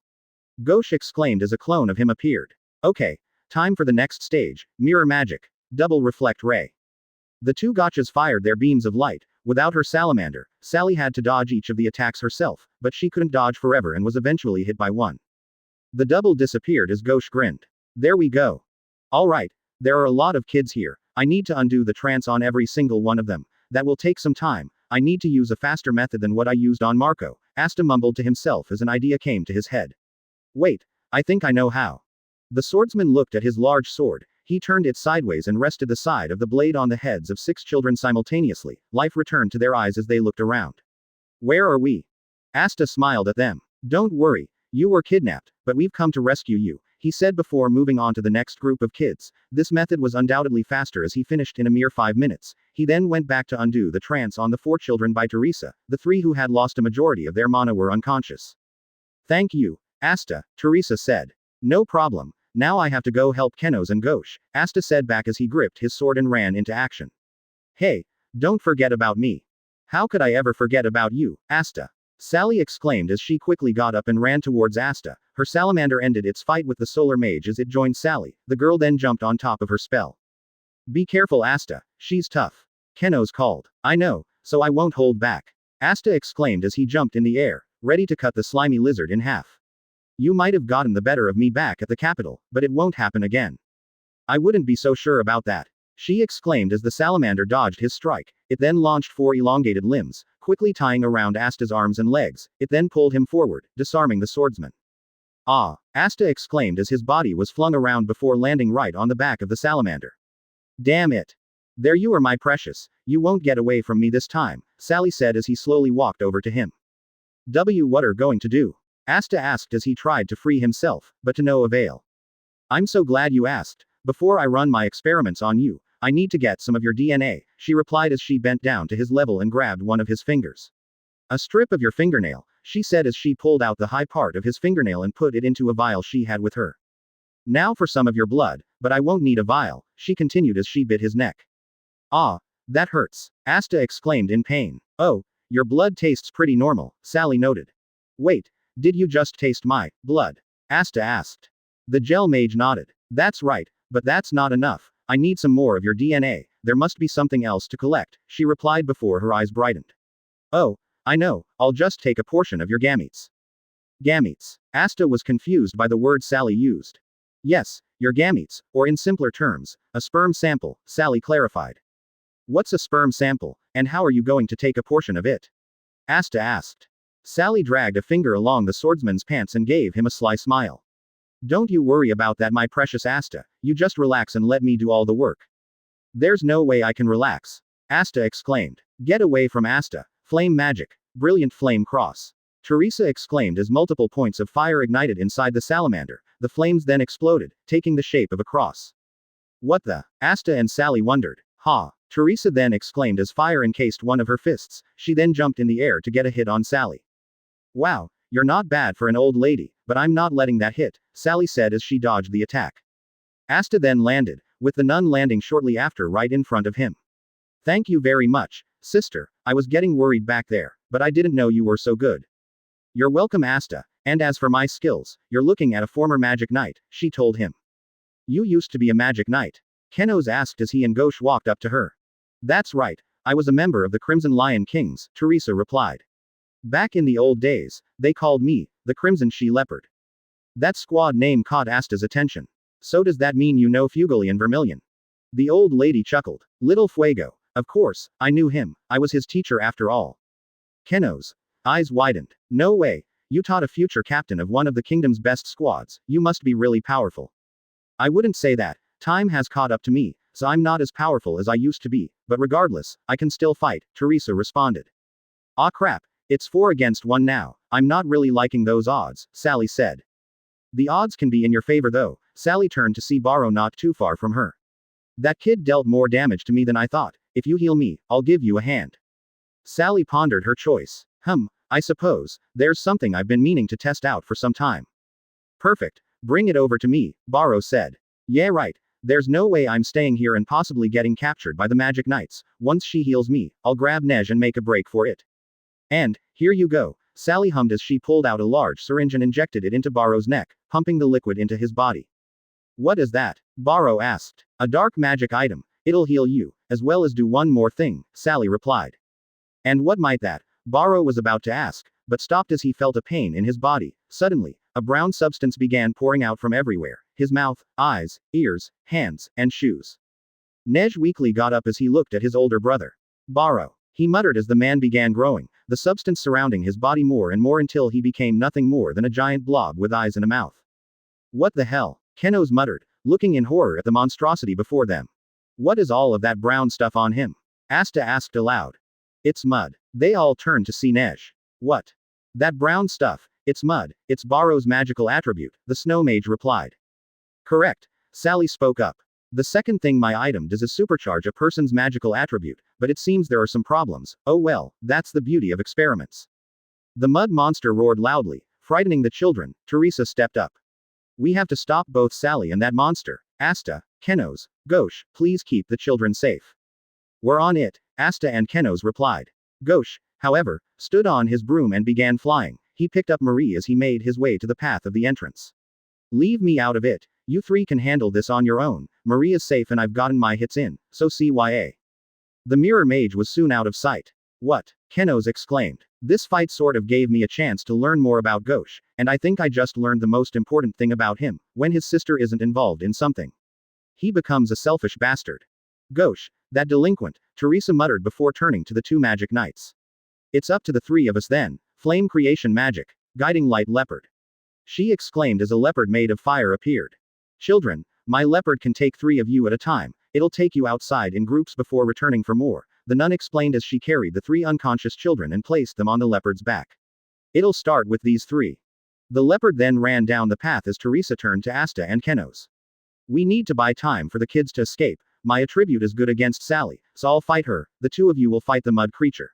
Ghosh exclaimed as a clone of him appeared. Okay, time for the next stage, mirror magic. Double reflect ray. The two gotchas fired their beams of light. Without her salamander, Sally had to dodge each of the attacks herself, but she couldn't dodge forever and was eventually hit by one. The double disappeared as Ghosh grinned. There we go. Alright, there are a lot of kids here, I need to undo the trance on every single one of them. That will take some time, I need to use a faster method than what I used on Marco, Asta mumbled to himself as an idea came to his head. Wait, I think I know how. The swordsman looked at his large sword. He turned it sideways and rested the side of the blade on the heads of 6 children simultaneously. Life returned to their eyes as they looked around. Where are we? Asta smiled at them. Don't worry, you were kidnapped, but we've come to rescue you, he said before moving on to the next group of kids. This method was undoubtedly faster as he finished in a mere 5 minutes. He then went back to undo the trance on the 4 children by Teresa. The 3 who had lost a majority of their mana were unconscious. Thank you, Asta, Teresa said. No problem. Now I have to go help Keno's and Ghosh, Asta said back as he gripped his sword and ran into action. Hey, don't forget about me. How could I ever forget about you, Asta? Sally exclaimed as she quickly got up and ran towards Asta. Her salamander ended its fight with the solar mage as it joined Sally. The girl then jumped on top of her spell. Be careful Asta, she's tough. Keno's called. I know, so I won't hold back. Asta exclaimed as he jumped in the air, ready to cut the slimy lizard in half. You might have gotten the better of me back at the capital, but it won't happen again. I wouldn't be so sure about that. She exclaimed as the salamander dodged his strike. It then launched 4 elongated limbs, quickly tying around Asta's arms and legs. It then pulled him forward, disarming the swordsman. Ah! Asta exclaimed as his body was flung around before landing right on the back of the salamander. Damn it! There you are my precious, you won't get away from me this time, Sally said as he slowly walked over to him. What are going to do? Asta asked as he tried to free himself, but to no avail. I'm so glad you asked. Before I run my experiments on you, I need to get some of your DNA, she replied as she bent down to his level and grabbed one of his fingers. A strip of your fingernail, she said as she pulled out the high part of his fingernail and put it into a vial she had with her. Now for some of your blood, but I won't need a vial, she continued as she bit his neck. Ah, that hurts, Asta exclaimed in pain. Oh, your blood tastes pretty normal, Sally noted. Wait. Did you just taste my blood? Asta asked. The gel mage nodded. That's right, but that's not enough. I need some more of your DNA, there must be something else to collect, she replied before her eyes brightened. Oh, I know, I'll just take a portion of your gametes. Gametes. Asta was confused by the word Sally used. Yes, your gametes, or in simpler terms, a sperm sample, Sally clarified. What's a sperm sample, and how are you going to take a portion of it? Asta asked. Sally dragged a finger along the swordsman's pants and gave him a sly smile. Don't you worry about that, my precious Asta, you just relax and let me do all the work. There's no way I can relax. Asta exclaimed. Get away from Asta. Flame magic. Brilliant flame cross. Teresa exclaimed as multiple points of fire ignited inside the salamander. The flames then exploded, taking the shape of a cross. What the? Asta and Sally wondered. Ha! Teresa then exclaimed as fire encased one of her fists. She then jumped in the air to get a hit on Sally. Wow, you're not bad for an old lady, but I'm not letting that hit, Sally said as she dodged the attack. Asta then landed, with the nun landing shortly after right in front of him. Thank you very much, sister, I was getting worried back there, but I didn't know you were so good. You're welcome, Asta, and as for my skills, you're looking at a former magic knight, she told him. You used to be a magic knight? Kenos asked as he and Ghosh walked up to her. That's right, I was a member of the Crimson Lion Kings, Teresa replied. Back in the old days, they called me, the Crimson She-Leopard. That squad name caught Asta's attention. So does that mean you know Fugoli and Vermilion? The old lady chuckled. Little Fuego. Of course, I knew him, I was his teacher after all. Kenos. Eyes widened. No way, you taught a future captain of one of the kingdom's best squads, you must be really powerful. I wouldn't say that, time has caught up to me, so I'm not as powerful as I used to be, but regardless, I can still fight, Teresa responded. Aw crap, it's 4 against 1 now, I'm not really liking those odds, Sally said. The odds can be in your favor though, Sally turned to see Barrow not too far from her. That kid dealt more damage to me than I thought, if you heal me, I'll give you a hand. Sally pondered her choice. I suppose, there's something I've been meaning to test out for some time. Perfect, bring it over to me, Barrow said. Yeah right, there's no way I'm staying here and possibly getting captured by the Magic Knights, once she heals me, I'll grab Nej and make a break for it. And, here you go, Sally hummed as she pulled out a large syringe and injected it into Barrow's neck, pumping the liquid into his body. What is that? Barrow asked. A dark magic item, it'll heal you, as well as do one more thing, Sally replied. And what might that? Barrow was about to ask, but stopped as he felt a pain in his body. Suddenly, a brown substance began pouring out from everywhere, his mouth, eyes, ears, hands, and shoes. Nej weakly got up as he looked at his older brother. Barrow. He muttered as the man began growing, the substance surrounding his body more and more until he became nothing more than a giant blob with eyes and a mouth. What the hell? Kenos muttered, looking in horror at the monstrosity before them. What is all of that brown stuff on him? Asta asked aloud. It's mud. They all turned to see Nej. What? That brown stuff, it's mud, it's Barrow's magical attribute, the snow mage replied. Correct, Sally spoke up. The second thing my item does is supercharge a person's magical attribute, but it seems there are some problems. Oh well, that's the beauty of experiments. The mud monster roared loudly, frightening the children. Teresa stepped up. We have to stop both Sally and that monster. Asta, Kenos, Ghosh, please keep the children safe. We're on it, Asta and Kenos replied. Ghosh, however, stood on his broom and began flying. He picked up Marie as he made his way to the path of the entrance. Leave me out of it. You three can handle this on your own. Marie is safe and I've gotten my hits in, so CYA. The mirror mage was soon out of sight. What? Kenos exclaimed. This fight sort of gave me a chance to learn more about Ghosh, and I think I just learned the most important thing about him. When his sister isn't involved in something, he becomes a selfish bastard. Ghosh, that delinquent, Teresa muttered before turning to the 2 magic knights. It's up to the 3 of us then. Flame creation magic. Guiding light leopard. She exclaimed as a leopard made of fire appeared. Children, my leopard can take 3 of you at a time, it'll take you outside in groups before returning for more, the nun explained as she carried the 3 unconscious children and placed them on the leopard's back. It'll start with these 3. The leopard then ran down the path as Teresa turned to Asta and Kenos. We need to buy time for the kids to escape. My attribute is good against Sally, so I'll fight her, the 2 of you will fight the mud creature.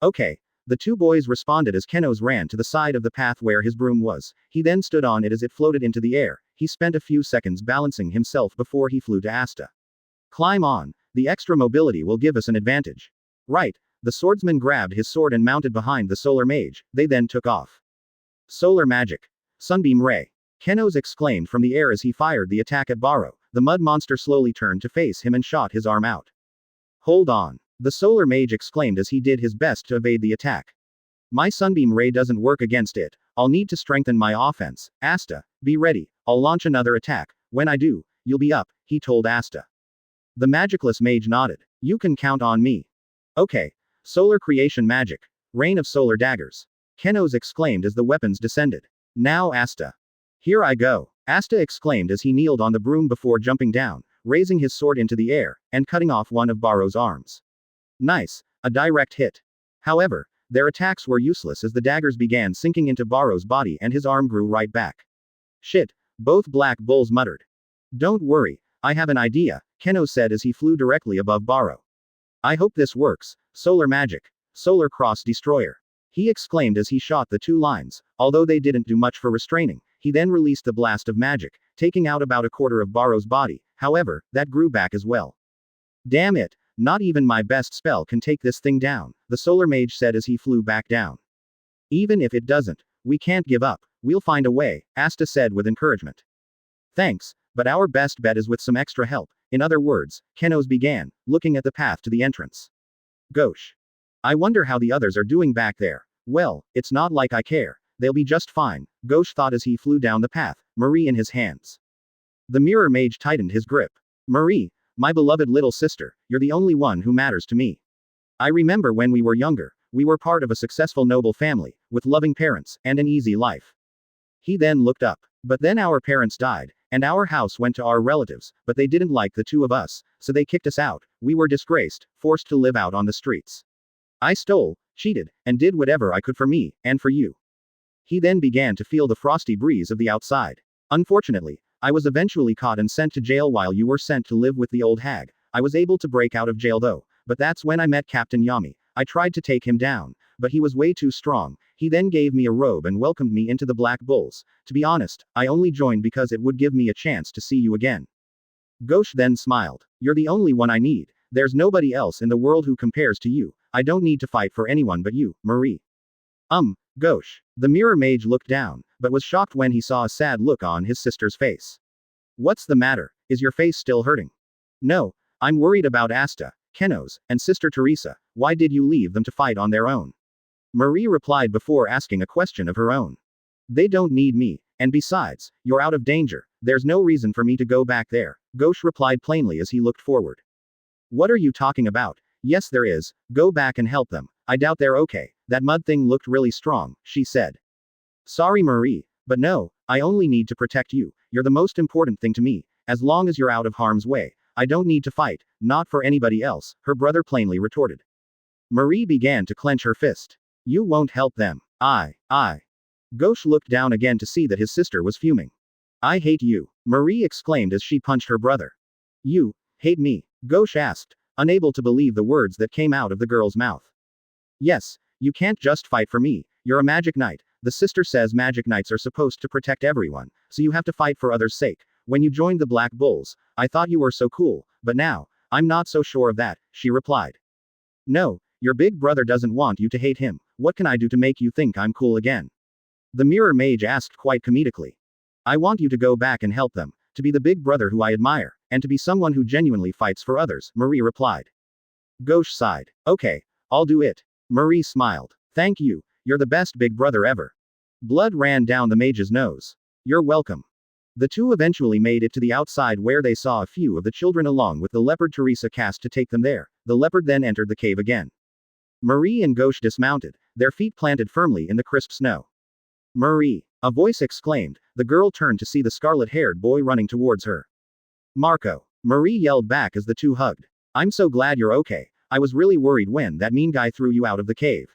Okay. The 2 boys responded as Kenos ran to the side of the path where his broom was. He then stood on it as it floated into the air. He spent a few seconds balancing himself before he flew to Asta. Climb on. The extra mobility will give us an advantage. Right. The swordsman grabbed his sword and mounted behind the solar mage. They then took off. Solar magic. Sunbeam ray. Kenos exclaimed from the air as he fired the attack at Barrow. The mud monster slowly turned to face him and shot his arm out. Hold on. The solar mage exclaimed as he did his best to evade the attack. My sunbeam ray doesn't work against it. I'll need to strengthen my offense. Asta, be ready. I'll launch another attack. When I do, you'll be up, he told Asta. The magicless mage nodded. You can count on me. Okay. Solar creation magic. Rain of solar daggers. Kenos exclaimed as the weapons descended. Now Asta. Here I go. Asta exclaimed as he kneeled on the broom before jumping down, raising his sword into the air, and cutting off one of Barrow's arms. Nice. A direct hit. However, their attacks were useless as the daggers began sinking into Barrow's body and his arm grew right back. Shit. Both black bulls muttered. Don't worry, I have an idea, Kenos said as he flew directly above Barrow. I hope this works. Solar magic. Solar cross destroyer. He exclaimed as he shot the two lines, although they didn't do much for restraining. He then released the blast of magic, taking out about a quarter of Barrow's body, however, that grew back as well. Damn it, not even my best spell can take this thing down, the solar mage said as he flew back down. Even if it doesn't, we can't give up, we'll find a way, Asta said with encouragement. Thanks, but our best bet is with some extra help, in other words, Kenos began, looking at the path to the entrance. Gosh. I wonder how the others are doing back there. Well, it's not like I care. They'll be just fine, Ghosh thought as he flew down the path, Marie in his hands. The mirror mage tightened his grip. Marie, my beloved little sister, you're the only one who matters to me. I remember when we were younger, we were part of a successful noble family, with loving parents, and an easy life. He then looked up. But then our parents died, and our house went to our relatives, but they didn't like the two of us, so they kicked us out. We were disgraced, forced to live out on the streets. I stole, cheated, and did whatever I could for me, and for you. He then began to feel the frosty breeze of the outside. Unfortunately, I was eventually caught and sent to jail while you were sent to live with the old hag. I was able to break out of jail though, but that's when I met Captain Yami. I tried to take him down, but he was way too strong. He then gave me a robe and welcomed me into the Black Bulls. To be honest, I only joined because it would give me a chance to see you again. Ghosh then smiled. You're the only one I need. There's nobody else in the world who compares to you. I don't need to fight for anyone but you, Marie. Ghosh. The mirror mage looked down, but was shocked when he saw a sad look on his sister's face. What's the matter? Is your face still hurting? No, I'm worried about Asta, Kenos, and Sister Teresa. Why did you leave them to fight on their own? Marie replied before asking a question of her own. They don't need me, and besides, you're out of danger. There's no reason for me to go back there, Ghosh replied plainly as he looked forward. What are you talking about? Yes, there is. Go back and help them. I doubt they're okay. That mud thing looked really strong, she said. Sorry, Marie, but no, I only need to protect you. You're the most important thing to me. As long as you're out of harm's way, I don't need to fight, not for anybody else, her brother plainly retorted. Marie began to clench her fist. You won't help them. I. Ghosh looked down again to see that his sister was fuming. I hate you, Marie exclaimed as she punched her brother. You hate me? Ghosh asked, unable to believe the words that came out of the girl's mouth. Yes, you can't just fight for me. You're a magic knight. The sister says magic knights are supposed to protect everyone, so you have to fight for others' sake. When you joined the Black Bulls, I thought you were so cool, but now, I'm not so sure of that, she replied. No, your big brother doesn't want you to hate him. What can I do to make you think I'm cool again? The mirror mage asked quite comedically. I want you to go back and help them, to be the big brother who I admire, and to be someone who genuinely fights for others, Marie replied. Ghosh sighed. Okay, I'll do it. Marie smiled. Thank you, you're the best big brother ever. Blood ran down the mage's nose. You're welcome. The two eventually made it to the outside where they saw a few of the children along with the leopard Teresa cast to take them there. The leopard then entered the cave again. Marie and Ghosh dismounted, their feet planted firmly in the crisp snow. Marie! A voice exclaimed. The girl turned to see the scarlet-haired boy running towards her. Marco! Marie yelled back as the two hugged. I'm so glad you're okay. I was really worried when that mean guy threw you out of the cave.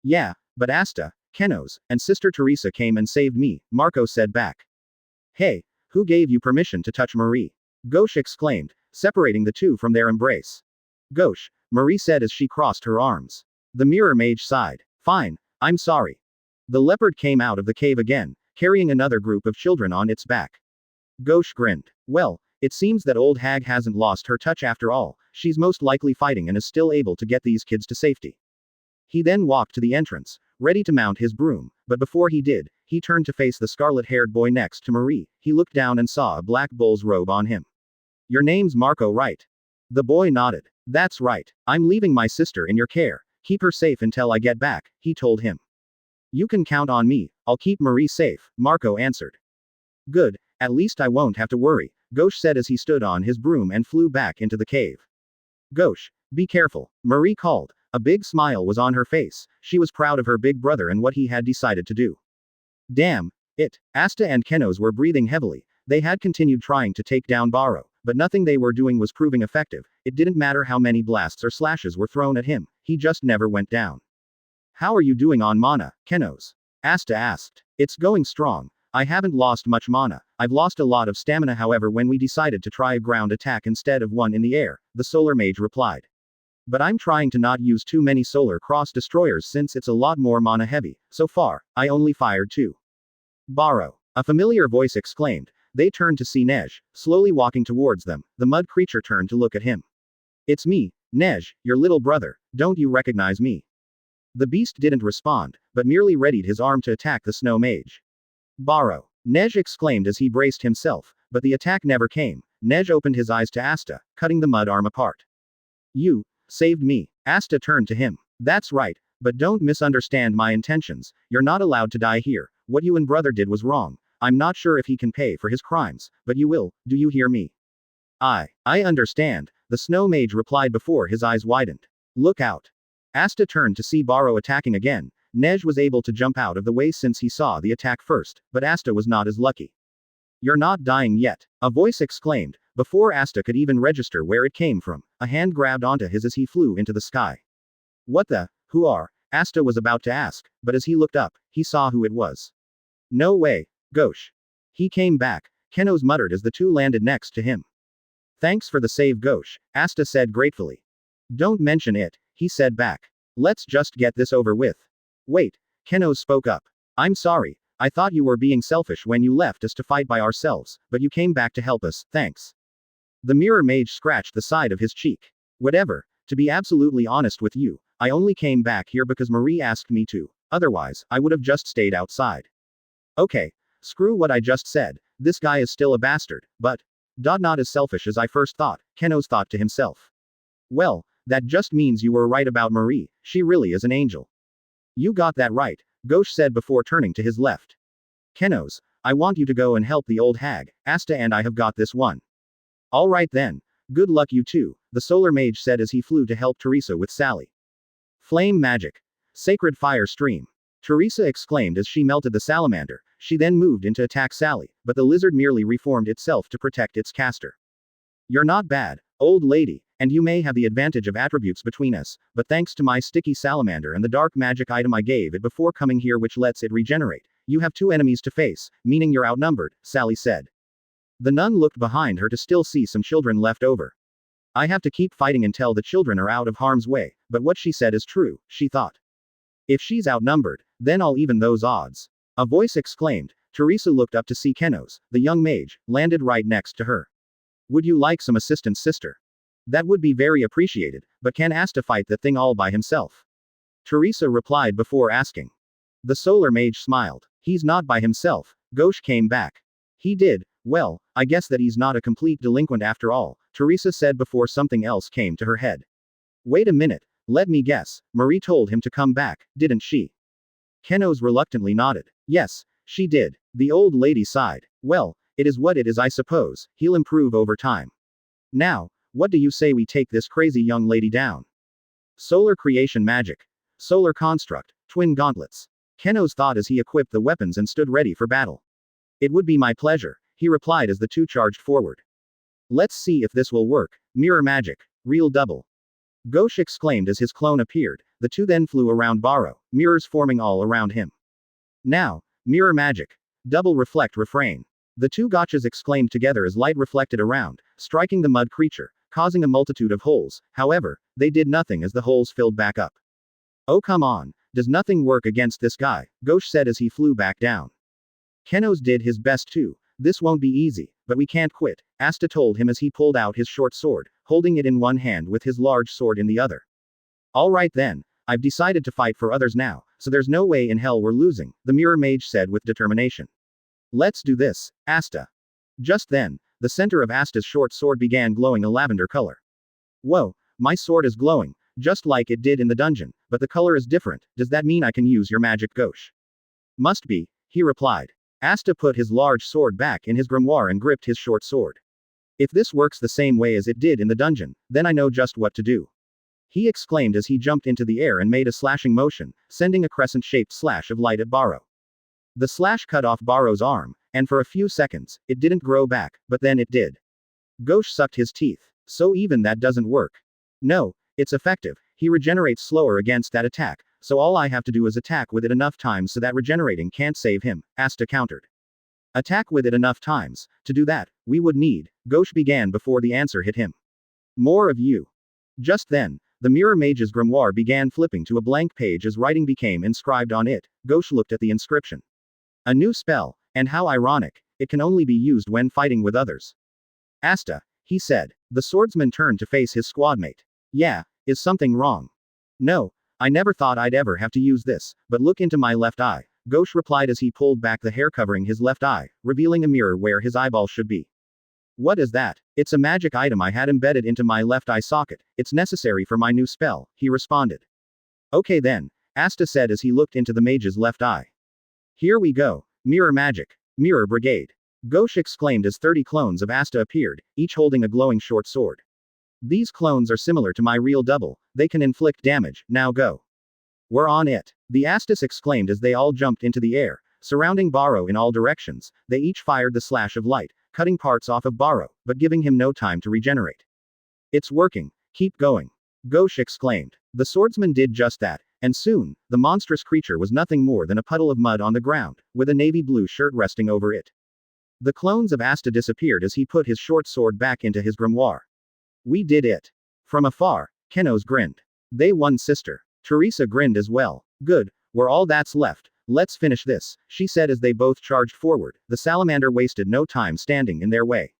Yeah, but Asta, Kenos, and Sister Teresa came and saved me, Marco said back. Hey, who gave you permission to touch Marie? Ghosh exclaimed, separating the two from their embrace. Ghosh, Marie said as she crossed her arms. The mirror mage sighed. Fine, I'm sorry. The leopard came out of the cave again, carrying another group of children on its back. Ghosh grinned. Well, it seems that old hag hasn't lost her touch after all. She's most likely fighting and is still able to get these kids to safety. He then walked to the entrance, ready to mount his broom, but before he did, he turned to face the scarlet-haired boy next to Marie. He looked down and saw a black bull's robe on him. Your name's Marco, right? The boy nodded. That's right. I'm leaving my sister in your care. Keep her safe until I get back, he told him. You can count on me, I'll keep Marie safe, Marco answered. Good, at least I won't have to worry, Gauche said as he stood on his broom and flew back into the cave. Gauche, be careful, Marie called. A big smile was on her face. She was proud of her big brother and what he had decided to do. Damn it. Asta and Kenos were breathing heavily. They had continued trying to take down Barrow, but nothing they were doing was proving effective. It didn't matter how many blasts or slashes were thrown at him, he just never went down. How are you doing on mana, Kenos? Asta asked. It's going strong. I haven't lost much mana. I've lost a lot of stamina, however, when we decided to try a ground attack instead of one in the air, the solar mage replied. But I'm trying to not use too many solar cross destroyers since it's a lot more mana heavy. So far, I only fired 2. Barrow. A familiar voice exclaimed. They turned to see Nej, slowly walking towards them. The mud creature turned to look at him. It's me, Nej, your little brother. Don't you recognize me? The beast didn't respond, but merely readied his arm to attack the snow mage. Barrow. Nej exclaimed as he braced himself, but the attack never came. Nej opened his eyes to Asta, cutting the mud arm apart. You saved me. Asta turned to him. That's right, but don't misunderstand my intentions. You're not allowed to die here. What you and brother did was wrong. I'm not sure if he can pay for his crimes, but you will, do you hear me? I understand, the snow mage replied before his eyes widened. Look out. Asta turned to see Barrow attacking again. Nej was able to jump out of the way since he saw the attack first, but Asta was not as lucky. You're not dying yet, a voice exclaimed. Before Asta could even register where it came from, a hand grabbed onto his as he flew into the sky. What the, who are? Asta was about to ask, but as he looked up, he saw who it was. No way, Gauche. He came back, Kenos muttered as the two landed next to him. Thanks for the save, Gauche, Asta said gratefully. Don't mention it, he said back. Let's just get this over with. Wait, Kenos spoke up. I'm sorry, I thought you were being selfish when you left us to fight by ourselves, but you came back to help us, thanks. The mirror mage scratched the side of his cheek. Whatever, to be absolutely honest with you, I only came back here because Marie asked me to, otherwise, I would have just stayed outside. Okay, screw what I just said, this guy is still a bastard, but, not as selfish as I first thought, Kenos thought to himself. Well, that just means you were right about Marie, she really is an angel. You got that right, Gauche said before turning to his left. Kenos, I want you to go and help the old hag, Asta and I have got this one. All right then. Good luck you two, the solar mage said as he flew to help Teresa with Sally. Flame magic. Sacred fire stream. Teresa exclaimed as she melted the salamander. She then moved in to attack Sally, but the lizard merely reformed itself to protect its caster. You're not bad, old lady, and you may have the advantage of attributes between us, but thanks to my sticky salamander and the dark magic item I gave it before coming here which lets it regenerate, you have 2 enemies to face, meaning you're outnumbered, Sally said. The nun looked behind her to still see some children left over. I have to keep fighting until the children are out of harm's way, but what she said is true, she thought. If she's outnumbered, then I'll even those odds. A voice exclaimed. Teresa looked up to see Kenos, the young mage, landed right next to her. Would you like some assistance, sister? That would be very appreciated, but can Asta fight the thing all by himself? Teresa replied before asking. The solar mage smiled. He's not by himself, Gauche came back. He did. Well, I guess that he's not a complete delinquent after all, Teresa said before something else came to her head. Wait a minute, let me guess, Marie told him to come back, didn't she? Kenos reluctantly nodded. Yes, she did. The old lady sighed. Well, it is what it is, I suppose, he'll improve over time. Now, what do you say we take this crazy young lady down? Solar creation magic. Solar construct, twin gauntlets. Kenos thought as he equipped the weapons and stood ready for battle. It would be my pleasure, he replied as the two charged forward. Let's see if this will work. Mirror magic. Real double. Gauche exclaimed as his clone appeared. The two then flew around Barrow, mirrors forming all around him. Now, mirror magic. Double reflect refrain. The two gotchas exclaimed together as light reflected around, striking the mud creature, causing a multitude of holes. However, they did nothing as the holes filled back up. Oh come on, does nothing work against this guy, Gauche said as he flew back down. Kenos did his best too. This won't be easy, but we can't quit, Asta told him as he pulled out his short sword, holding it in one hand with his large sword in the other. All right then, I've decided to fight for others now, so there's no way in hell we're losing, the mirror mage said with determination. Let's do this, Asta. Just then, the center of Asta's short sword began glowing a lavender color. Whoa, My sword is glowing, just like it did in the dungeon, but the color is different. Does that mean I can use your magic Gauche? Must be, he replied. Asta put his large sword back in his grimoire and gripped his short sword. If this works the same way as it did in the dungeon, then I know just what to do. He exclaimed as he jumped into the air and made a slashing motion, sending a crescent-shaped slash of light at Barrow. The slash cut off Barrow's arm, and for a few seconds, it didn't grow back, but then it did. Gauche sucked his teeth. So even that doesn't work. No, it's effective. He regenerates slower against that attack, so all I have to do is attack with it enough times so that regenerating can't save him, Asta countered. Attack with it enough times. To do that, we would need, Gauche began before the answer hit him. More of you. Just then, the mirror mage's grimoire began flipping to a blank page as writing became inscribed on it. Gauche looked at the inscription. A new spell, and how ironic, it can only be used when fighting with others. Asta, he said. The swordsman turned to face his squadmate. Yeah, is something wrong? No, I never thought I'd ever have to use this, but look into my left eye, Gauche replied as he pulled back the hair covering his left eye, revealing a mirror where his eyeball should be. What is that? It's a magic item I had embedded into my left eye socket. It's necessary for my new spell, he responded. Okay then, Asta said as he looked into the mage's left eye. Here we go. Mirror magic. Mirror brigade. Gauche exclaimed as 30 clones of Asta appeared, each holding a glowing short sword. These clones are similar to my real double, they can inflict damage, now go. We're on it. The Astas exclaimed as they all jumped into the air, surrounding Barrow in all directions. They each fired the slash of light, cutting parts off of Barrow, but giving him no time to regenerate. It's working. Keep going. Gauche exclaimed. The swordsman did just that, and soon, the monstrous creature was nothing more than a puddle of mud on the ground, with a navy blue shirt resting over it. The clones of Asta disappeared as he put his short sword back into his grimoire. We did it. From afar, Kenos grinned. They won, sister. Teresa grinned as well. Good, we're all that's left. Let's finish this, she said as they both charged forward. The salamander wasted no time standing in their way.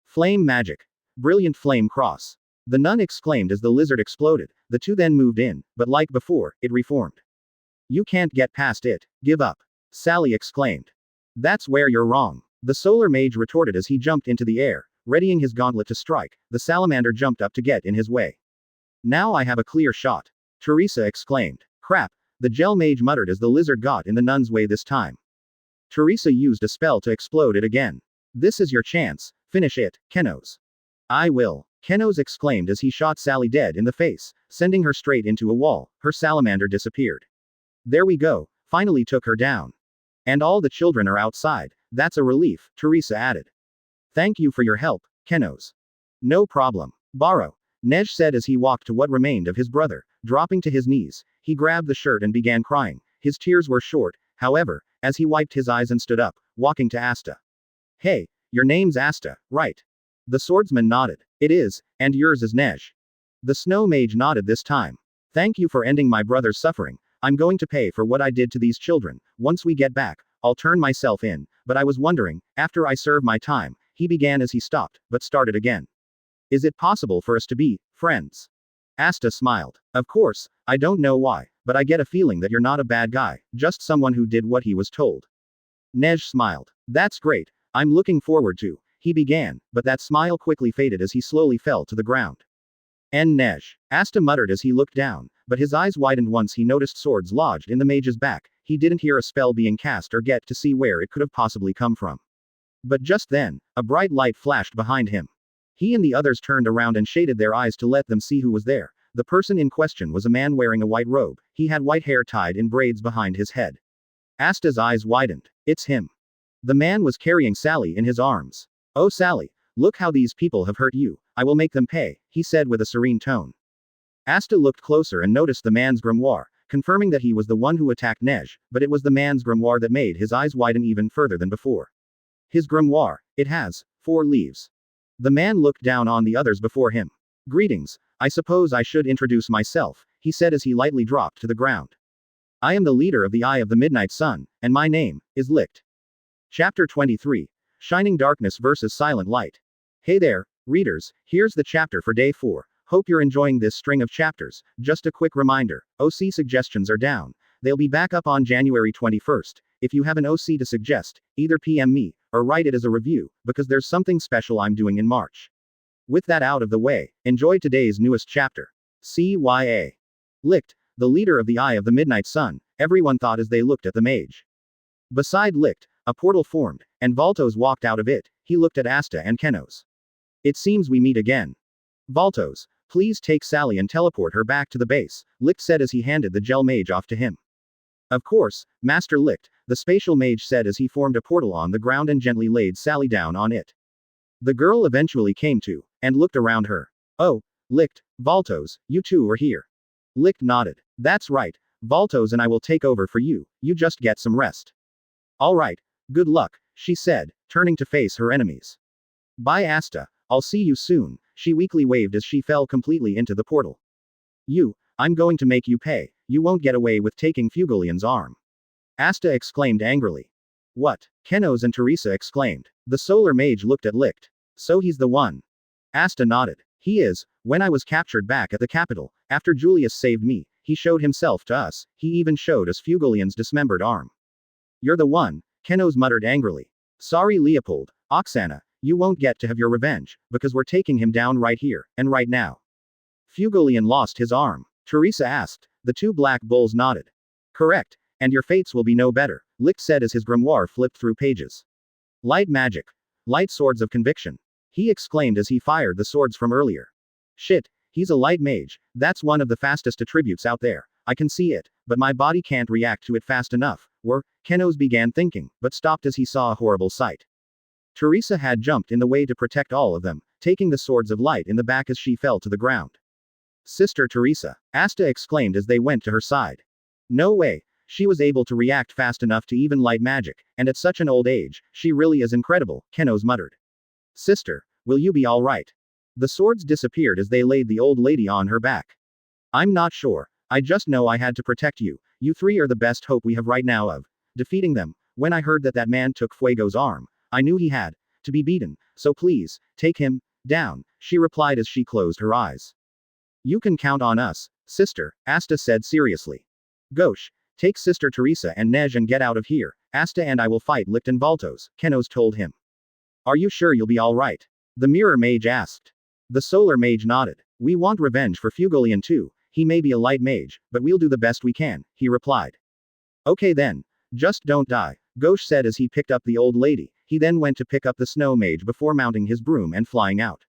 Flame magic. Brilliant flame cross. The nun exclaimed as the lizard exploded. The two then moved in, but like before, it reformed. You can't get past it. Give up. Sally exclaimed. That's where you're wrong. The solar mage retorted as he jumped into the air, readying his gauntlet to strike. The salamander jumped up to get in his way. Now I have a clear shot. Teresa exclaimed. Crap, the gel mage muttered as the lizard got in the nun's way this time. Teresa used a spell to explode it again. This is your chance, finish it, Kenos. I will, Kenos exclaimed as he shot Sally dead in the face, sending her straight into a wall. Her salamander disappeared. There we go, finally took her down. And all the children are outside, that's a relief, Teresa added. Thank you for your help, Kenos. No problem. Barrow, Nej said as he walked to what remained of his brother. Dropping to his knees, he grabbed the shirt and began crying. His tears were short, however, as he wiped his eyes and stood up, walking to Asta. Hey, your name's Asta, right? The swordsman nodded. It is, and yours is Nej. The snow mage nodded this time. Thank you for ending my brother's suffering. I'm going to pay for what I did to these children. Once we get back, I'll turn myself in, but I was wondering, after I serve my time, he began as he stopped, but started again. Is it possible for us to be friends? Asta smiled. Of course, I don't know why, but I get a feeling that you're not a bad guy, just someone who did what he was told. Nej smiled. That's great, I'm looking forward to, he began, but that smile quickly faded as he slowly fell to the ground. Nej. Asta muttered as he looked down, but his eyes widened once he noticed swords lodged in the mage's back. He didn't hear a spell being cast or get to see where it could have possibly come from. But just then, a bright light flashed behind him. He and the others turned around and shaded their eyes to let them see who was there. The person in question was a man wearing a white robe. He had white hair tied in braids behind his head. Asta's eyes widened. It's him. The man was carrying Sally in his arms. Oh Sally, look how these people have hurt you. I will make them pay, he said with a serene tone. Asta looked closer and noticed the man's grimoire, confirming that he was the one who attacked Nej, but it was the man's grimoire that made his eyes widen even further than before. His grimoire, it has 4 leaves. The man looked down on the others before him. Greetings, I suppose I should introduce myself, he said as he lightly dropped to the ground. I am the leader of the Eye of the Midnight Sun, and my name is Licht. Chapter 23. Shining Darkness versus Silent Light. Hey there, readers, here's the chapter for day 4. Hope you're enjoying this string of chapters. Just a quick reminder, OC suggestions are down. They'll be back up on January 21st. If you have an OC to suggest, either PM me, or write it as a review, because there's something special I'm doing in March. With that out of the way, enjoy today's newest chapter. CYA. Licht, the leader of the Eye of the Midnight Sun, everyone thought as they looked at the mage. Beside Licht, a portal formed, and Valtos walked out of it. He looked at Asta and Kenos. It seems we meet again. Valtos, please take Sally and teleport her back to the base, Licht said as he handed the gel mage off to him. Of course, Master Licht, the spatial mage said as he formed a portal on the ground and gently laid Sally down on it. The girl eventually came to, and looked around her. Oh, Licht, Valtos, you two are here. Licht nodded. That's right, Valtos and I will take over for you, you just get some rest. Alright, good luck, she said, turning to face her enemies. Bye Asta, I'll see you soon, she weakly waved as she fell completely into the portal. I'm going to make you pay, you won't get away with taking Fugolian's arm. Asta exclaimed angrily. What? Kenos and Teresa exclaimed. The solar mage looked at Licht. So he's the one. Asta nodded. He is. When I was captured back at the capital, after Julius saved me, he showed himself to us, he even showed us Fugolian's dismembered arm. You're the one, Kenos muttered angrily. Sorry Leopold, Oksana, you won't get to have your revenge, because we're taking him down right here, and right now. Fugolian lost his arm. Teresa asked. The two black bulls nodded. Correct, and your fates will be no better, Licht said as his grimoire flipped through pages. Light magic. Light swords of conviction. He exclaimed as he fired the swords from earlier. Shit, he's a light mage, that's one of the fastest attributes out there, I can see it, but my body can't react to it fast enough, Kenos began thinking, but stopped as he saw a horrible sight. Teresa had jumped in the way to protect all of them, taking the swords of light in the back as she fell to the ground. Sister Teresa, Asta exclaimed as they went to her side. No way, she was able to react fast enough to even light magic, and at such an old age, she really is incredible, Kenos muttered. Sister, will you be alright? The swords disappeared as they laid the old lady on her back. I'm not sure, I just know I had to protect you, you three are the best hope we have right now of defeating them. When I heard that man took Fuego's arm, I knew he had to be beaten, so please, take him down, she replied as she closed her eyes. You can count on us, sister, Asta said seriously. Gosh, take Sister Teresa and Nej and get out of here, Asta and I will fight Licht and Valtos, Kenos told him. Are you sure you'll be alright? The mirror mage asked. The solar mage nodded. We want revenge for Fugolian too, he may be a light mage, but we'll do the best we can, he replied. Okay then, just don't die, Gosh said as he picked up the old lady, he then went to pick up the snow mage before mounting his broom and flying out.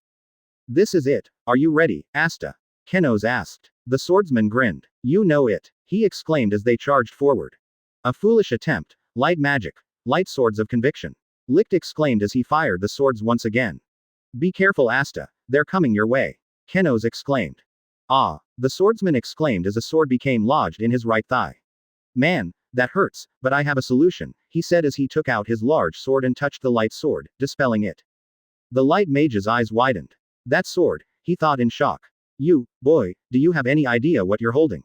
This is it, are you ready, Asta? Kenos asked. The swordsman grinned. You know it, he exclaimed as they charged forward. A foolish attempt, light magic, light swords of conviction. Licht exclaimed as he fired the swords once again. Be careful Asta, they're coming your way. Kenos exclaimed. Ah, the swordsman exclaimed as a sword became lodged in his right thigh. Man, that hurts, but I have a solution, he said as he took out his large sword and touched the light sword, dispelling it. The light mage's eyes widened. That sword, he thought in shock. You, boy, do you have any idea what you're holding?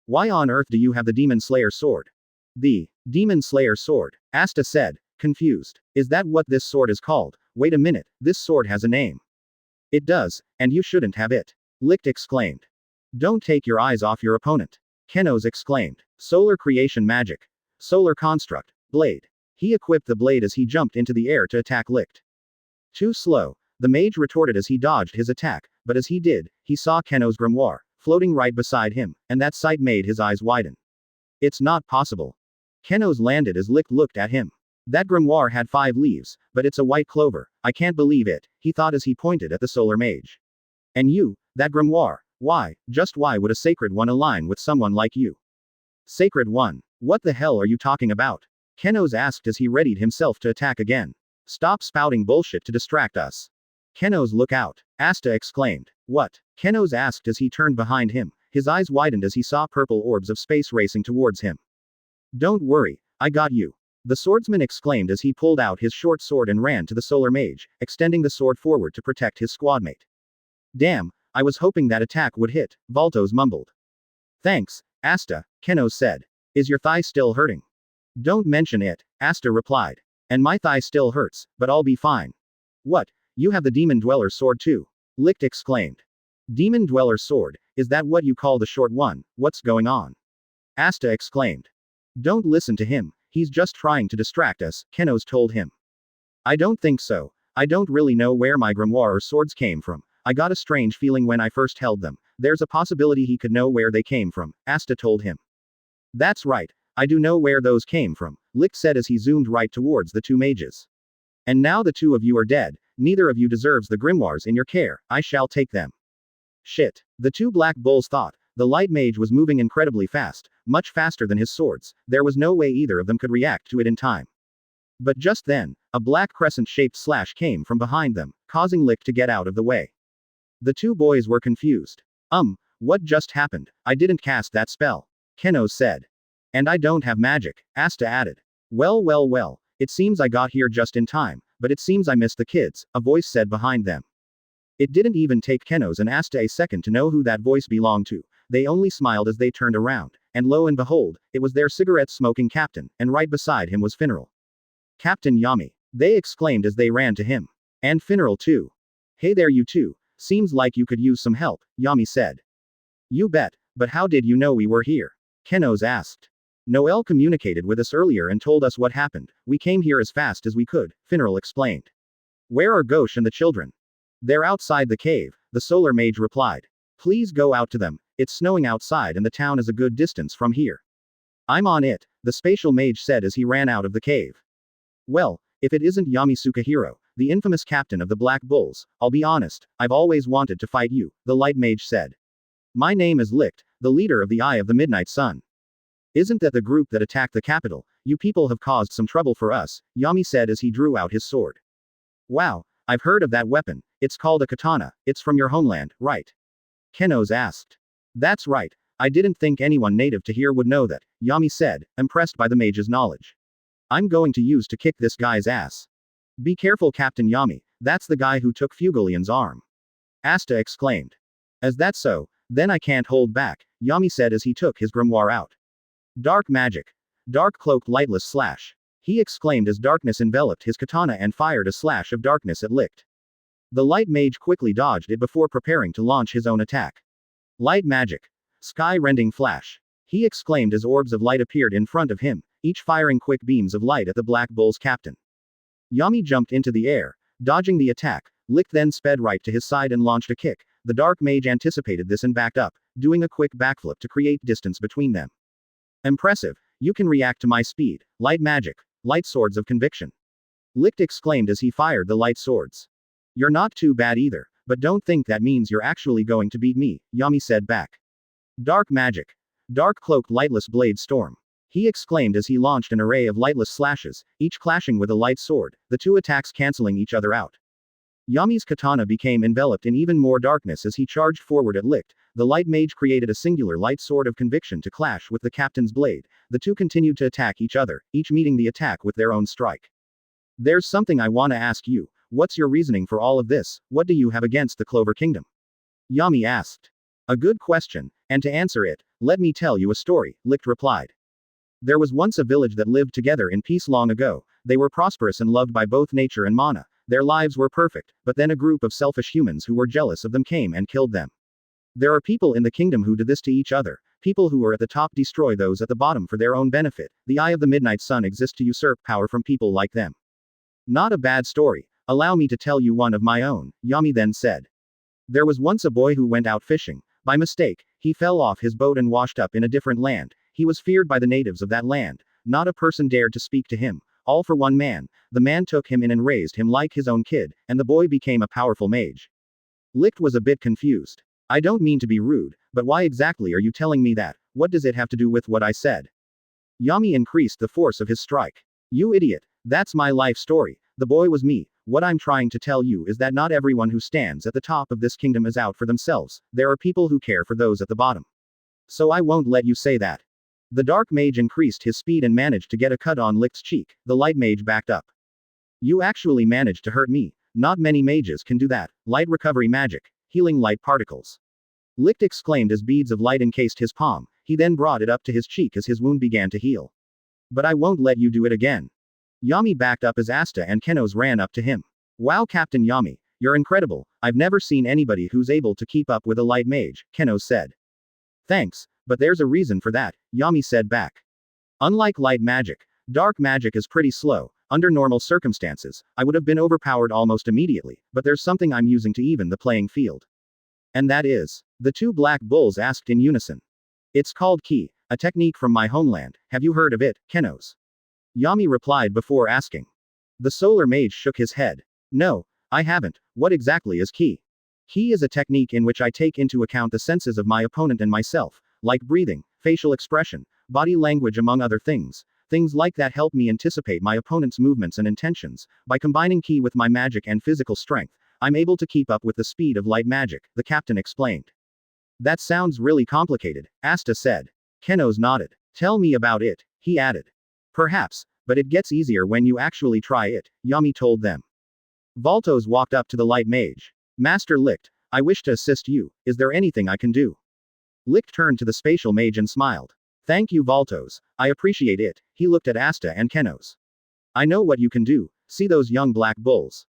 Why on earth do you have the Demon Slayer sword? The Demon Slayer sword, Asta said, confused. Is that what this sword is called? Wait a minute, this sword has a name. It does, and you shouldn't have it. Licht exclaimed. Don't take your eyes off your opponent. Kenos exclaimed. Solar creation magic. Solar construct. Blade. He equipped the blade as he jumped into the air to attack Licht. Too slow, the mage retorted as he dodged his attack, but as he did, he saw Kenos' grimoire, floating right beside him, and that sight made his eyes widen. It's not possible. Kenos landed as Licht looked at him. That grimoire had 5 leaves, but it's a white clover, I can't believe it, he thought as he pointed at the solar mage. And you, that grimoire, why, just why would a sacred one align with someone like you? Sacred one? What the hell are you talking about? Kenos asked as he readied himself to attack again. Stop spouting bullshit to distract us. Kenos, look out, Asta exclaimed. What? Kenos asked as he turned behind him, his eyes widened as he saw purple orbs of space racing towards him. Don't worry, I got you. The swordsman exclaimed as he pulled out his short sword and ran to the solar mage, extending the sword forward to protect his squadmate. Damn, I was hoping that attack would hit, Valtos mumbled. Thanks, Asta, Kenos said. Is your thigh still hurting? Don't mention it, Asta replied. And my thigh still hurts, but I'll be fine. What? You have the Demon Dweller's sword too? Licht exclaimed. Demon Dweller's sword, is that what you call the short one? What's going on? Asta exclaimed. Don't listen to him, he's just trying to distract us, Kenos told him. I don't think so. I don't really know where my grimoire or swords came from, I got a strange feeling when I first held them. There's a possibility he could know where they came from, Asta told him. That's right. I do know where those came from, Licht said as he zoomed right towards the two mages. And now the two of you are dead, neither of you deserves the grimoires in your care, I shall take them. Shit. The two black bulls thought. The light mage was moving incredibly fast, much faster than his swords, there was no way either of them could react to it in time. But just then, a black crescent-shaped slash came from behind them, causing Licht to get out of the way. The two boys were confused. What just happened? I didn't cast that spell. Keno said. And I don't have magic, Asta added. Well, it seems I got here just in time, but it seems I missed the kids, a voice said behind them. It didn't even take Kenos and Asta a second to know who that voice belonged to. They only smiled as they turned around, and lo and behold, it was their cigarette-smoking captain, and right beside him was Finral. Captain Yami. They exclaimed as they ran to him. And Finral too. Hey there you two, seems like you could use some help, Yami said. You bet, but how did you know we were here? Kenos asked. Noel communicated with us earlier and told us what happened. We came here as fast as we could, Finral explained. Where are Ghosh and the children? They're outside the cave, the solar mage replied. Please go out to them, it's snowing outside and the town is a good distance from here. I'm on it, the spatial mage said as he ran out of the cave. Well, if it isn't Yami Sukahiro, the infamous captain of the Black Bulls, I'll be honest, I've always wanted to fight you, the light mage said. My name is Licht, the leader of the Eye of the Midnight Sun. Isn't that the group that attacked the capital? You people have caused some trouble for us, Yami said as he drew out his sword. Wow, I've heard of that weapon, it's called a katana, it's from your homeland, right? Kenos asked. That's right, I didn't think anyone native to here would know that, Yami said, impressed by the mage's knowledge. I'm going to use to kick this guy's ass. Be careful Captain Yami, that's the guy who took Fugalian's arm. Asta exclaimed. As that's so, then I can't hold back, Yami said as he took his grimoire out. Dark magic. Dark cloaked lightless slash. He exclaimed as darkness enveloped his katana and fired a slash of darkness at Licht. The light mage quickly dodged it before preparing to launch his own attack. Light magic. Sky-rending flash. He exclaimed as orbs of light appeared in front of him, each firing quick beams of light at the Black Bull's captain. Yami jumped into the air, dodging the attack. Licht then sped right to his side and launched a kick. The dark mage anticipated this and backed up, doing a quick backflip to create distance between them. Impressive, you can react to my speed. Light magic. Light swords of conviction. Licht exclaimed as he fired the light swords. You're not too bad either, but don't think that means you're actually going to beat me, Yami said back. Dark magic. Dark cloaked lightless blade storm. He exclaimed as he launched an array of lightless slashes, each clashing with a light sword, the two attacks canceling each other out. Yami's katana became enveloped in even more darkness as he charged forward at Licht. The light mage created a singular light sword of conviction to clash with the captain's blade. The two continued to attack each other, each meeting the attack with their own strike. There's something I want to ask you. What's your reasoning for all of this? What do you have against the Clover Kingdom? Yami asked. A good question, and to answer it, let me tell you a story, Licht replied. There was once a village that lived together in peace long ago. They were prosperous and loved by both nature and mana. Their lives were perfect, but then a group of selfish humans who were jealous of them came and killed them. There are people in the kingdom who do this to each other. People who are at the top destroy those at the bottom for their own benefit. The Eye of the Midnight Sun exists to usurp power from people like them. Not a bad story. Allow me to tell you one of my own, Yami then said. There was once a boy who went out fishing. By mistake, he fell off his boat and washed up in a different land. He was feared by the natives of that land. Not a person dared to speak to him. All for one man. The man took him in and raised him like his own kid, and the boy became a powerful mage. Licht was a bit confused. I don't mean to be rude, but why exactly are you telling me that? What does it have to do with what I said? Yami increased the force of his strike. You idiot. That's my life story. The boy was me. What I'm trying to tell you is that not everyone who stands at the top of this kingdom is out for themselves. There are people who care for those at the bottom. So I won't let you say that. The dark mage increased his speed and managed to get a cut on Licht's cheek. The light mage backed up. You actually managed to hurt me. Not many mages can do that. Light recovery magic. Healing light particles. Licht exclaimed as beads of light encased his palm. He then brought it up to his cheek as his wound began to heal. But I won't let you do it again. Yami backed up as Asta and Kenos ran up to him. Wow Captain Yami, you're incredible. I've never seen anybody who's able to keep up with a light mage, Kenos said. Thanks, but there's a reason for that, Yami said back. Unlike light magic, dark magic is pretty slow. Under normal circumstances, I would have been overpowered almost immediately, but there's something I'm using to even the playing field. And that is? The two black bulls asked in unison. It's called ki, a technique from my homeland. Have you heard of it, Kenos? Yami replied before asking. The solar mage shook his head. No, I haven't. What exactly is ki? Ki is a technique in which I take into account the senses of my opponent and myself, like breathing, facial expression, body language, among other things. Things like that help me anticipate my opponent's movements and intentions. By combining ki with my magic and physical strength, I'm able to keep up with the speed of light magic, the captain explained. That sounds really complicated, Asta said. Kenos nodded. Tell me about it, he added. Perhaps, but it gets easier when you actually try it, Yami told them. Valtos walked up to the light mage. Master Licht, I wish to assist you. Is there anything I can do? Licht turned to the spatial mage and smiled. Thank you, Valtos. I appreciate it. He looked at Asta and Kenos. I know what you can do. See those young black bulls?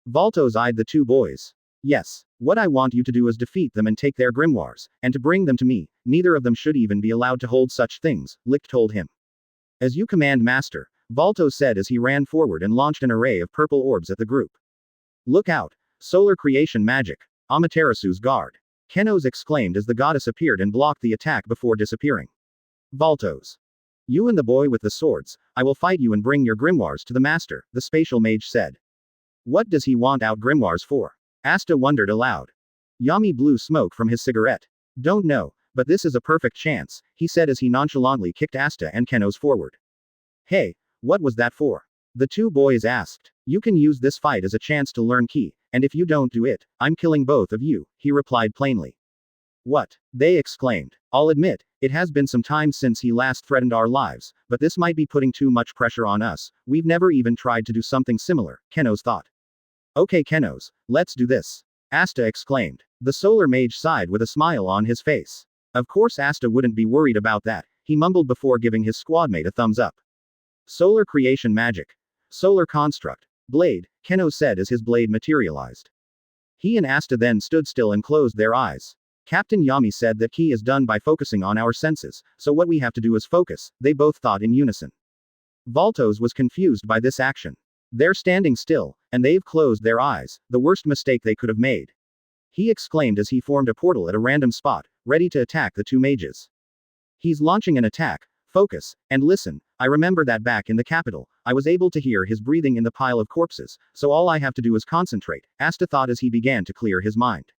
Valtos eyed the two boys. Yes. What I want you to do is defeat them and take their grimoires, and to bring them to me. Neither of them should even be allowed to hold such things, Licht told him. As you command, Master, Valtos said as he ran forward and launched an array of purple orbs at the group. Look out! Solar creation magic! Amaterasu's guard! Kenos exclaimed as the goddess appeared and blocked the attack before disappearing. Valtos. You and the boy with the swords, I will fight you and bring your grimoires to the master, the spatial mage said. What does he want out grimoires for? Asta wondered aloud. Yami blew smoke from his cigarette. Don't know, but this is a perfect chance, he said as he nonchalantly kicked Asta and Kenos forward. Hey, what was that for? The two boys asked. You can use this fight as a chance to learn ki, and if you don't do it, I'm killing both of you, he replied plainly. What? They exclaimed. I'll admit, it has been some time since he last threatened our lives, but this might be putting too much pressure on us. We've never even tried to do something similar, Kenos thought. Okay, Kenos, let's do this. Asta exclaimed. The solar mage sighed with a smile on his face. Of course Asta wouldn't be worried about that, he mumbled before giving his squadmate a thumbs up. Solar creation magic. Solar construct. Blade, Kenos said as his blade materialized. He and Asta then stood still and closed their eyes. Captain Yami said that ki is done by focusing on our senses, so what we have to do is focus, they both thought in unison. Valtos was confused by this action. They're standing still, and they've closed their eyes, the worst mistake they could have made. He exclaimed as he formed a portal at a random spot, ready to attack the two mages. He's launching an attack. Focus, and listen, I remember that back in the capital, I was able to hear his breathing in the pile of corpses, so all I have to do is concentrate, Asta thought as he began to clear his mind.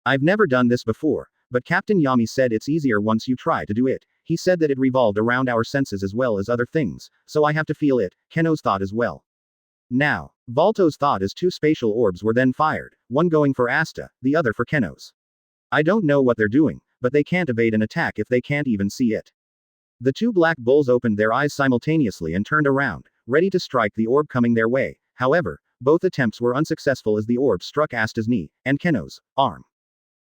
I've never done this before, but Captain Yami said it's easier once you try to do it. He said that it revolved around our senses as well as other things, so I have to feel it, Kenos thought as well. Now, Valtos thought as two spatial orbs were then fired, one going for Asta, the other for Kenos. I don't know what they're doing, but they can't evade an attack if they can't even see it. The two black bulls opened their eyes simultaneously and turned around, ready to strike the orb coming their way. However, both attempts were unsuccessful as the orb struck Asta's knee, and Kenos' arm.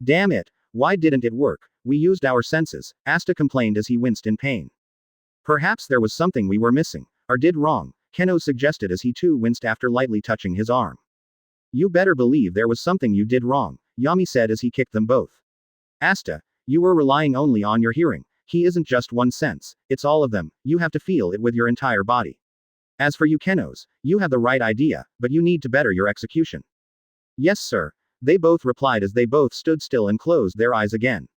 Damn it, why didn't it work? We used our senses, Asta complained as he winced in pain. Perhaps there was something we were missing, or did wrong, Kenos suggested as he too winced after lightly touching his arm. You better believe there was something you did wrong, Yami said as he kicked them both. Asta, you were relying only on your hearing. He isn't just one sense, it's all of them, you have to feel it with your entire body. As for you Kenos, you have the right idea, but you need to better your execution. Yes sir, they both replied as they both stood still and closed their eyes again.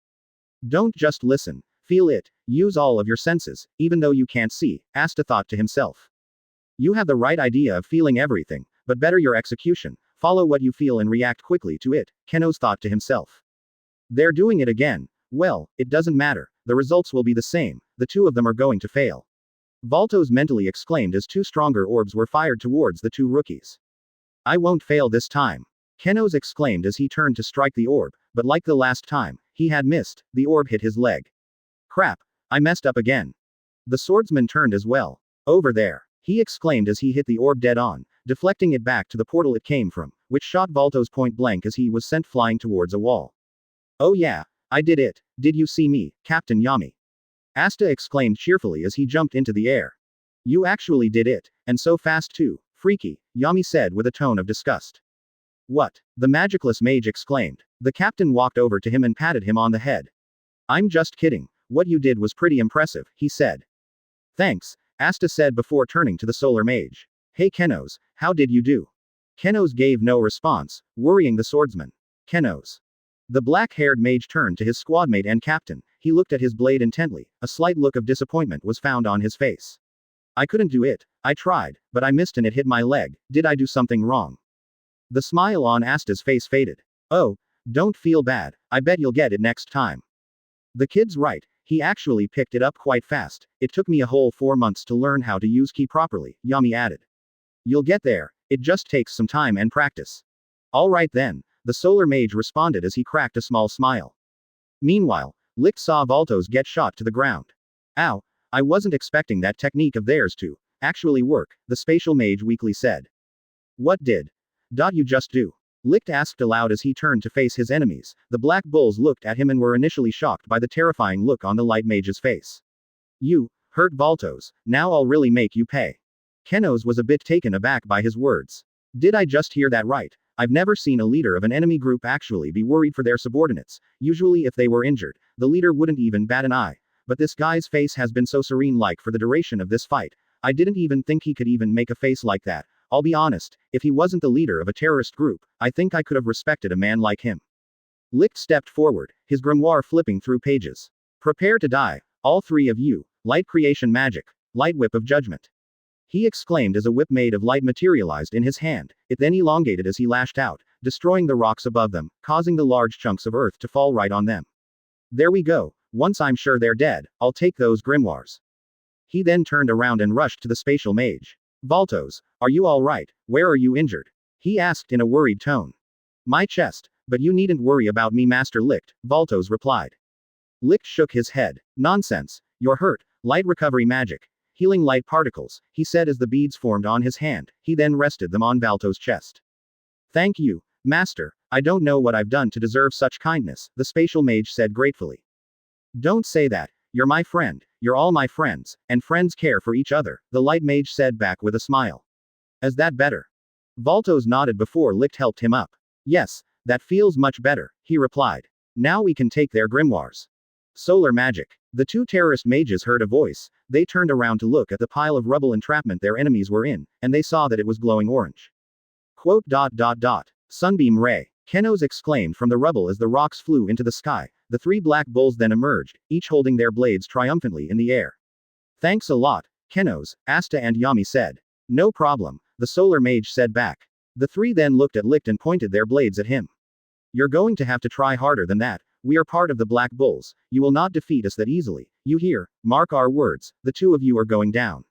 Don't just listen, feel it, use all of your senses, even though you can't see, Asta thought to himself. You have the right idea of feeling everything, but better your execution, follow what you feel and react quickly to it, Kenos thought to himself. They're doing it again. Well, it doesn't matter, the results will be the same, the two of them are going to fail. Valtos mentally exclaimed as two stronger orbs were fired towards the two rookies. I won't fail this time. Kenos exclaimed as he turned to strike the orb, but like the last time, he had missed, the orb hit his leg. Crap, I messed up again. The swordsman turned as well. Over there, he exclaimed as he hit the orb dead on, deflecting it back to the portal it came from, which shot Valtos point blank as he was sent flying towards a wall. Oh yeah. I did it. Did you see me, Captain Yami? Asta exclaimed cheerfully as he jumped into the air. You actually did it, and so fast too, freaky, Yami said with a tone of disgust. What? The magicless mage exclaimed. The captain walked over to him and patted him on the head. I'm just kidding, what you did was pretty impressive, he said. Thanks, Asta said before turning to the solar mage. Hey Kenos, how did you do? Kenos gave no response, worrying the swordsman. Kenos. The black-haired mage turned to his squadmate and captain. He looked at his blade intently. A slight look of disappointment was found on his face. I couldn't do it. I tried, but I missed and it hit my leg. Did I do something wrong? The smile on Asta's face faded. Oh, don't feel bad. I bet you'll get it next time. The kid's right. He actually picked it up quite fast. It took me a whole 4 months to learn how to use ki properly, Yami added. You'll get there. It just takes some time and practice. All right then, the solar mage responded as he cracked a small smile. Meanwhile, Licht saw Valtos get shot to the ground. Ow, I wasn't expecting that technique of theirs to actually work, the spatial mage weakly said. What did you just do? Licht asked aloud as he turned to face his enemies. The black bulls looked at him and were initially shocked by the terrifying look on the light mage's face. You hurt Valtos, now I'll really make you pay. Kenos was a bit taken aback by his words. Did I just hear that right? I've never seen a leader of an enemy group actually be worried for their subordinates. Usually if they were injured, the leader wouldn't even bat an eye. But this guy's face has been so serene-like for the duration of this fight. I didn't even think he could even make a face like that. I'll be honest, if he wasn't the leader of a terrorist group, I think I could have respected a man like him. Licht stepped forward, his grimoire flipping through pages. Prepare to die, all three of you. Light creation magic. Light whip of judgment. He exclaimed as a whip made of light materialized in his hand. It then elongated as he lashed out, destroying the rocks above them, causing the large chunks of earth to fall right on them. There we go. Once I'm sure they're dead, I'll take those grimoires. He then turned around and rushed to the spatial mage. Valtos, are you all right? Where are you injured? He asked in a worried tone. My chest, but you needn't worry about me, Master Licht, Valtos replied. Licht shook his head. Nonsense. You're hurt. Light recovery magic. Healing light particles, he said as the beads formed on his hand. He then rested them on Valtos' chest. Thank you, Master. I don't know what I've done to deserve such kindness, the spatial mage said gratefully. Don't say that. You're my friend. You're all my friends, and friends care for each other, the light mage said back with a smile. Is that better? Valtos nodded before Licht helped him up. Yes, that feels much better, he replied. Now we can take their grimoires. Solar magic. The two terrorist mages heard a voice. They turned around to look at the pile of rubble entrapment their enemies were in, and they saw that it was glowing orange. Quote. Sunbeam ray. Kenos exclaimed from the rubble as the rocks flew into the sky. The three black bulls then emerged, each holding their blades triumphantly in the air. Thanks a lot, Kenos, Asta and Yami said. No problem, the solar mage said back. The three then looked at Licht and pointed their blades at him. You're going to have to try harder than that. We are part of the Black Bulls. You will not defeat us that easily. You hear? Mark our words, the two of you are going down.